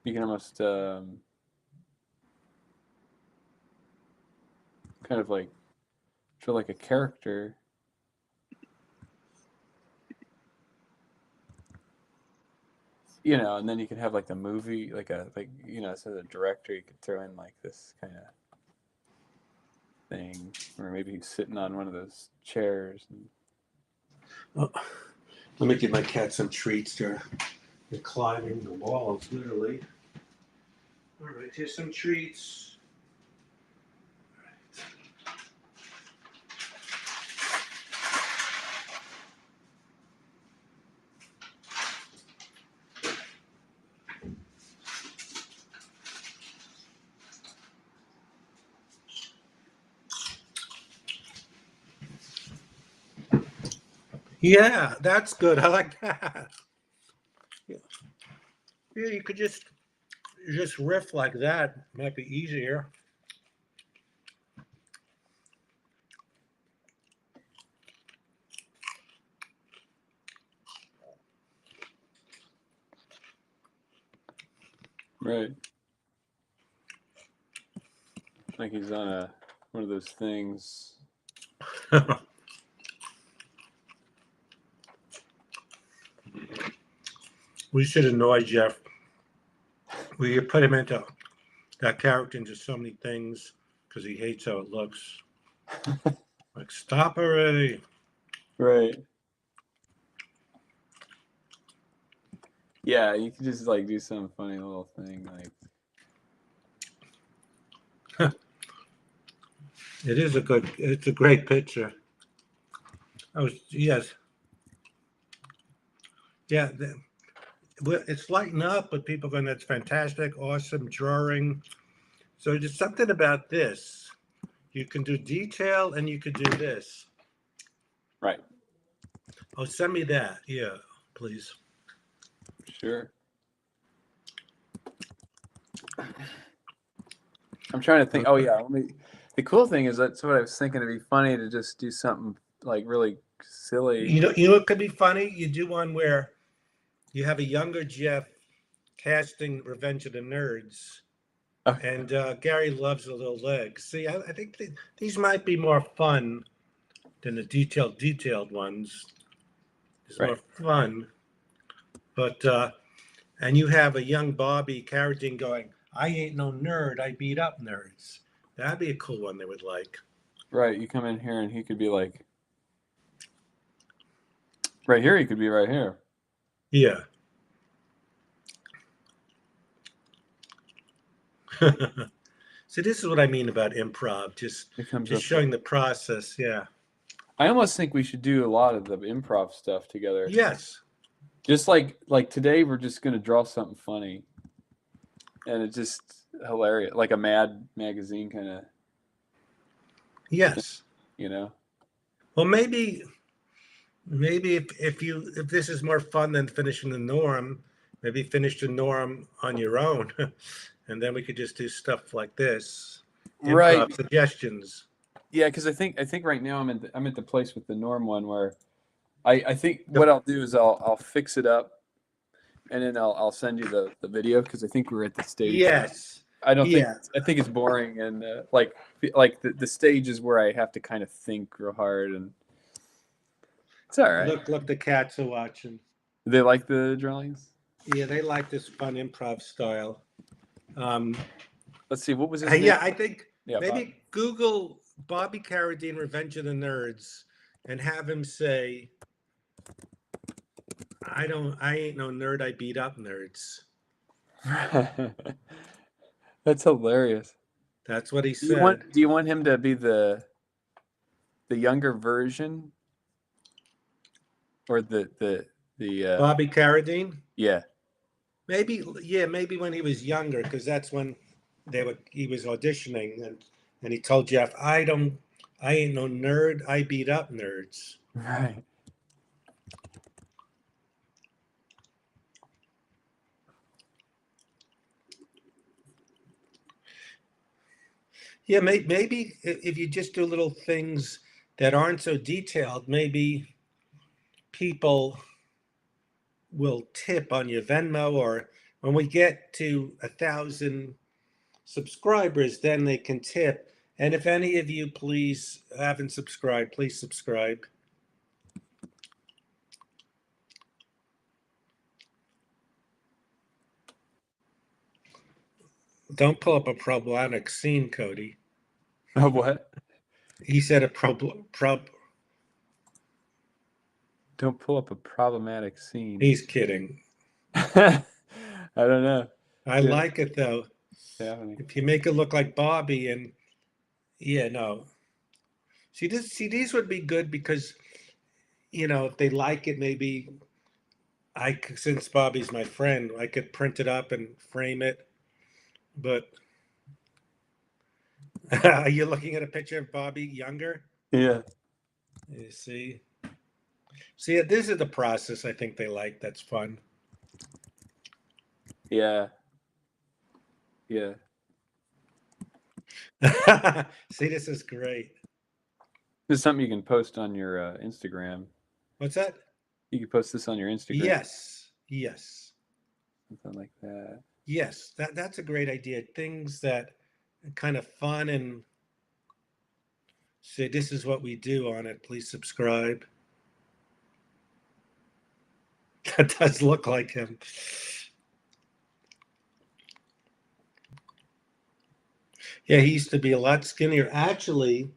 Speaker 2: You can almost kind of like feel like a character. And then you could have like the movie, like instead of the director, you could throw in like this kind of thing, or maybe he's sitting on one of those chairs.
Speaker 1: Oh, let me give my cat some treats. They're climbing the walls, literally. All right, here's some treats. Yeah, that's good. I like that. Yeah, you could just riff like that. Might be easier.
Speaker 2: Right. Like he's on one of those things.
Speaker 1: We should annoy Jeff. We put him into that character into so many things because he hates how it looks. Like, stop already.
Speaker 2: Right. Yeah, you could just like do some funny little thing like.
Speaker 1: It's a great picture. Yes. Yeah, it's lighting up, but people are going, that's fantastic, awesome drawing. So there's something about this. You can do detail and you could do this.
Speaker 2: Right.
Speaker 1: Oh, send me that. Yeah, please.
Speaker 2: Sure. I'm trying to think. Oh yeah, the cool thing is that's what I was thinking. It'd be funny to just do something like really silly.
Speaker 1: You know what could be funny? You do one where you have a younger Jeff casting Revenge of the Nerds, and Gary loves the little legs. See, I think these might be more fun than the detailed ones. It's
Speaker 2: Right.
Speaker 1: more fun, but and you have a young Bobby Carradine going, "I ain't no nerd. I beat up nerds." That'd be a cool one they would like.
Speaker 2: Right. You come in here and he could be like, right here. He could be right here.
Speaker 1: Yeah. So this is what I mean about improv. Just showing the process. Yeah.
Speaker 2: I almost think we should do a lot of the improv stuff together.
Speaker 1: Yes.
Speaker 2: Just like today, we're just gonna draw something funny, and it's just hilarious, like a Mad magazine kind of.
Speaker 1: Yes. Well, maybe if this is more fun than finishing the norm, maybe finish the norm on your own, and then we could just do stuff like this.
Speaker 2: Right.
Speaker 1: Improv suggestions.
Speaker 2: Yeah, because I think right now I'm at the place with the norm one where I think what I'll do is I'll fix it up and then I'll send you the video because I think we're at the stage.
Speaker 1: Yes.
Speaker 2: I don't
Speaker 1: Yeah.
Speaker 2: think I think it's boring and like the stage is where I have to kind of think real hard and it's all right.
Speaker 1: Look, the cats are watching.
Speaker 2: They like the drawings.
Speaker 1: Yeah, they like this fun improv style.
Speaker 2: Let's see, what was his name?
Speaker 1: Yeah, I think
Speaker 2: Yeah,
Speaker 1: maybe Google Bobby Carradine, Revenge of the Nerds, and have him say, I ain't no nerd, I beat up nerds.
Speaker 2: That's hilarious.
Speaker 1: That's what he
Speaker 2: Do you
Speaker 1: said.
Speaker 2: want him to be the younger version or the
Speaker 1: Bobby Carradine?
Speaker 2: yeah.
Speaker 1: Maybe when he was younger, because that's when he was auditioning and he told Jeff, I ain't no nerd, I beat up nerds.
Speaker 2: Right.
Speaker 1: Yeah, maybe if you just do little things that aren't so detailed, maybe people will tip on your Venmo, or when we get to 1,000 subscribers, then they can tip. And if any of you please haven't subscribed, please subscribe. Don't pull up a problematic scene, Cody.
Speaker 2: Oh, what?
Speaker 1: He said a
Speaker 2: Don't pull up a problematic scene.
Speaker 1: He's kidding.
Speaker 2: I don't know.
Speaker 1: I
Speaker 2: Yeah.
Speaker 1: like it though.
Speaker 2: Happening.
Speaker 1: If you make it look like Bobby, and yeah, no. See, these would be good because, if they like it, maybe since Bobby's my friend, I could print it up and frame it. But are you looking at a picture of Bobby younger?
Speaker 2: Yeah.
Speaker 1: You see? See, this is the process I think they like. That's fun.
Speaker 2: Yeah. Yeah.
Speaker 1: See, this is great.
Speaker 2: This is something you can post on your Instagram.
Speaker 1: What's that?
Speaker 2: You can post this on your Instagram.
Speaker 1: Yes.
Speaker 2: Something like that.
Speaker 1: Yes, that's a great idea. Things that are kind of fun and say, this is what we do on it. Please subscribe. That does look like him. Yeah, he used to be a lot skinnier. Actually,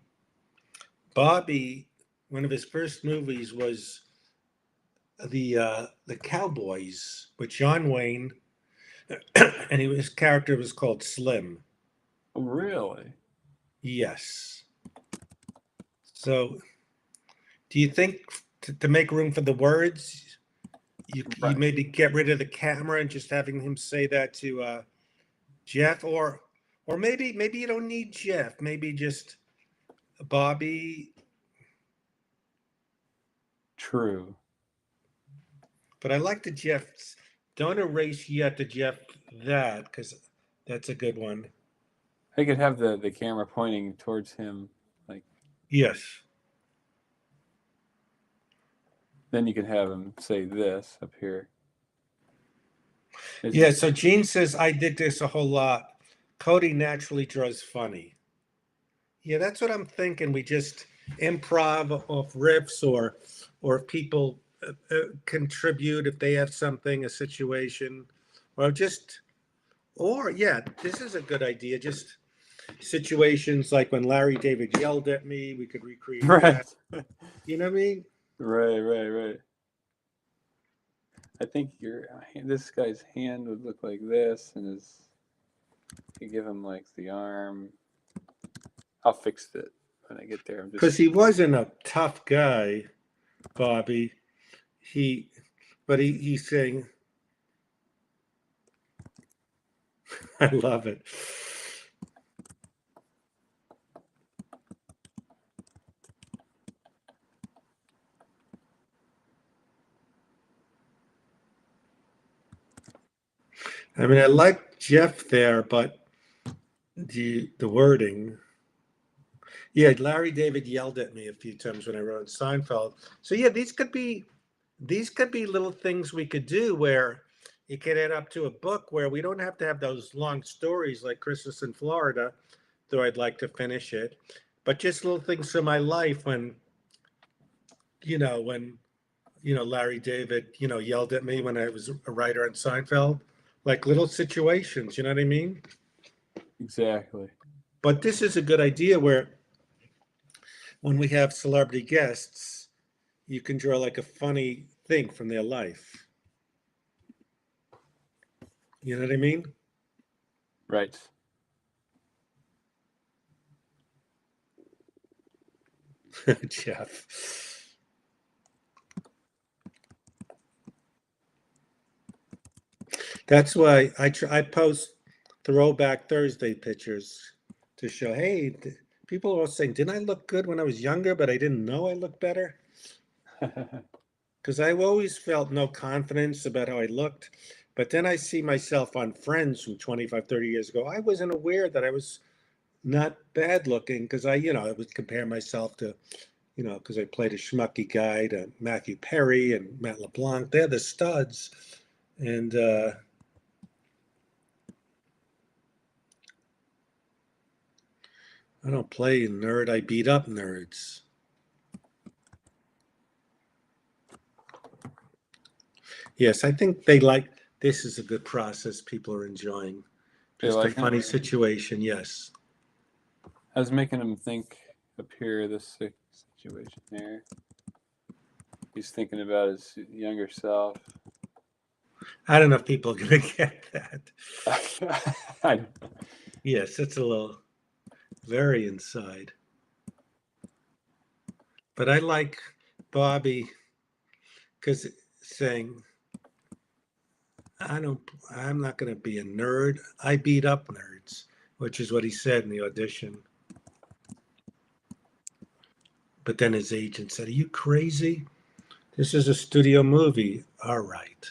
Speaker 1: Bobby, one of his first movies was the Cowboys with John Wayne, and his character was called Slim.
Speaker 2: Really?
Speaker 1: Yes. So, do you think to make room for the words, you maybe get rid of the camera and just having him say that to Jeff, or maybe you don't need Jeff, maybe just Bobby.
Speaker 2: True.
Speaker 1: But I like the Jeffs. Don't erase yet the Jeff that, because that's a good one.
Speaker 2: I could have the camera pointing towards him, like.
Speaker 1: Yes.
Speaker 2: Then you can have him say this up here.
Speaker 1: Yeah, so Gene says, I did this a whole lot. Cody naturally draws funny. Yeah, that's what I'm thinking. We just improv off riffs, or people contribute if they have something, a situation, or yeah, this is a good idea. Just situations like when Larry David yelled at me, we could recreate that. You know what I mean?
Speaker 2: Right. I think this guy's hand would look like this, and you give him like the arm. I'll fix it when I get there.
Speaker 1: Because he wasn't a tough guy, Bobby. But he's saying, I love it. I mean, I like Jeff there, but the wording. Yeah, Larry David yelled at me a few times when I wrote Seinfeld. So yeah, these could be little things we could do where it could add up to a book where we don't have to have those long stories like Christmas in Florida, though I'd like to finish it, but just little things from my life when Larry David, yelled at me when I was a writer on Seinfeld, like little situations, you know what I mean?
Speaker 2: Exactly.
Speaker 1: But this is a good idea where when we have celebrity guests, you can draw like a funny thing from their life. You know what I mean?
Speaker 2: Right.
Speaker 1: Jeff. That's why I post Throwback Thursday pictures to show, hey, people are all saying, didn't I look good when I was younger, but I didn't know I looked better? Because I've always felt no confidence about how I looked. But then I see myself on Friends from 25, 30 years ago. I wasn't aware that I was not bad looking because I would compare myself to, because I played a schmucky guy to Matthew Perry and Matt LeBlanc. They're the studs. And I don't play nerd. I beat up nerds. Yes, I think this is a good process people are enjoying.
Speaker 2: They
Speaker 1: Just a
Speaker 2: like it?
Speaker 1: funny situation, yes.
Speaker 2: I was making him think up here, this situation here. He's thinking about his younger self.
Speaker 1: I don't know if people are going to get that.
Speaker 2: I,
Speaker 1: Yes, it's a little very inside. But I like Bobby because saying, I'm not going to be a nerd. I beat up nerds, which is what he said in the audition. But then his agent said, are you crazy? This is a studio movie. All right.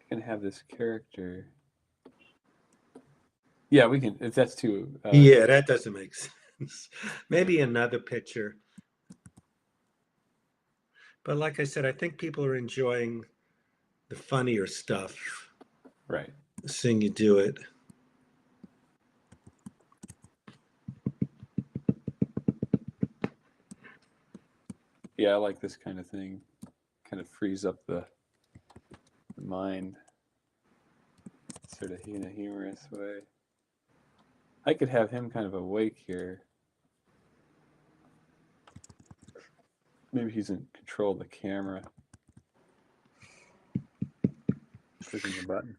Speaker 2: can have this character. Yeah, we can. If that's too.
Speaker 1: Yeah, that doesn't make sense. Maybe another picture. But like I said, I think people are enjoying the funnier stuff,
Speaker 2: Right.
Speaker 1: seeing you do it.
Speaker 2: Yeah, I like this kind of thing. Kind of frees up the mind, sort of in a humorous way. I could have him kind of awake here. Maybe he's in control of the camera. Clicking the button.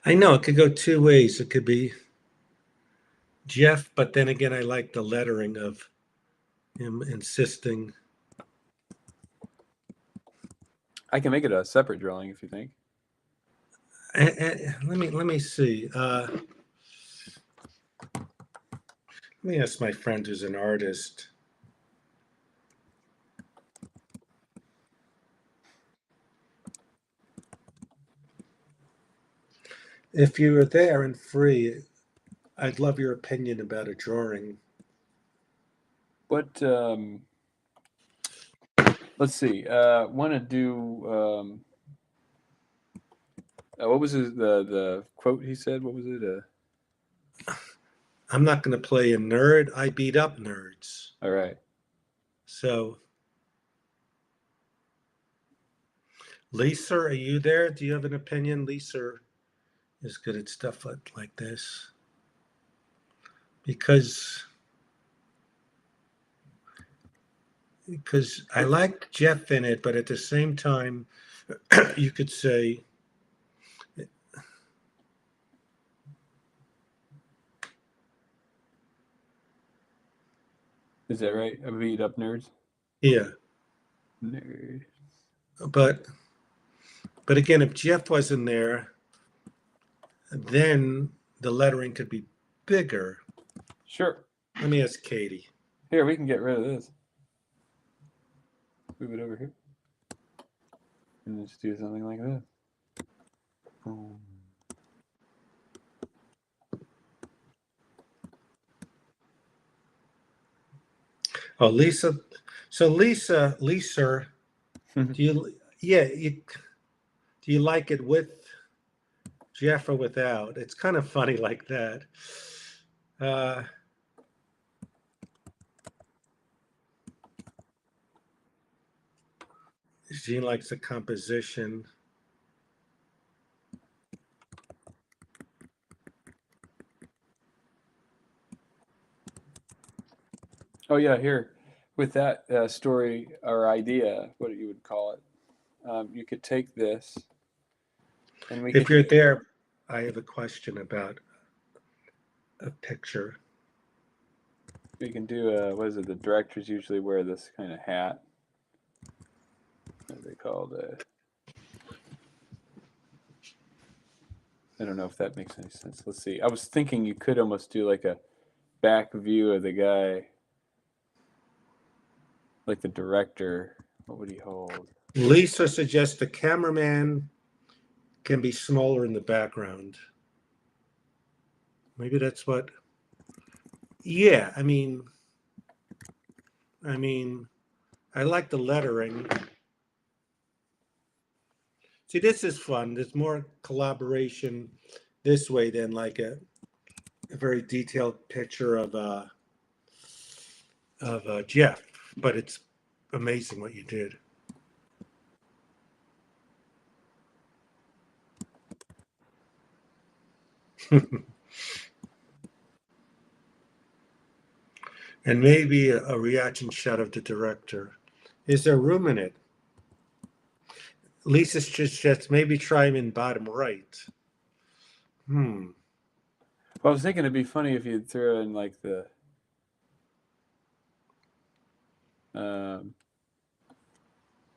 Speaker 1: I know it could go two ways. It could be Jeff, but then again, I like the lettering of him insisting.
Speaker 2: I can make it a separate drawing if you think.
Speaker 1: Let me see. Let me ask my friend who's an artist. If you were there and free, I'd love your opinion about a drawing.
Speaker 2: What? Let's see. Want to do? What was the quote he said? What was it?
Speaker 1: I'm not going to play a nerd. I beat up nerds.
Speaker 2: All right.
Speaker 1: So, Lisa, are you there? Do you have an opinion? Lisa is good at stuff like this. Because I like Jeff in it, but at the same time, you could say,
Speaker 2: Is that right? I beat up nerds.
Speaker 1: yeah.
Speaker 2: Nerds.
Speaker 1: But again, if Jeff wasn't there, then the lettering could be bigger.
Speaker 2: Sure.
Speaker 1: Let me ask Katie.
Speaker 2: Here, we can get rid of this. Move it over here. And then just do something like this. Boom.
Speaker 1: Oh, Lisa. So Lisa, do you? Yeah, do you like it with Jeff or without? It's kind of funny like that. Uh, Jean likes the composition.
Speaker 2: Oh yeah, here with that story or idea, what you would call it, you could take this, and we
Speaker 1: If
Speaker 2: could.
Speaker 1: you're there, I have a question about a picture.
Speaker 2: We can do what is it? The directors usually wear this kind of hat. What are they called? I don't know if that makes any sense. Let's see. I was thinking you could almost do like a back view of the guy, like the director. What would he hold?
Speaker 1: Lisa suggests the cameraman can be smaller in the background. Maybe that's what. Yeah, I like the lettering. See, this is fun. There's more collaboration this way than like a very detailed picture of Jeff. But it's amazing what you did. And maybe a reaction shot of the director. Is there room in it? Lisa suggests maybe try him in bottom right.
Speaker 2: Well, I was thinking it'd be funny if you threw in like the.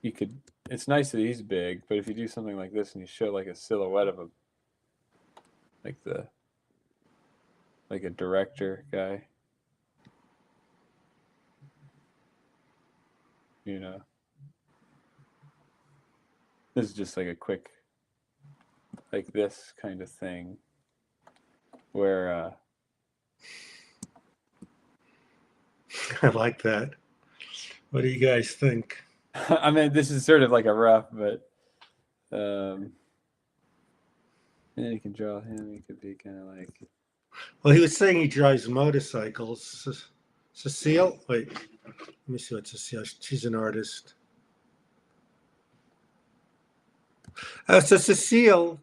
Speaker 2: You could. It's nice that he's big, but if you do something like this and you show like a silhouette of him, like a director guy, you know. This is just like a quick, like this kind of thing, where.
Speaker 1: I like that. What do you guys think?
Speaker 2: I mean, this is sort of like a rough, but. And then you can draw him. He could be kind of like.
Speaker 1: Well, he was saying he drives motorcycles. Cecile? Wait, let me see what Cecile. She's an artist. So Cecile,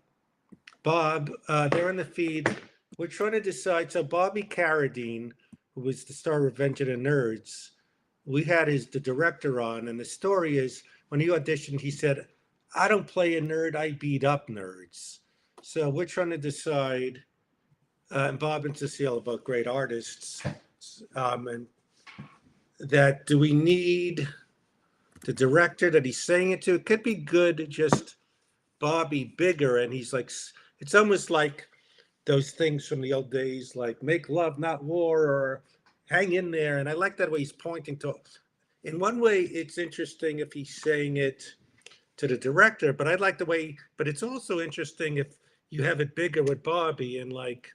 Speaker 1: Bob, they're in the feed. We're trying to decide. So Bobby Carradine, who was the star of Revenge of the Nerds, we had the director on, and the story is when he auditioned, he said, "I don't play a nerd. I beat up nerds." So we're trying to decide. And Bob and Cecile are both great artists, and that do we need the director that he's saying it to? It could be good, just Bobby bigger, and he's like, it's almost like those things from the old days, like make love, not war, or hang in there. And I like that way he's pointing to. In one way, it's interesting if he's saying it to the director, but I like the way. But it's also interesting if you have it bigger with Bobby and like.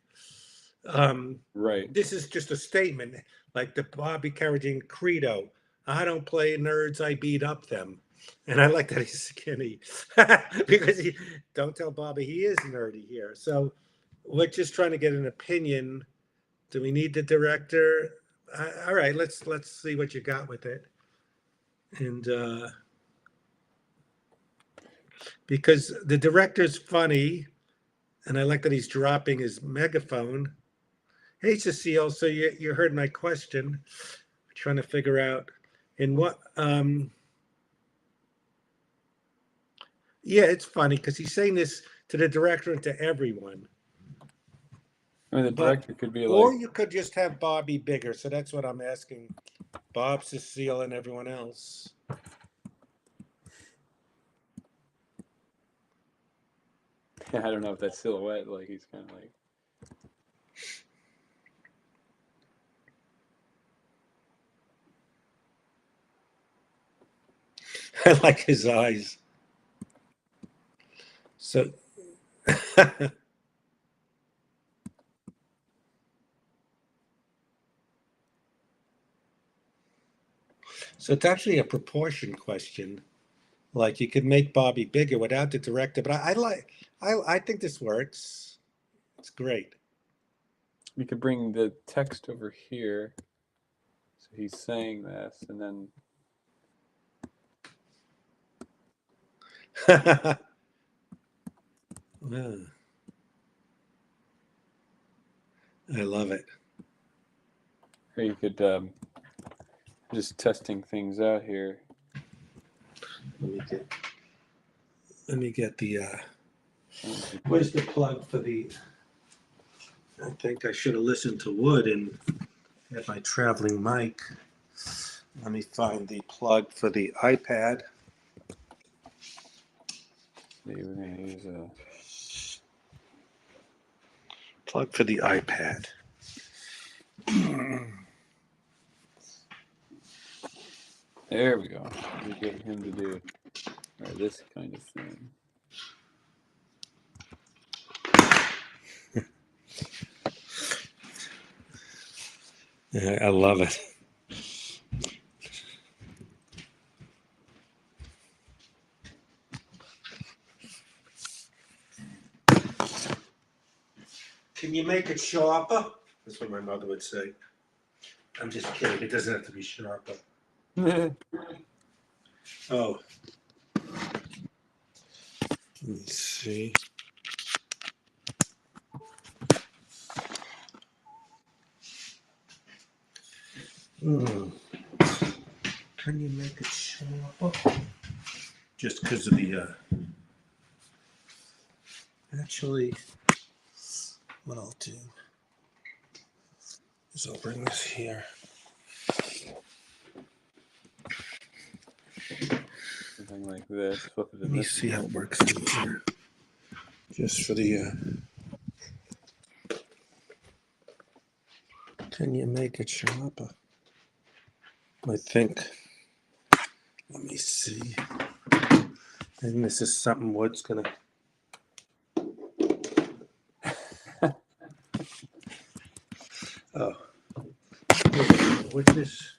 Speaker 2: Right.
Speaker 1: This is just a statement, like the Bobby Carradine credo. I don't play nerds, I beat up them. And I like that he's skinny because don't tell Bobby he is nerdy here. So we're just trying to get an opinion. Do we need the director? All right, let's see what you got with it. And because the director's funny, and I like that he's dropping his megaphone. Hey, Cecile. So you heard my question. Trying to figure out in what. Yeah, it's funny because he's saying this to the director and to everyone.
Speaker 2: I mean, the
Speaker 1: But
Speaker 2: director could be
Speaker 1: or
Speaker 2: like.
Speaker 1: you could just have Bobby bigger. So that's what I'm asking, Bob, Cecile, and everyone else.
Speaker 2: I don't know if that silhouette, like he's kind of like.
Speaker 1: I like his eyes. So. So it's actually a proportion question. Like you could make Bobby bigger without the director, but I think this works. It's great.
Speaker 2: We could bring the text over here. So he's saying this, and then
Speaker 1: Yeah. I love it.
Speaker 2: or you could just testing things out here.
Speaker 1: Let me get the where's the plug for the I think I should have listened to Wood and had my traveling mic. Let me find the plug for the iPad.
Speaker 2: Maybe we're gonna use a
Speaker 1: Plug for the iPad.
Speaker 2: There we go. We get him to do this kind of thing.
Speaker 1: Yeah, I love it. Can you make it sharper? That's what my mother would say. I'm just kidding. It doesn't have to be sharper. Oh. Let's see. Can you make it sharper? Just because of the, actually, what I'll do is I'll bring this here.
Speaker 2: Something like this. Flip it
Speaker 1: Let
Speaker 2: in
Speaker 1: me
Speaker 2: this
Speaker 1: see how it works in here. Just for the, can you make it sharper? I think. Let me see. And this is something Wood's gonna. Oh. Which is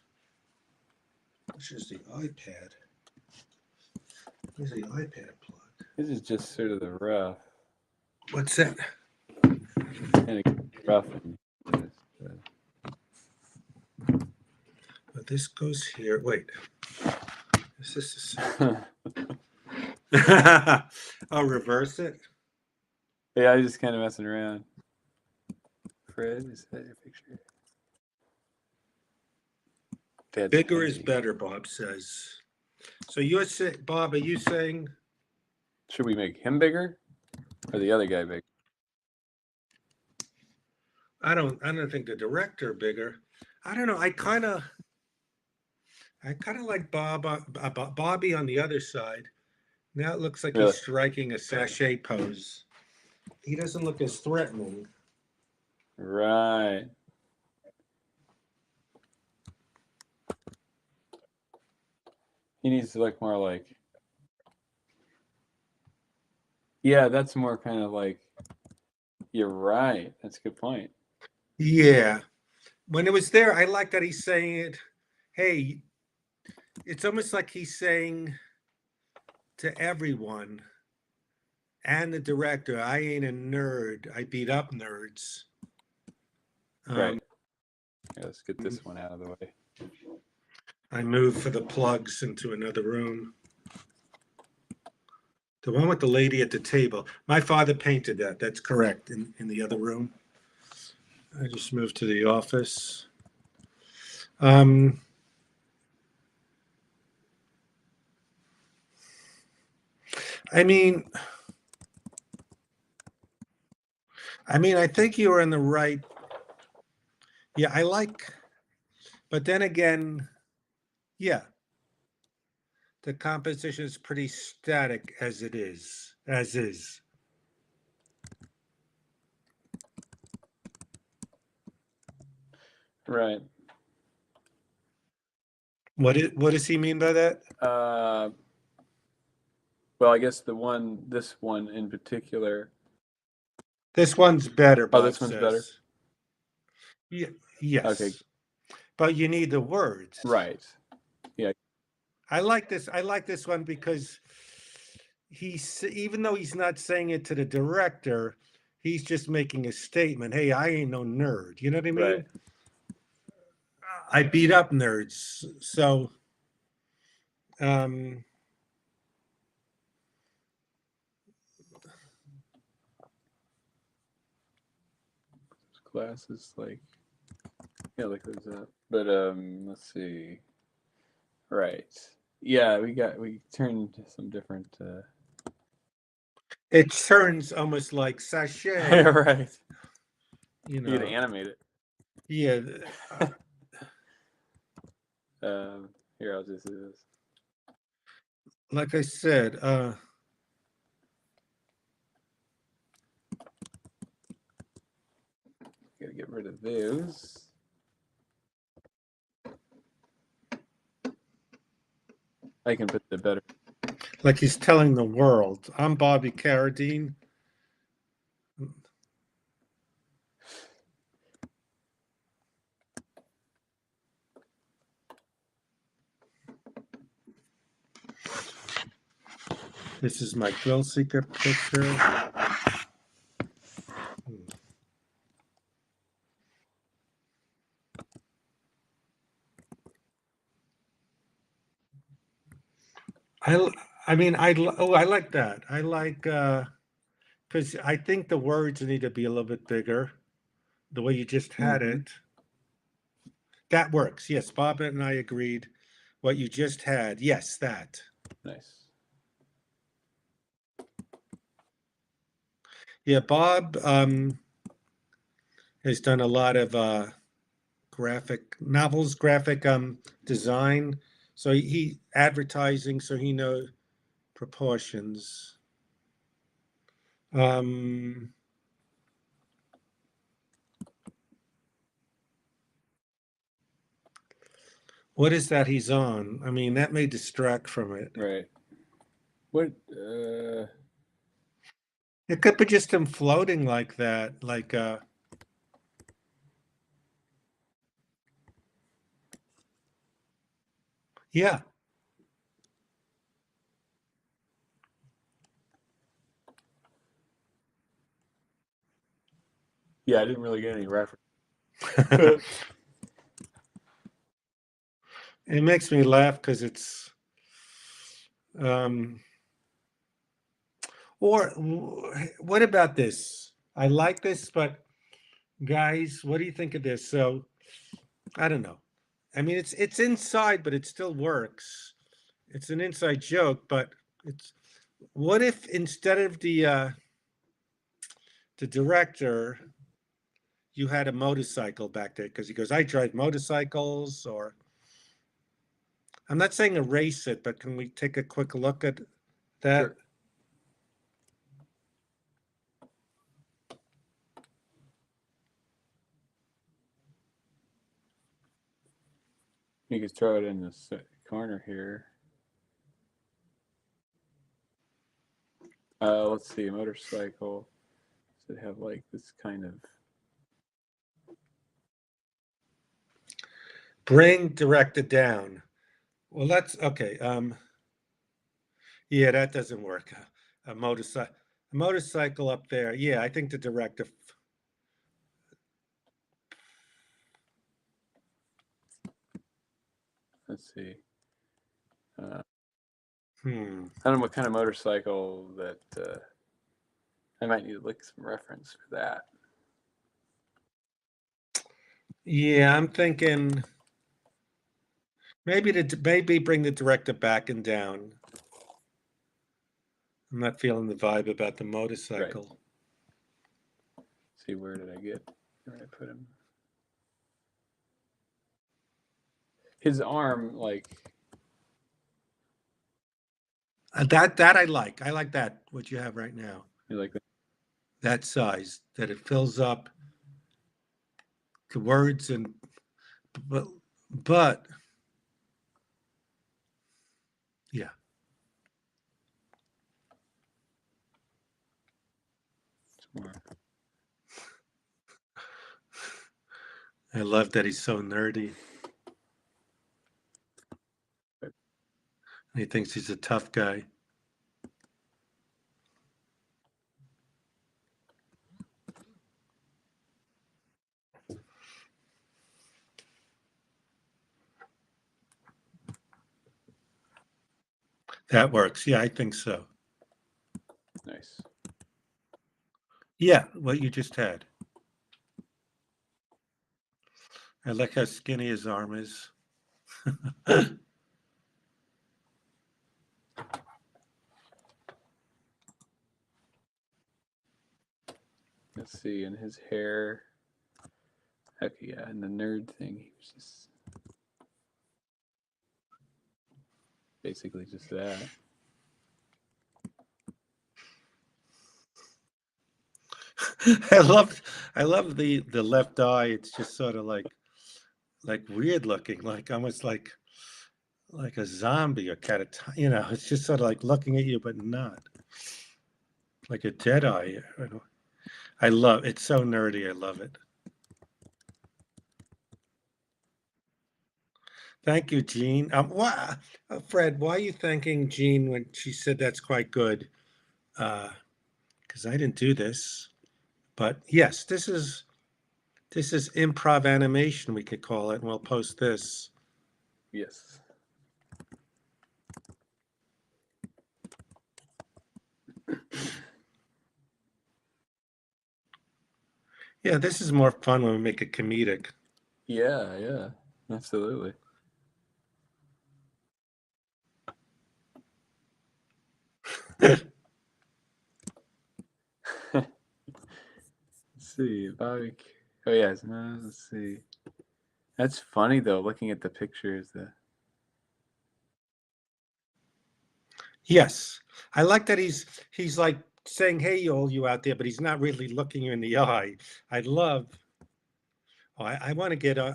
Speaker 1: the iPad. Where's the iPad plug?
Speaker 2: This is just sort of the rough.
Speaker 1: What's that?
Speaker 2: Kind of rough.
Speaker 1: But this goes here. Wait. Is this the I'll reverse it.
Speaker 2: Yeah, I just kind of messing around. Fred, is that your picture? Dad's
Speaker 1: Bigger is
Speaker 2: crazy.
Speaker 1: better, Bob says. So you're saying, Bob, are you saying?
Speaker 2: Should we make him bigger or the other guy bigger?
Speaker 1: I don't think the director bigger. I don't know. I kind of like Bobby on the other side. Now it looks like
Speaker 2: Really?
Speaker 1: he's striking a sachet pose. He doesn't look as threatening.
Speaker 2: Right. He needs to look more like. Yeah, that's more kind of like. You're right. That's a good point.
Speaker 1: Yeah. When it was there, I like that he's saying it. Hey, it's almost like he's saying to everyone and the director, I ain't a nerd. I beat up nerds.
Speaker 2: Right. Yeah, let's get this one out of the way.
Speaker 1: I moved for the plugs into another room. The one with the lady at the table. My father painted that. That's correct. In the other room. I just moved to the office. I mean, I think you were in the right. Yeah, I like, but then again, yeah, the composition is pretty static as it is, as is.
Speaker 2: Right.
Speaker 1: What does he mean by that?
Speaker 2: Well, I guess this one in particular.
Speaker 1: This one's better. Bob
Speaker 2: This one's
Speaker 1: says.
Speaker 2: better.
Speaker 1: Yeah. Yes.
Speaker 2: Okay.
Speaker 1: But you need the words.
Speaker 2: Right. Yeah.
Speaker 1: I like this. I like this one because even though he's not saying it to the director, he's just making a statement. Hey, I ain't no nerd. You know what I mean?
Speaker 2: Right.
Speaker 1: I beat up nerds. So, um,
Speaker 2: Glasses, like, yeah, look those up. But let's see. Right. Yeah, we turned some different.
Speaker 1: it turns almost like sachet.
Speaker 2: Right.
Speaker 1: You
Speaker 2: You
Speaker 1: know,
Speaker 2: could animate it.
Speaker 1: yeah.
Speaker 2: Here, I'll just do this.
Speaker 1: Like I said,
Speaker 2: Gotta get rid of those. I can put the better.
Speaker 1: like he's telling the world, I'm Bobby Carradine. This is my thrill seeker picture. I mean, I like that. I like because I think the words need to be a little bit bigger. The way you just had
Speaker 2: Mhm.
Speaker 1: it, that works. Yes, Bob and I agreed. What you just had, yes, that.
Speaker 2: Nice.
Speaker 1: Yeah, Bob has done a lot of graphic novels, graphic design. So he advertising, so he knows proportions. Um, what is that he's on? I mean, that may distract from it.
Speaker 2: Right. What?
Speaker 1: It could be just him floating like that, like yeah.
Speaker 2: Yeah, I didn't really get any reference.
Speaker 1: It makes me laugh because it's um or what about this? I like this, but guys, what do you think of this? So I don't know. I mean, it's inside, but it still works. It's an inside joke, but it's what if instead of the director, you had a motorcycle back there? Because he goes, I drive motorcycles, or I'm not saying erase it, but can we take a quick look at that?
Speaker 2: Sure. You could throw it in the corner here. Let's see, motorcycle. Does it have like this kind of?
Speaker 1: Bring director down. Well, that's okay. Yeah, that doesn't work. A motorcycle up there. Yeah, I think the director.
Speaker 2: Let's see.
Speaker 1: Hmm.
Speaker 2: I don't know what kind of motorcycle that. I might need to look some reference for that.
Speaker 1: Yeah, I'm thinking maybe bring the director back and down. I'm not feeling the vibe about the motorcycle.
Speaker 2: See, where did I get? Where did I put him? His arm, like.
Speaker 1: That I like. I like that. What you have right now.
Speaker 2: You like that?
Speaker 1: That size that it fills up the words and but yeah.
Speaker 2: More.
Speaker 1: I love that he's so nerdy. He thinks he's a tough guy. That works. Yeah, I think so.
Speaker 2: Nice.
Speaker 1: Yeah, what you just had. I like how skinny his arm is.
Speaker 2: Let's see. And his hair. Heck yeah. And the nerd thing. He was just basically just that.
Speaker 1: I love the left eye. It's just sort of like weird looking, like almost like a zombie or you know, it's just sort of like looking at you but not. Like a dead eye. I love it's so nerdy. I love it. Thank you, Jean. Fred, why are you thanking Jean when she said that's quite good? Because I didn't do this. But yes, this is improv animation, we could call it, and we'll post this.
Speaker 2: Yes.
Speaker 1: Yeah, this is more fun when we make it comedic.
Speaker 2: Yeah, yeah. Absolutely. Let's see. Bobby. Oh, yeah. Let's see. That's funny, though, looking at the pictures.
Speaker 1: Yes, I like that he's like saying, "Hey, all you out there," but he's not really looking you in the eye. I love. Oh, I want to get. I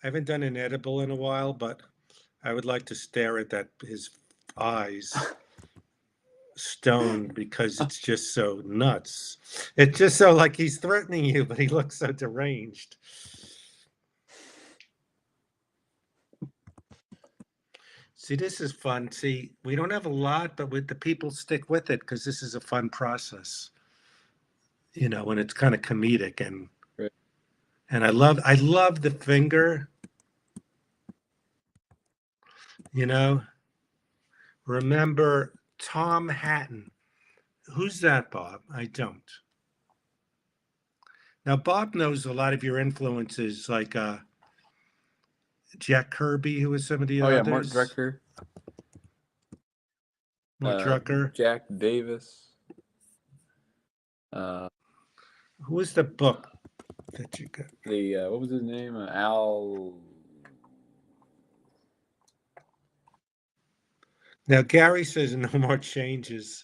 Speaker 1: haven't done an edible in a while, but I would like to stare at his eyes stoned because it's just so nuts. It's just so like he's threatening you, but he looks so deranged. See, this is fun. See, we don't have a lot, but with the people stick with it because this is a fun process. You know, when it's kind of comedic and
Speaker 2: Right.
Speaker 1: and I love the finger. You know, remember Tom Hatton. Who's that, Bob? I don't. Now, Bob knows a lot of your influences, like Jack Kirby, who was some of the
Speaker 2: Oh, yeah.
Speaker 1: others.
Speaker 2: Mark Drucker.
Speaker 1: Mark Drucker.
Speaker 2: Jack Davis. Uh,
Speaker 1: Who was the book that you got?
Speaker 2: what was his name? Al.
Speaker 1: Now, Gary says no more changes,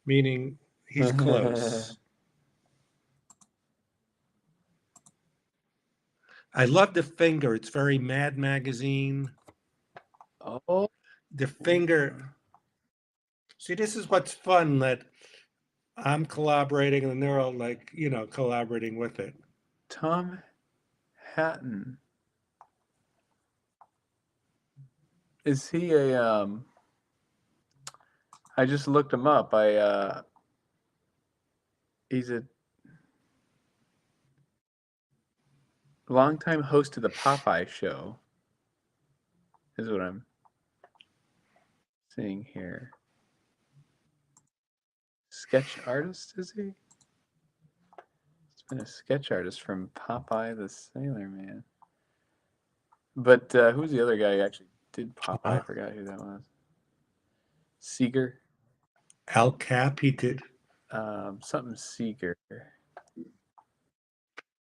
Speaker 1: meaning he's close. I love the finger. It's very Mad Magazine.
Speaker 2: Oh.
Speaker 1: The finger. See, this is what's fun, that I'm collaborating and they're all like, you know, collaborating with it.
Speaker 2: Tom Hatton. Is he a I just looked him up. He's a longtime host of the Popeye show. Is what I'm seeing here. Sketch artist, is he? He's been a sketch artist from Popeye the Sailor Man. But who's the other guy who actually did Popeye? I forgot who that was. Seeger?
Speaker 1: Al Cap, he did.
Speaker 2: Something Seeger.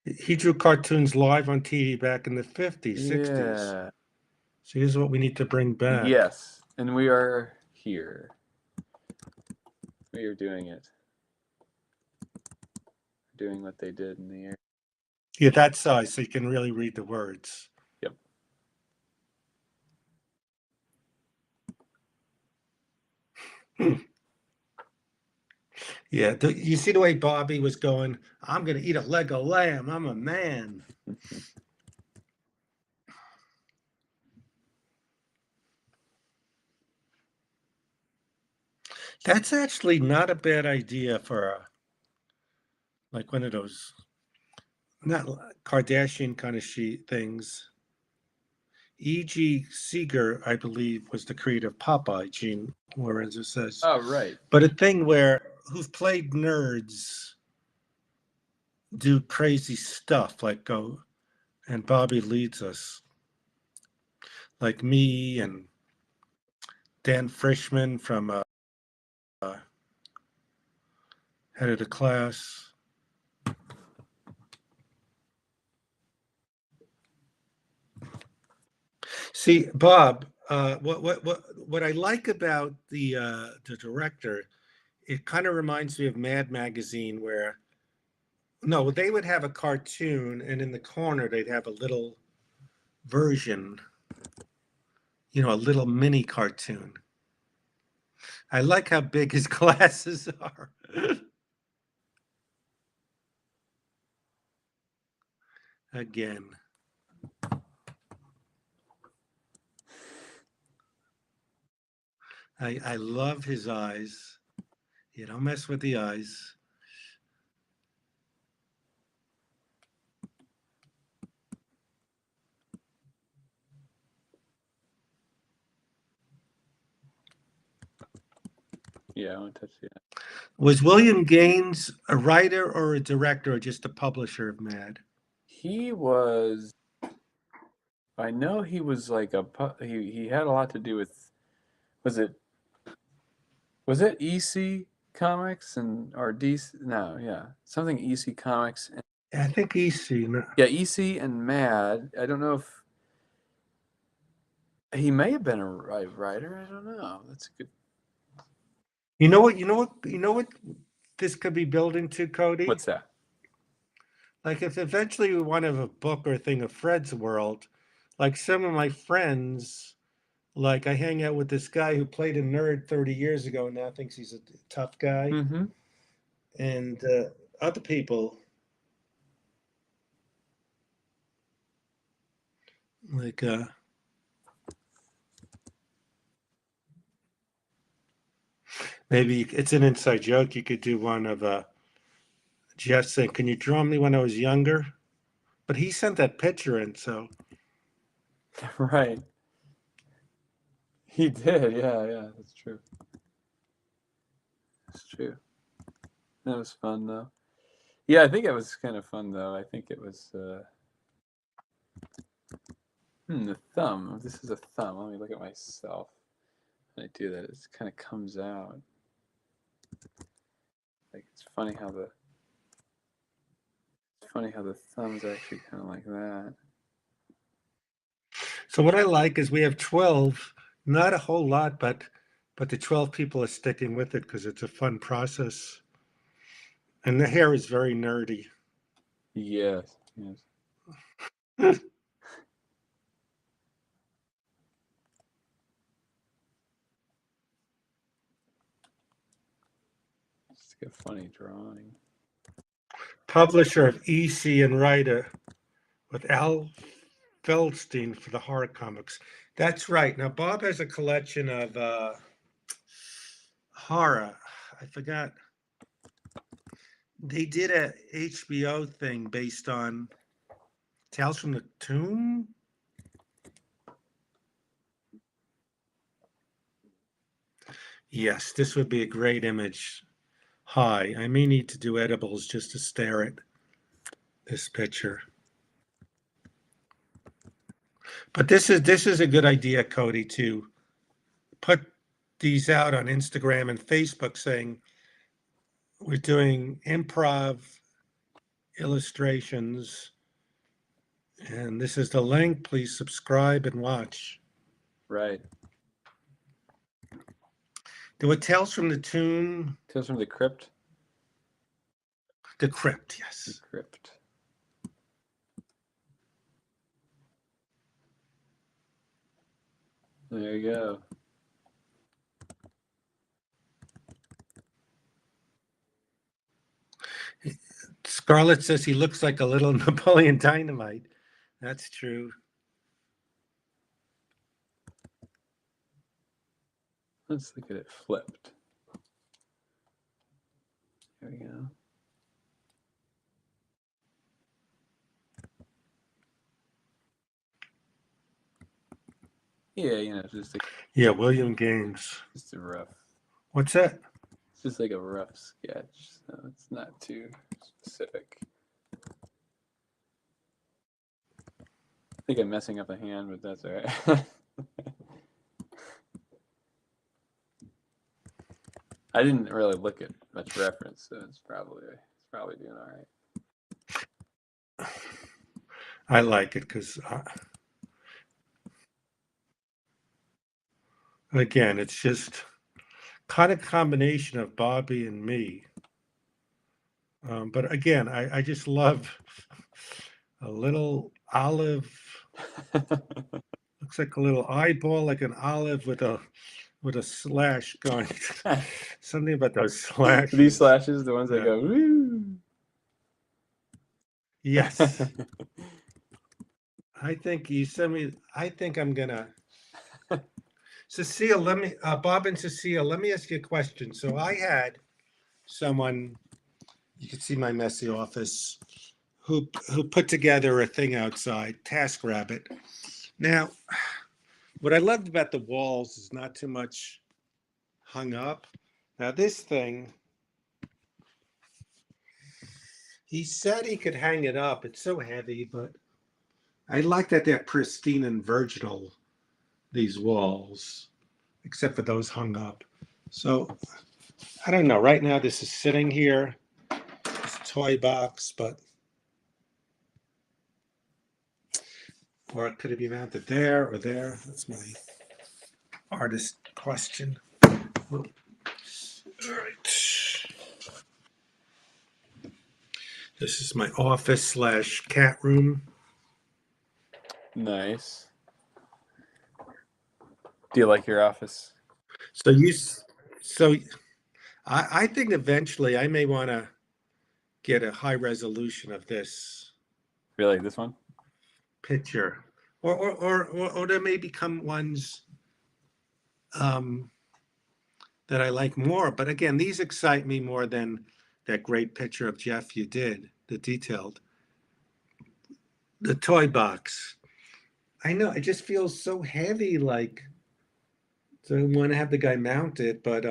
Speaker 1: He drew cartoons live on TV back in the 50s, 60s.
Speaker 2: Yeah.
Speaker 1: So here's what we need to bring back.
Speaker 2: Yes, and we are here. We are doing it. Doing what they did in the air.
Speaker 1: Yeah, that size, so you can really read the words.
Speaker 2: Yep.
Speaker 1: Yeah, you see the way Bobby was going, I'm going to eat a leg of lamb. I'm a man. That's actually not a bad idea for like one of those not Kardashian kind of things. E.G. Seeger, I believe, was the creator of Popeye, Gene Lorenzo says.
Speaker 2: Oh, right.
Speaker 1: But a thing where who've played nerds do crazy stuff like go and Bobby leads us. Like me and Dan Frischman from Head of the Class. See, Bob, what I like about the director, it kind of reminds me of Mad Magazine, where no, they would have a cartoon, and in the corner they'd have a little version, a little mini cartoon. I like how big his glasses are. Again. I love his eyes. You don't mess with the eyes.
Speaker 2: Yeah, I want to touch the eye.
Speaker 1: Was William Gaines a writer or a director or just a publisher of Mad?
Speaker 2: He was. I know he was like he had a lot to do with. Was it EC Comics or DC? No, yeah, something EC Comics.
Speaker 1: I think he's seen it.
Speaker 2: Yeah, EC and Mad. I don't know if he may have been a writer. I don't know. That's a good.
Speaker 1: You know what this could be building to, Cody?
Speaker 2: What's that?
Speaker 1: Like if eventually we want to have a book or a thing of Fred's World, like some of my friends, like I hang out with this guy who played a nerd 30 years ago and now thinks he's a tough guy.
Speaker 2: Mm-hmm.
Speaker 1: And other people, like maybe it's an inside joke. You could do one of Jeff saying, "Can you draw me when I was younger?" But he sent that picture in, so
Speaker 2: Right. He did. Yeah, that's true. That's true. That was fun though. Yeah, I think it was kind of fun though. I think it was. The thumb. This is a thumb. Let me look at myself. When I do that, it kind of comes out. Like it's funny how the thumb's actually kind of like that.
Speaker 1: So what I like is we have 12, not a whole lot, but the 12 people are sticking with it because it's a fun process. And the hair is very nerdy.
Speaker 2: Yes. It's like a funny drawing.
Speaker 1: Publisher of EC and writer with Al Feldstein for the horror comics. That's right. Now Bob has a collection of horror. I forgot. They did a HBO thing based on Tales from the Tomb. Yes, this would be a great image. Hi, I may need to do edibles just to stare at this picture. But this is a good idea, Cody, to put these out on Instagram and Facebook saying we're doing improv illustrations and this is the link. Please subscribe and watch.
Speaker 2: Right.
Speaker 1: There were Tales from the Tomb.
Speaker 2: Tales from the Crypt.
Speaker 1: The Crypt,
Speaker 2: The
Speaker 1: yes.
Speaker 2: Crypt. There you go.
Speaker 1: Scarlett says he looks like a little Napoleon Dynamite. That's true.
Speaker 2: Let's look at it flipped. There we go. Yeah, you know,
Speaker 1: Yeah, William Gaines.
Speaker 2: just a rough.
Speaker 1: What's that?
Speaker 2: It's just like a rough sketch, so it's not too specific. I think I'm messing up a hand, but that's all right. I didn't really look at much reference, so it's probably doing all right.
Speaker 1: I like it because, again, it's just kind of combination of Bobby and me. But again, I just love a little olive. Looks like a little eyeball, like an olive with a slash going. Something about those slashes.
Speaker 2: These slashes, the ones that
Speaker 1: Yeah.
Speaker 2: go. Woo!
Speaker 1: Yes. I think you sent me. I think I'm gonna. Cecile, let me. Bob and Cecile, let me ask you a question. So I had someone. You can see my messy office. Who put together a thing outside, TaskRabbit. Now, what I loved about the walls is not too much hung up. Now this thing, he said he could hang it up. It's so heavy, but I like that they're pristine and virginal, these walls, except for those hung up. So I don't know. Right now, this is sitting here, this toy box, but or could it be mounted there or there? That's my artist question. All right. This is my office / cat room.
Speaker 2: Nice. Do you like your office?
Speaker 1: So I think eventually I may want to get a high resolution of this
Speaker 2: Really like this one?
Speaker 1: picture, or there may become ones that I like more. But again, these excite me more than that great picture of Jeff you did, the detailed, the toy box. I know it just feels so heavy, like so I want to have the guy mount it, but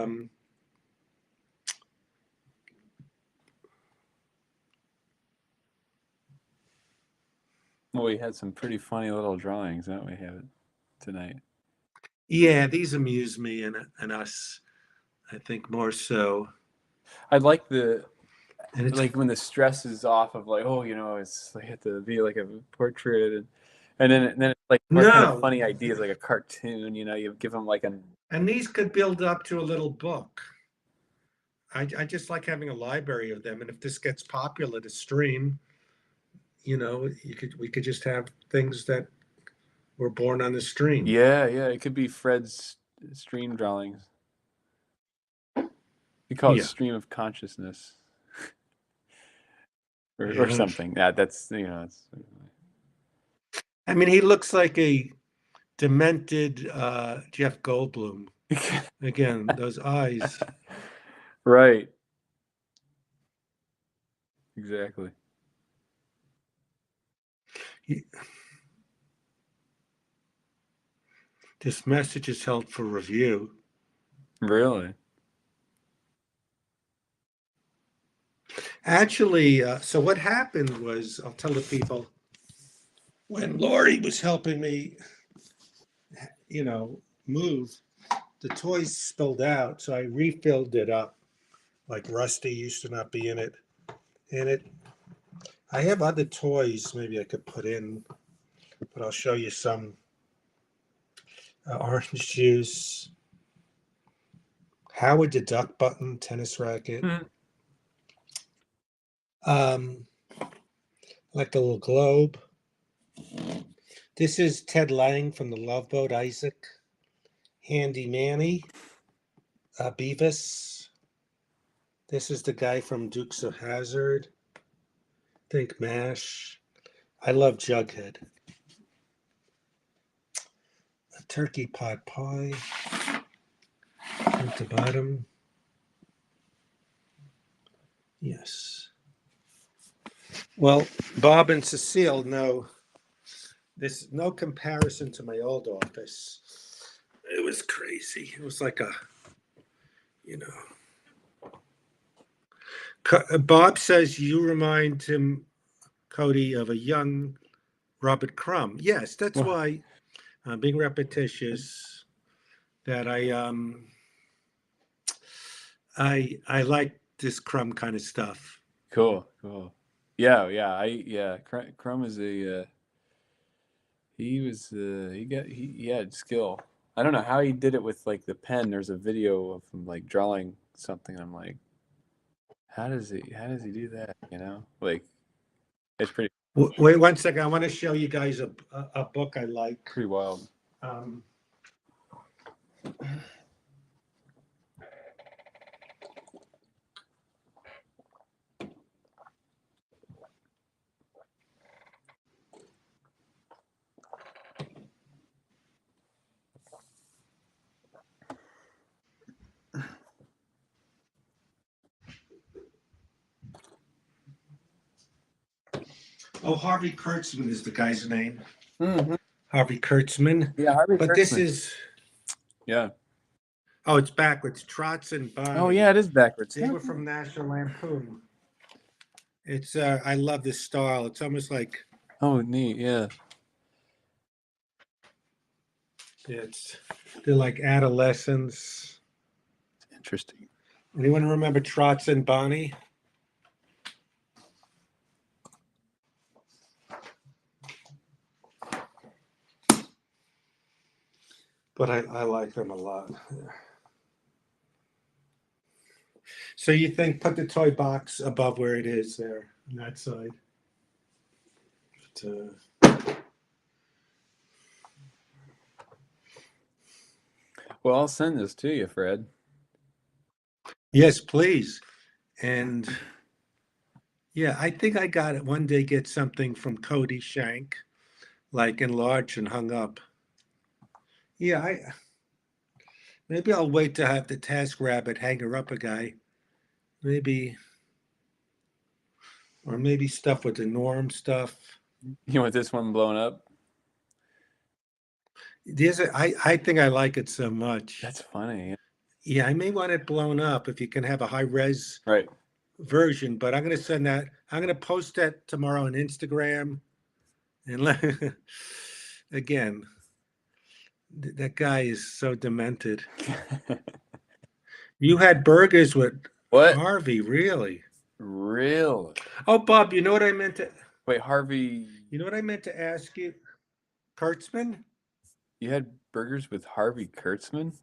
Speaker 2: Well, we had some pretty funny little drawings, don't we, have it tonight?
Speaker 1: yeah, these amuse me and us. I think more so.
Speaker 2: I like the
Speaker 1: And it's
Speaker 2: like when the stress is off of like, oh, you know, it's like have to be like a portrait, and then it's like more kind of
Speaker 1: no,
Speaker 2: funny ideas, like a cartoon. You know, you give them like a
Speaker 1: and these could build up to a little book. I just like having a library of them, and if this gets popular to stream, we could just have things that were born on the stream.
Speaker 2: yeah. It could be Fred's stream drawings. You call it
Speaker 1: Yeah,
Speaker 2: stream of consciousness or
Speaker 1: yeah.
Speaker 2: something. Yeah, that's you know, it's
Speaker 1: I mean, he looks like a demented Jeff Goldblum. Again, those eyes.
Speaker 2: right. Exactly.
Speaker 1: He- This message is held for review.
Speaker 2: Really.
Speaker 1: Actually, so what happened was, I'll tell the people, when Lori was helping me, move, the toys spilled out, so I refilled it up. Like Rusty used to not be in it. And I have other toys maybe I could put in, but I'll show you some. Orange juice, Howard the Duck button, tennis racket. Like a little globe. This is Ted Lang from the Love Boat, Isaac. Handy Manny, Beavis. This is the guy from Dukes of Hazzard. Think MASH. I love Jughead. A turkey pot pie. At the bottom. Yes. Well, Bob and Cecile know there's no comparison to my old office. It was crazy. It was like a, you know. Bob says you remind him, Cody, of a young Robert Crumb. Yes, that's
Speaker 2: Well,
Speaker 1: why I'm being repetitious. That I like this Crumb kind of stuff.
Speaker 2: cool. Yeah. Crumb is a he had skill. I don't know how he did it with like the pen. There's a video of him like drawing something. I'm like, how does he do that? You know, like it's
Speaker 1: Wait 1 second. I want to show you guys a book I like.
Speaker 2: pretty wild.
Speaker 1: Um, oh, Harvey Kurtzman is the guy's name.
Speaker 2: Mm-hmm.
Speaker 1: Harvey Kurtzman.
Speaker 2: Yeah, Harvey
Speaker 1: But this
Speaker 2: Kurtzman.
Speaker 1: is,
Speaker 2: Yeah.
Speaker 1: oh, it's backwards. Trotz and Bonnie.
Speaker 2: Oh yeah, it is backwards.
Speaker 1: They were from National Lampoon. It's I love this style. It's almost like
Speaker 2: Oh neat. Yeah.
Speaker 1: they're like adolescents.
Speaker 2: Interesting.
Speaker 1: Anyone remember Trotz and Bonnie? But I like them a lot. So you think put the toy box above where it is there on that side. But,
Speaker 2: Well, I'll send this to you, Fred.
Speaker 1: yes, please. And yeah, I think I got it one day. Get something from Cody Shank, like enlarged and hung up. Yeah, maybe I'll wait to have the Task Rabbit hang her up a guy. Maybe, or maybe stuff with the Norm stuff.
Speaker 2: You want this one blown up?
Speaker 1: I think I like it so much.
Speaker 2: That's funny.
Speaker 1: Yeah, I may want it blown up if you can have a high res
Speaker 2: Right.
Speaker 1: version, but I'm going to send that. I'm going to post that tomorrow on Instagram. And again, that guy is so demented. You had burgers with
Speaker 2: What?
Speaker 1: Harvey, really?
Speaker 2: Really?
Speaker 1: Oh, Bob, you know what I meant to?
Speaker 2: Wait, Harvey.
Speaker 1: You know what I meant to ask you, Kurtzman?
Speaker 2: You had burgers with Harvey Kurtzman?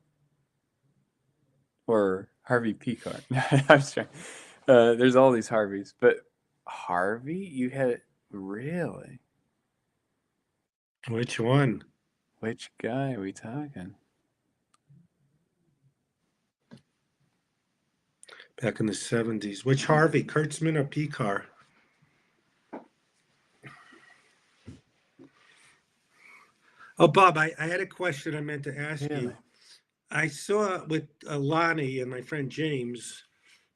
Speaker 2: Or Harvey Picard? I'm sorry. There's all these Harveys, but Harvey, you had really?
Speaker 1: Which one?
Speaker 2: Which guy are we talking?
Speaker 1: Back in the 70s. Which Harvey, Kurtzman or Picard? Oh, Bob, I had a question I meant to ask you. I saw with Lonnie and my friend James,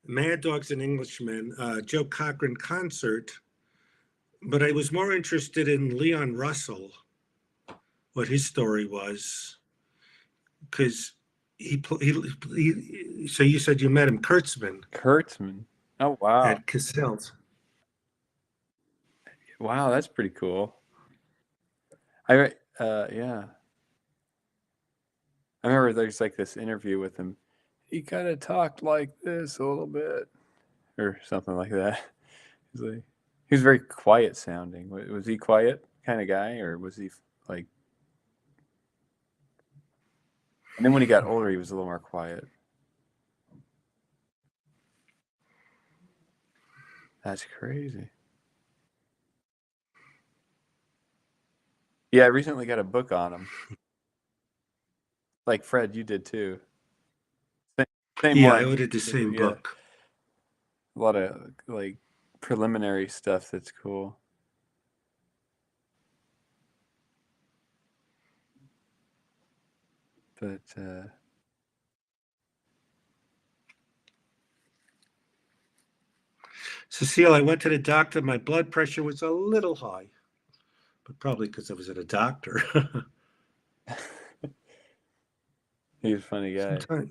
Speaker 1: Mad Dogs and Englishmen, Joe Cochran concert, but I was more interested in Leon Russell, what his story was, because so you said you met him, Kurtzman.
Speaker 2: Kurtzman. Oh wow.
Speaker 1: At Cassell's.
Speaker 2: Wow, that's pretty cool. Yeah. I remember there's like this interview with him. He kind of talked like this a little bit, or something like that. He was very quiet sounding. Was he quiet kind of guy, or was he like? And then when he got older, he was a little more quiet. That's crazy. Yeah, I recently got a book on him. Like Fred, you did too. Same
Speaker 1: Yeah,
Speaker 2: one.
Speaker 1: I ordered the same book.
Speaker 2: A lot of like preliminary stuff that's cool. But
Speaker 1: Cecile, I went to the doctor. My blood pressure was a little high, but probably because I was at a doctor.
Speaker 2: He's a funny guy.
Speaker 1: Sometimes.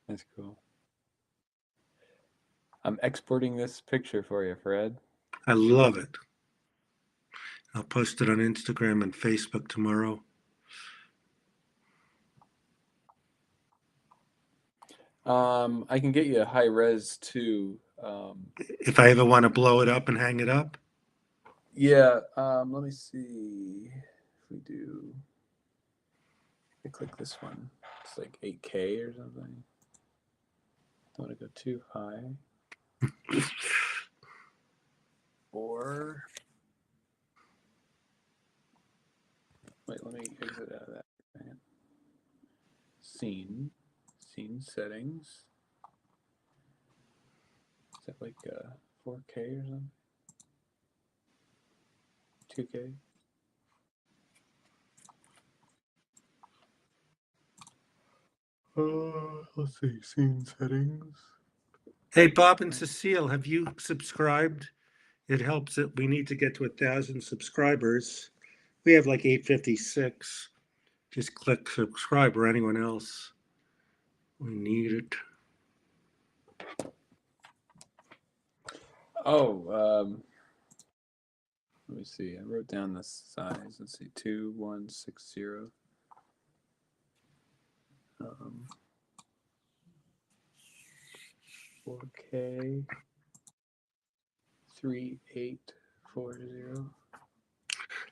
Speaker 2: That's cool. I'm exporting this picture for you, Fred.
Speaker 1: I love it. I'll post it on Instagram and Facebook tomorrow.
Speaker 2: I can get you a high res too.
Speaker 1: If I ever want to blow it up and hang it up.
Speaker 2: Yeah. Let me see if we do. I click this one. It's like 8K or something. Don't want to go too high. Or wait, let me exit out of that. Scene settings. Is that like 4K or something? 2K? Let's see, scene settings.
Speaker 1: Hey, Bob and Cecile, have you subscribed? It helps that we need to get to 1,000 subscribers. We have like 856. Just click subscribe or anyone else. We need it.
Speaker 2: Oh, let me see. I wrote down the size. Let's see, 2160. 4K 3840.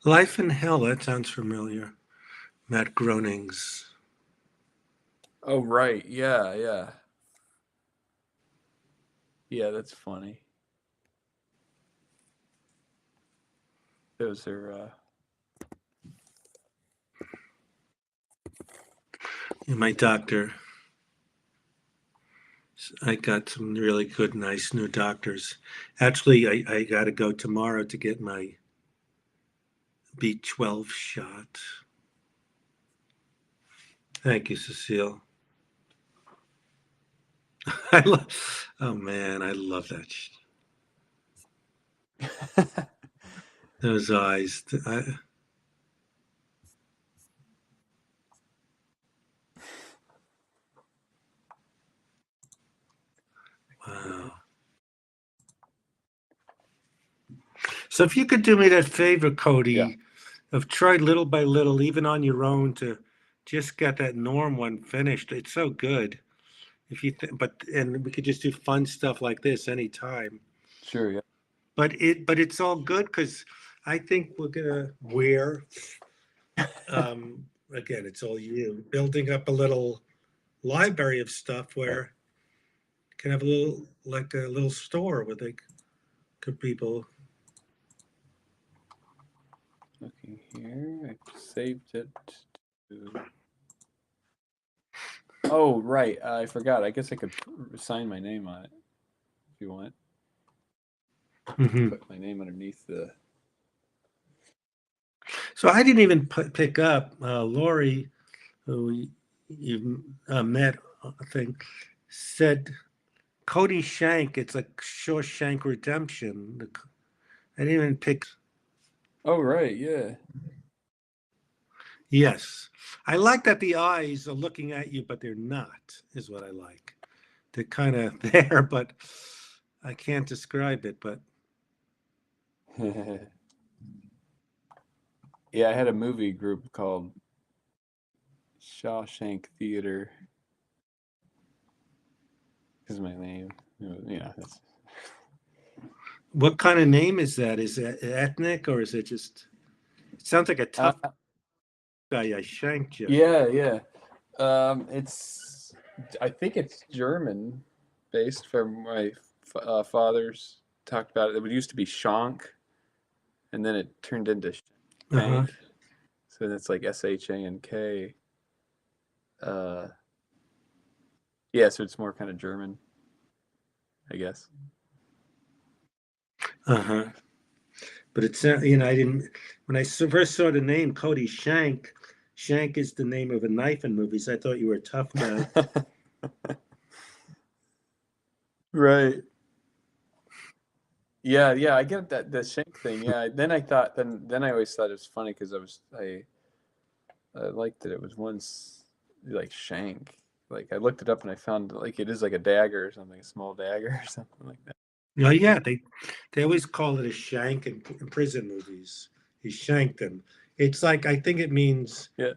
Speaker 1: Life in Hell, that sounds familiar. Matt Groening's.
Speaker 2: Oh right, yeah. Yeah, that's funny. Those are
Speaker 1: My doctor. I got some really good, nice new doctors. Actually, I got to go tomorrow to get my B12 shot. Thank you, Cecile. Oh man, I love that. Those eyes. Wow. So if you could do me that favor, Cody,
Speaker 2: Yeah.
Speaker 1: of try little by little, even on your own, to just get that Norm one finished. It's so good. If you and we could just do fun stuff like this anytime.
Speaker 2: Sure, yeah.
Speaker 1: But it's all good because I think we're gonna again, it's all you building up a little library of stuff where you can have a little store where they could people.
Speaker 2: Looking here, I saved it to... Oh, right. I forgot. I guess I could sign my name on it if you want.
Speaker 1: Mhm.
Speaker 2: Put my name underneath the...
Speaker 1: So I didn't even pick up Lori, who you met, I think, said Cody Shank. It's like Shawshank Redemption. I didn't even pick.
Speaker 2: Oh, right, yeah.
Speaker 1: Yes, I like that the eyes are looking at you, but they're not. Is what I like. They're kind of there, but I can't describe it. But
Speaker 2: Yeah, I had a movie group called Shawshank Theater. Is my name. Yeah, that's...
Speaker 1: what kind of name is that? Is it ethnic or is it just? It sounds like a tough guy. I shanked you.
Speaker 2: Yeah. I think it's German based from my father's talked about it. It used to be Shank, and then it turned into
Speaker 1: Uh-huh.
Speaker 2: Shank. So it's like Shank. Yeah, so it's more kind of German, I guess.
Speaker 1: Uh-huh. But it's I didn't when I first saw the name Cody Shank. Shank is the name of a knife in movies. I thought you were a tough guy.
Speaker 2: Right. Yeah, yeah, I get that the Shank thing. Yeah. Then I thought then I always thought it was funny because I liked that it was once like Shank. Like I looked it up and I found like it is like a dagger or something, a small dagger or something like that.
Speaker 1: Oh yeah, they always call it a shank in prison movies. He shanked them. It's like I think it means
Speaker 2: Yeah.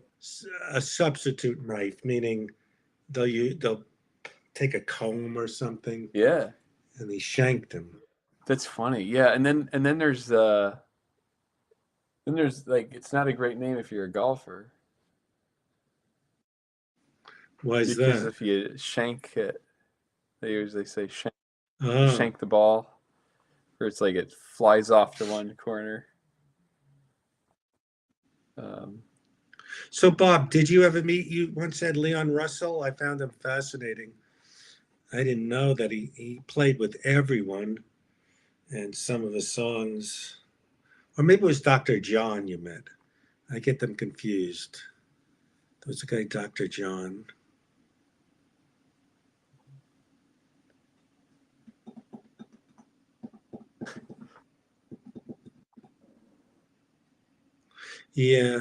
Speaker 1: a substitute knife, meaning they'll take a comb or something
Speaker 2: Yeah.
Speaker 1: and he shanked him.
Speaker 2: That's funny. Yeah, and then there's like it's not a great name if you're a golfer
Speaker 1: Why is
Speaker 2: because
Speaker 1: that?
Speaker 2: if you shank it, they usually say shank, you
Speaker 1: Oh,
Speaker 2: shank the ball, or it's like it flies off to one corner. Um,
Speaker 1: so Bob, did you ever meet? You once said Leon Russell. I found him fascinating. I didn't know that he played with everyone and some of his songs, or maybe it was Dr. John you met. I get them confused. There was a guy, Dr. John. Yeah.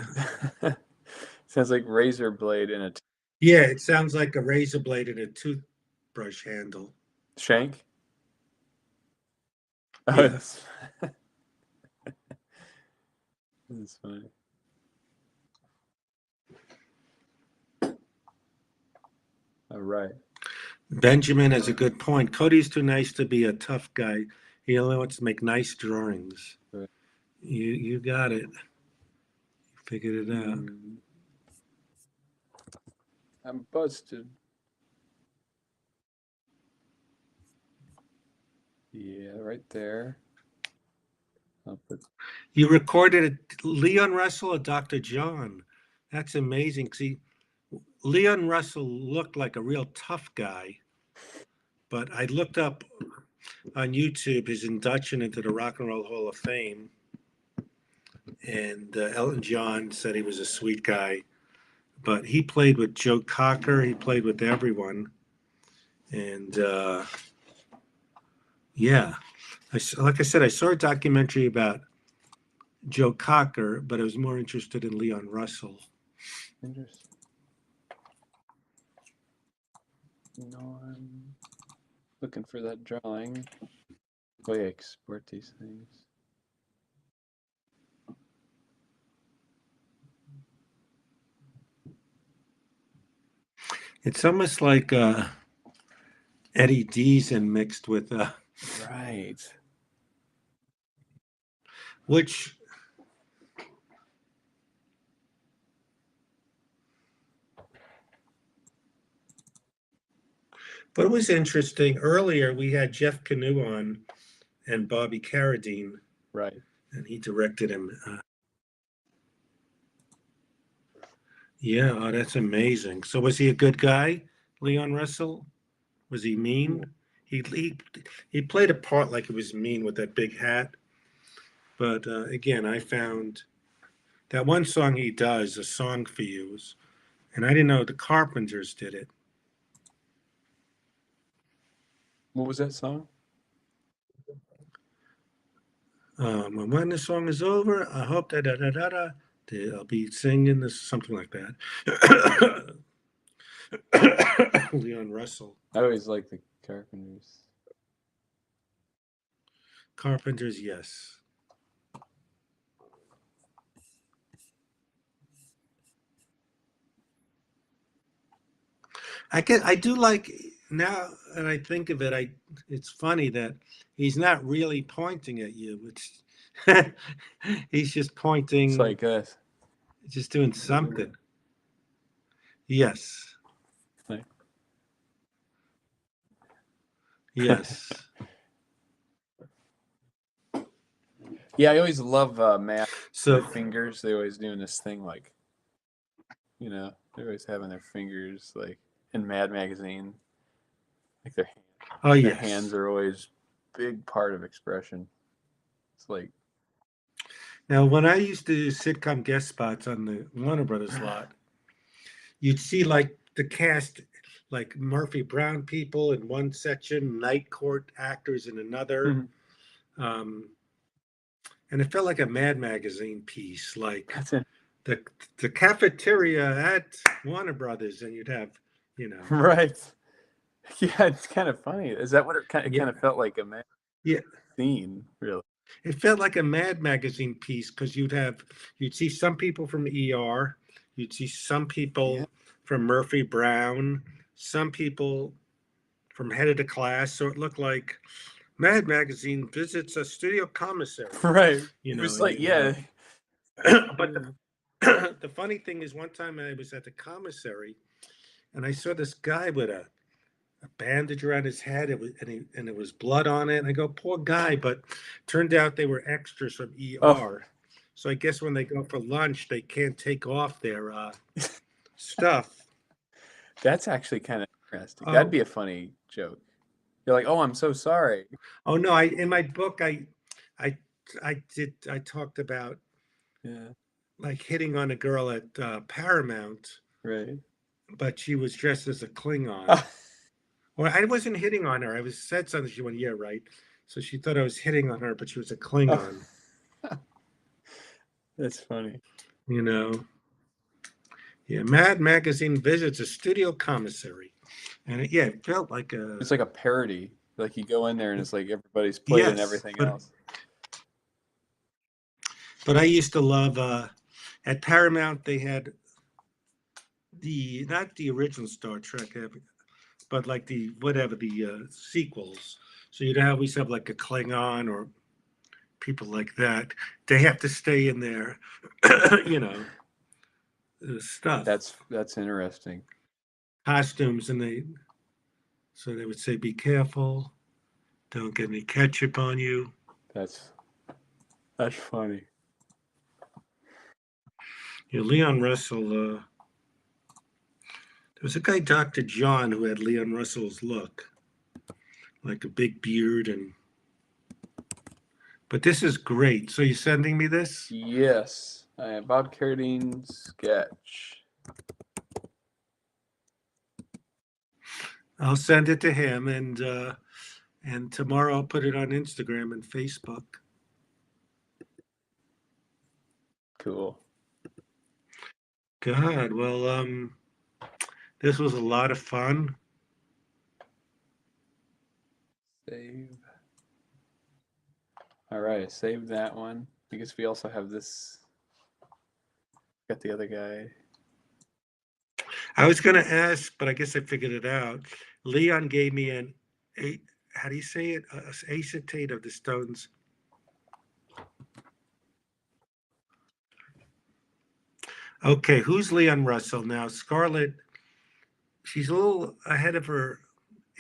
Speaker 2: sounds like razor blade in a
Speaker 1: Yeah, it sounds like a razor blade and a toothbrush handle.
Speaker 2: shank. Oh,
Speaker 1: Yeah.
Speaker 2: that's funny. All right.
Speaker 1: Benjamin has a good point. Cody's too nice to be a tough guy. He only wants to make nice drawings.
Speaker 2: Right.
Speaker 1: You got it. Figured it out.
Speaker 2: I'm busted. Yeah, right there. I'll put
Speaker 1: You recorded Leon Russell or Dr. John. That's amazing. See, Leon Russell looked like a real tough guy, but I looked up on YouTube his induction into the Rock and Roll Hall of Fame, and Elton John said he was a sweet guy, but he played with Joe Cocker. He played with everyone, and yeah, like I said, I saw a documentary about Joe Cocker, but I was more interested in Leon Russell.
Speaker 2: interesting. No, I'm looking for that drawing. Oh yeah, export these things.
Speaker 1: It's almost like Eddie Deason mixed with
Speaker 2: Right.
Speaker 1: which. But it was interesting. Earlier, we had Jeff Canoe on and Bobby Carradine,
Speaker 2: Right.
Speaker 1: and he directed him. Yeah, oh, that's amazing. So was he a good guy, Leon Russell? Was he mean? He played a part like he was mean with that big hat. But again, I found that one song he does, "A Song for You," and I didn't know the Carpenters did it.
Speaker 2: What was that song?
Speaker 1: And when the song is over, I hope that I'll be singing this something like that. Leon Russell.
Speaker 2: I always like the Carpenters.
Speaker 1: Carpenters, yes. I do like now that I think of it, it's funny that he's not really pointing at you. It's he's just
Speaker 2: It's
Speaker 1: pointing,
Speaker 2: like us.
Speaker 1: just doing something. Yes.
Speaker 2: Like,
Speaker 1: Yes.
Speaker 2: yeah, I always love Matt.
Speaker 1: So
Speaker 2: Their fingers. They always doing this thing like, they're always having their fingers like in Mad Magazine. Like
Speaker 1: oh
Speaker 2: their
Speaker 1: yes.
Speaker 2: hands are always big part of expression. It's like
Speaker 1: Now, when I used to do sitcom guest spots on the Warner Brothers lot, you'd see like the cast, like Murphy Brown people in one section, night court actors in another. Um, and it felt like a Mad Magazine piece, like
Speaker 2: That's it.
Speaker 1: the the cafeteria at Warner Brothers, and you'd have, you know,
Speaker 2: Right. Yeah, it's kind of funny. Is that what it kind
Speaker 1: yeah,
Speaker 2: of felt like a
Speaker 1: yeah,
Speaker 2: scene, really?
Speaker 1: it felt like a Mad Magazine piece because you'd see some people from ER, you'd see some people
Speaker 2: Yeah.
Speaker 1: from Murphy Brown, some people from Head of the Class, so it looked like Mad Magazine visits a studio commissary,
Speaker 2: Right.
Speaker 1: you
Speaker 2: It
Speaker 1: know,
Speaker 2: was
Speaker 1: and
Speaker 2: like,
Speaker 1: you'd
Speaker 2: yeah.
Speaker 1: have, but
Speaker 2: Yeah.
Speaker 1: the funny thing is, one time I was at the commissary and I saw this guy with a bandage around his head. It was blood on it. And I go, poor guy. But turned out they were extras from
Speaker 2: Oh,
Speaker 1: ER. So I guess when they go for lunch, they can't take off their stuff.
Speaker 2: that's actually kind of interesting. That'd
Speaker 1: Oh,
Speaker 2: be a funny joke. You're like, oh, I'm so sorry.
Speaker 1: oh no! I in my book, I, I talked about
Speaker 2: Yeah.
Speaker 1: like hitting on a girl at Paramount,
Speaker 2: Right.
Speaker 1: but she was dressed as a Klingon.
Speaker 2: Ah,
Speaker 1: Well, I wasn't hitting on her. I was said something. She went, "Yeah, right." So she thought I was hitting on her, but she was a
Speaker 2: oh,
Speaker 1: Klingon.
Speaker 2: that's funny.
Speaker 1: You know. Yeah, Mad Magazine visits a studio commissary, and it felt like a
Speaker 2: It's like a parody. Like you go in there and it's like everybody's played in
Speaker 1: yes,
Speaker 2: everything
Speaker 1: but
Speaker 2: else.
Speaker 1: I used to love at Paramount they had the not the original Star Trek, but like the whatever the sequels. So you'd always have like a Klingon or people like that. They have to stay in their, you know, stuff,
Speaker 2: That's interesting.
Speaker 1: costumes, and they would say, "Be careful, don't get any ketchup on you."
Speaker 2: That's that's funny.
Speaker 1: You know, Leon Russell. There was a guy, Dr. John, who had Leon Russell's look, like a big beard, and but this is great. So you're sending me this?
Speaker 2: Yes. Bob Carradine sketch.
Speaker 1: I'll send it to him, and tomorrow I'll put it on Instagram and Facebook.
Speaker 2: Cool.
Speaker 1: God, well, this was a lot of fun.
Speaker 2: Save. All right, save that one. I guess we also have this. Got the other guy.
Speaker 1: I was going to ask, but I guess I figured it out. Leon gave me how do you say it? Acetate of the Stones. Okay, who's Leon Russell now? Scarlett, she's a little ahead of her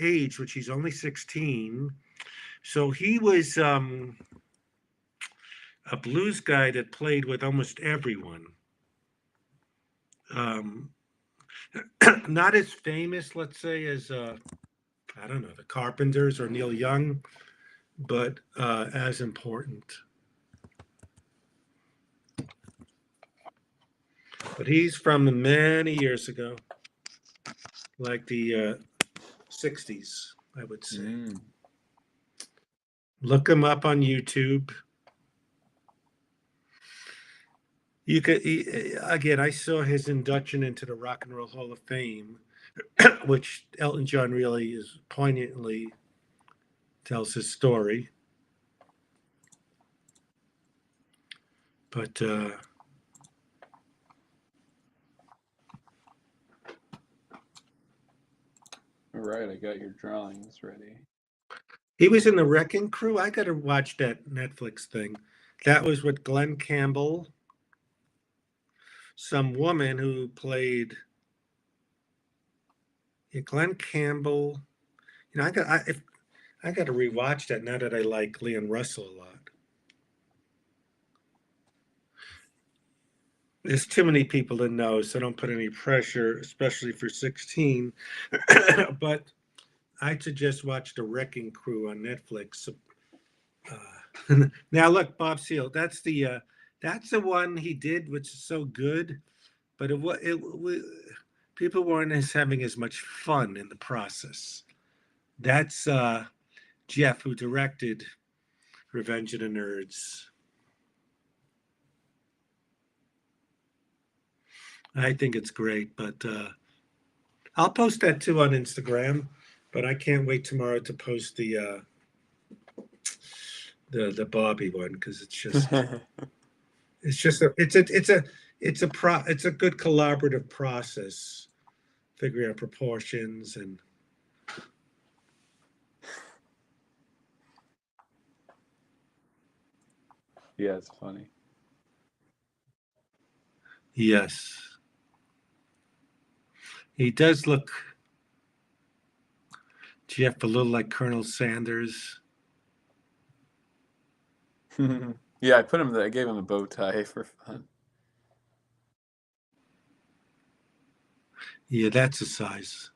Speaker 1: age, which she's only 16. So he was a blues guy that played with almost everyone. Um, not as famous, let's say, as I don't know, the Carpenters or Neil Young, but as important. But he's from many years ago, like the 60s, I would say.
Speaker 2: Mm.
Speaker 1: Look him up on YouTube. You could again. I saw his induction into the Rock and Roll Hall of Fame, which Elton John really is poignantly tells his story. But
Speaker 2: All right, I got your drawings ready.
Speaker 1: he was in the Wrecking Crew. I got to watch that Netflix thing. That was with Glenn Campbell, some woman who played Glenn Campbell. You know, I got to rewatch that now that I like Leon Russell a lot. There's too many people to know, so don't put any pressure, especially for 16. But I'd suggest watch The Wrecking Crew on Netflix. Now look, Bob Seal, that's the That's the one he did, which is so good, but people weren't having as much fun in the process. That's Jeff, who directed Revenge of the Nerds. I think it's great, but I'll post that too on Instagram. But I can't wait tomorrow to post the Bobby one, because it's just it's a good collaborative process, figuring out proportions and
Speaker 2: Yeah, it's funny.
Speaker 1: yes. He does look, Jeff, a little like Colonel Sanders.
Speaker 2: Yeah, I put him there. I gave him a bow tie for fun.
Speaker 1: Yeah, that's a size.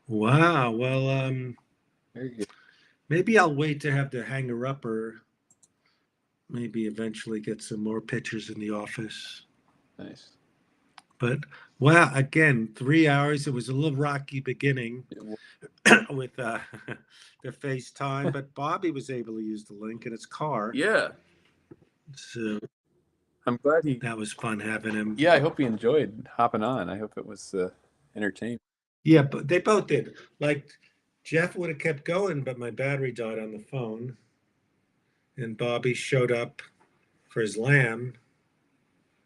Speaker 1: Wow. Well,
Speaker 2: Very good.
Speaker 1: maybe I'll wait to have the hanger up, or maybe eventually get some more pictures in the office.
Speaker 2: Nice.
Speaker 1: But wow, again, 3 hours. It was a little rocky beginning with the FaceTime, but Bobby was able to use the link in his car.
Speaker 2: Yeah,
Speaker 1: So
Speaker 2: I'm glad he.
Speaker 1: that was fun having him.
Speaker 2: Yeah, I hope he enjoyed hopping on. I hope it was entertaining.
Speaker 1: Yeah, but they both did. Like Jeff would have kept going, but my battery died on the phone. And Bobby showed up for his lamb.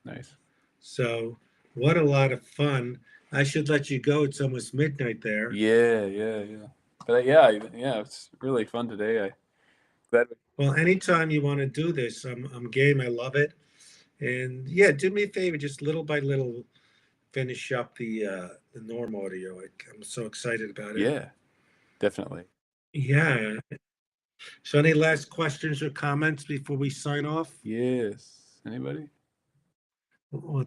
Speaker 2: Nice.
Speaker 1: So what a lot of fun. I should let you go. It's almost midnight there.
Speaker 2: Yeah. But yeah, it's really fun today. I glad.
Speaker 1: Well, anytime you want to do this, I'm game. I love it. And yeah, do me a favor, just little by little, finish up the Norm audio. I'm so excited about it.
Speaker 2: Yeah, definitely.
Speaker 1: Yeah. So any last questions or comments before we sign off?
Speaker 2: Yes. Anybody?
Speaker 1: Well,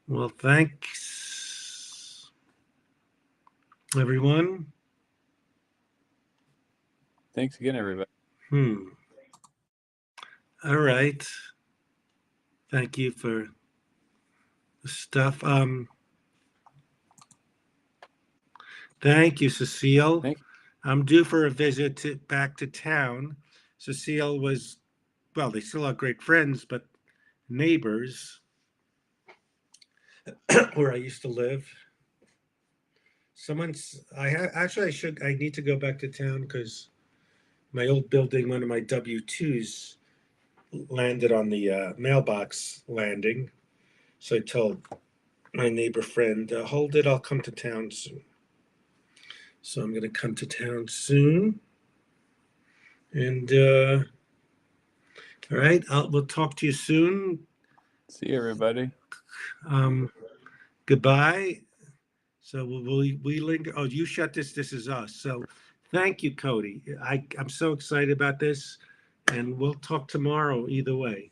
Speaker 1: well, thanks, everyone.
Speaker 2: Thanks again, everybody.
Speaker 1: All right. Thank you for the stuff. Thank you, Cecile.
Speaker 2: Thank you.
Speaker 1: I'm due for a visit back to town. Cecile was, well, they still are great friends, but neighbors where I used to live. I need to go back to town because my old building, one of my W-2s landed on the mailbox landing. So I told my neighbor friend, hold it, I'll come to town soon. So I'm going to come to town soon. And all right, we'll talk to you soon.
Speaker 2: See you, everybody.
Speaker 1: Goodbye. So we link. Oh, you shut this. This is us. So thank you, Cody. I'm so excited about this, and we'll talk tomorrow either way.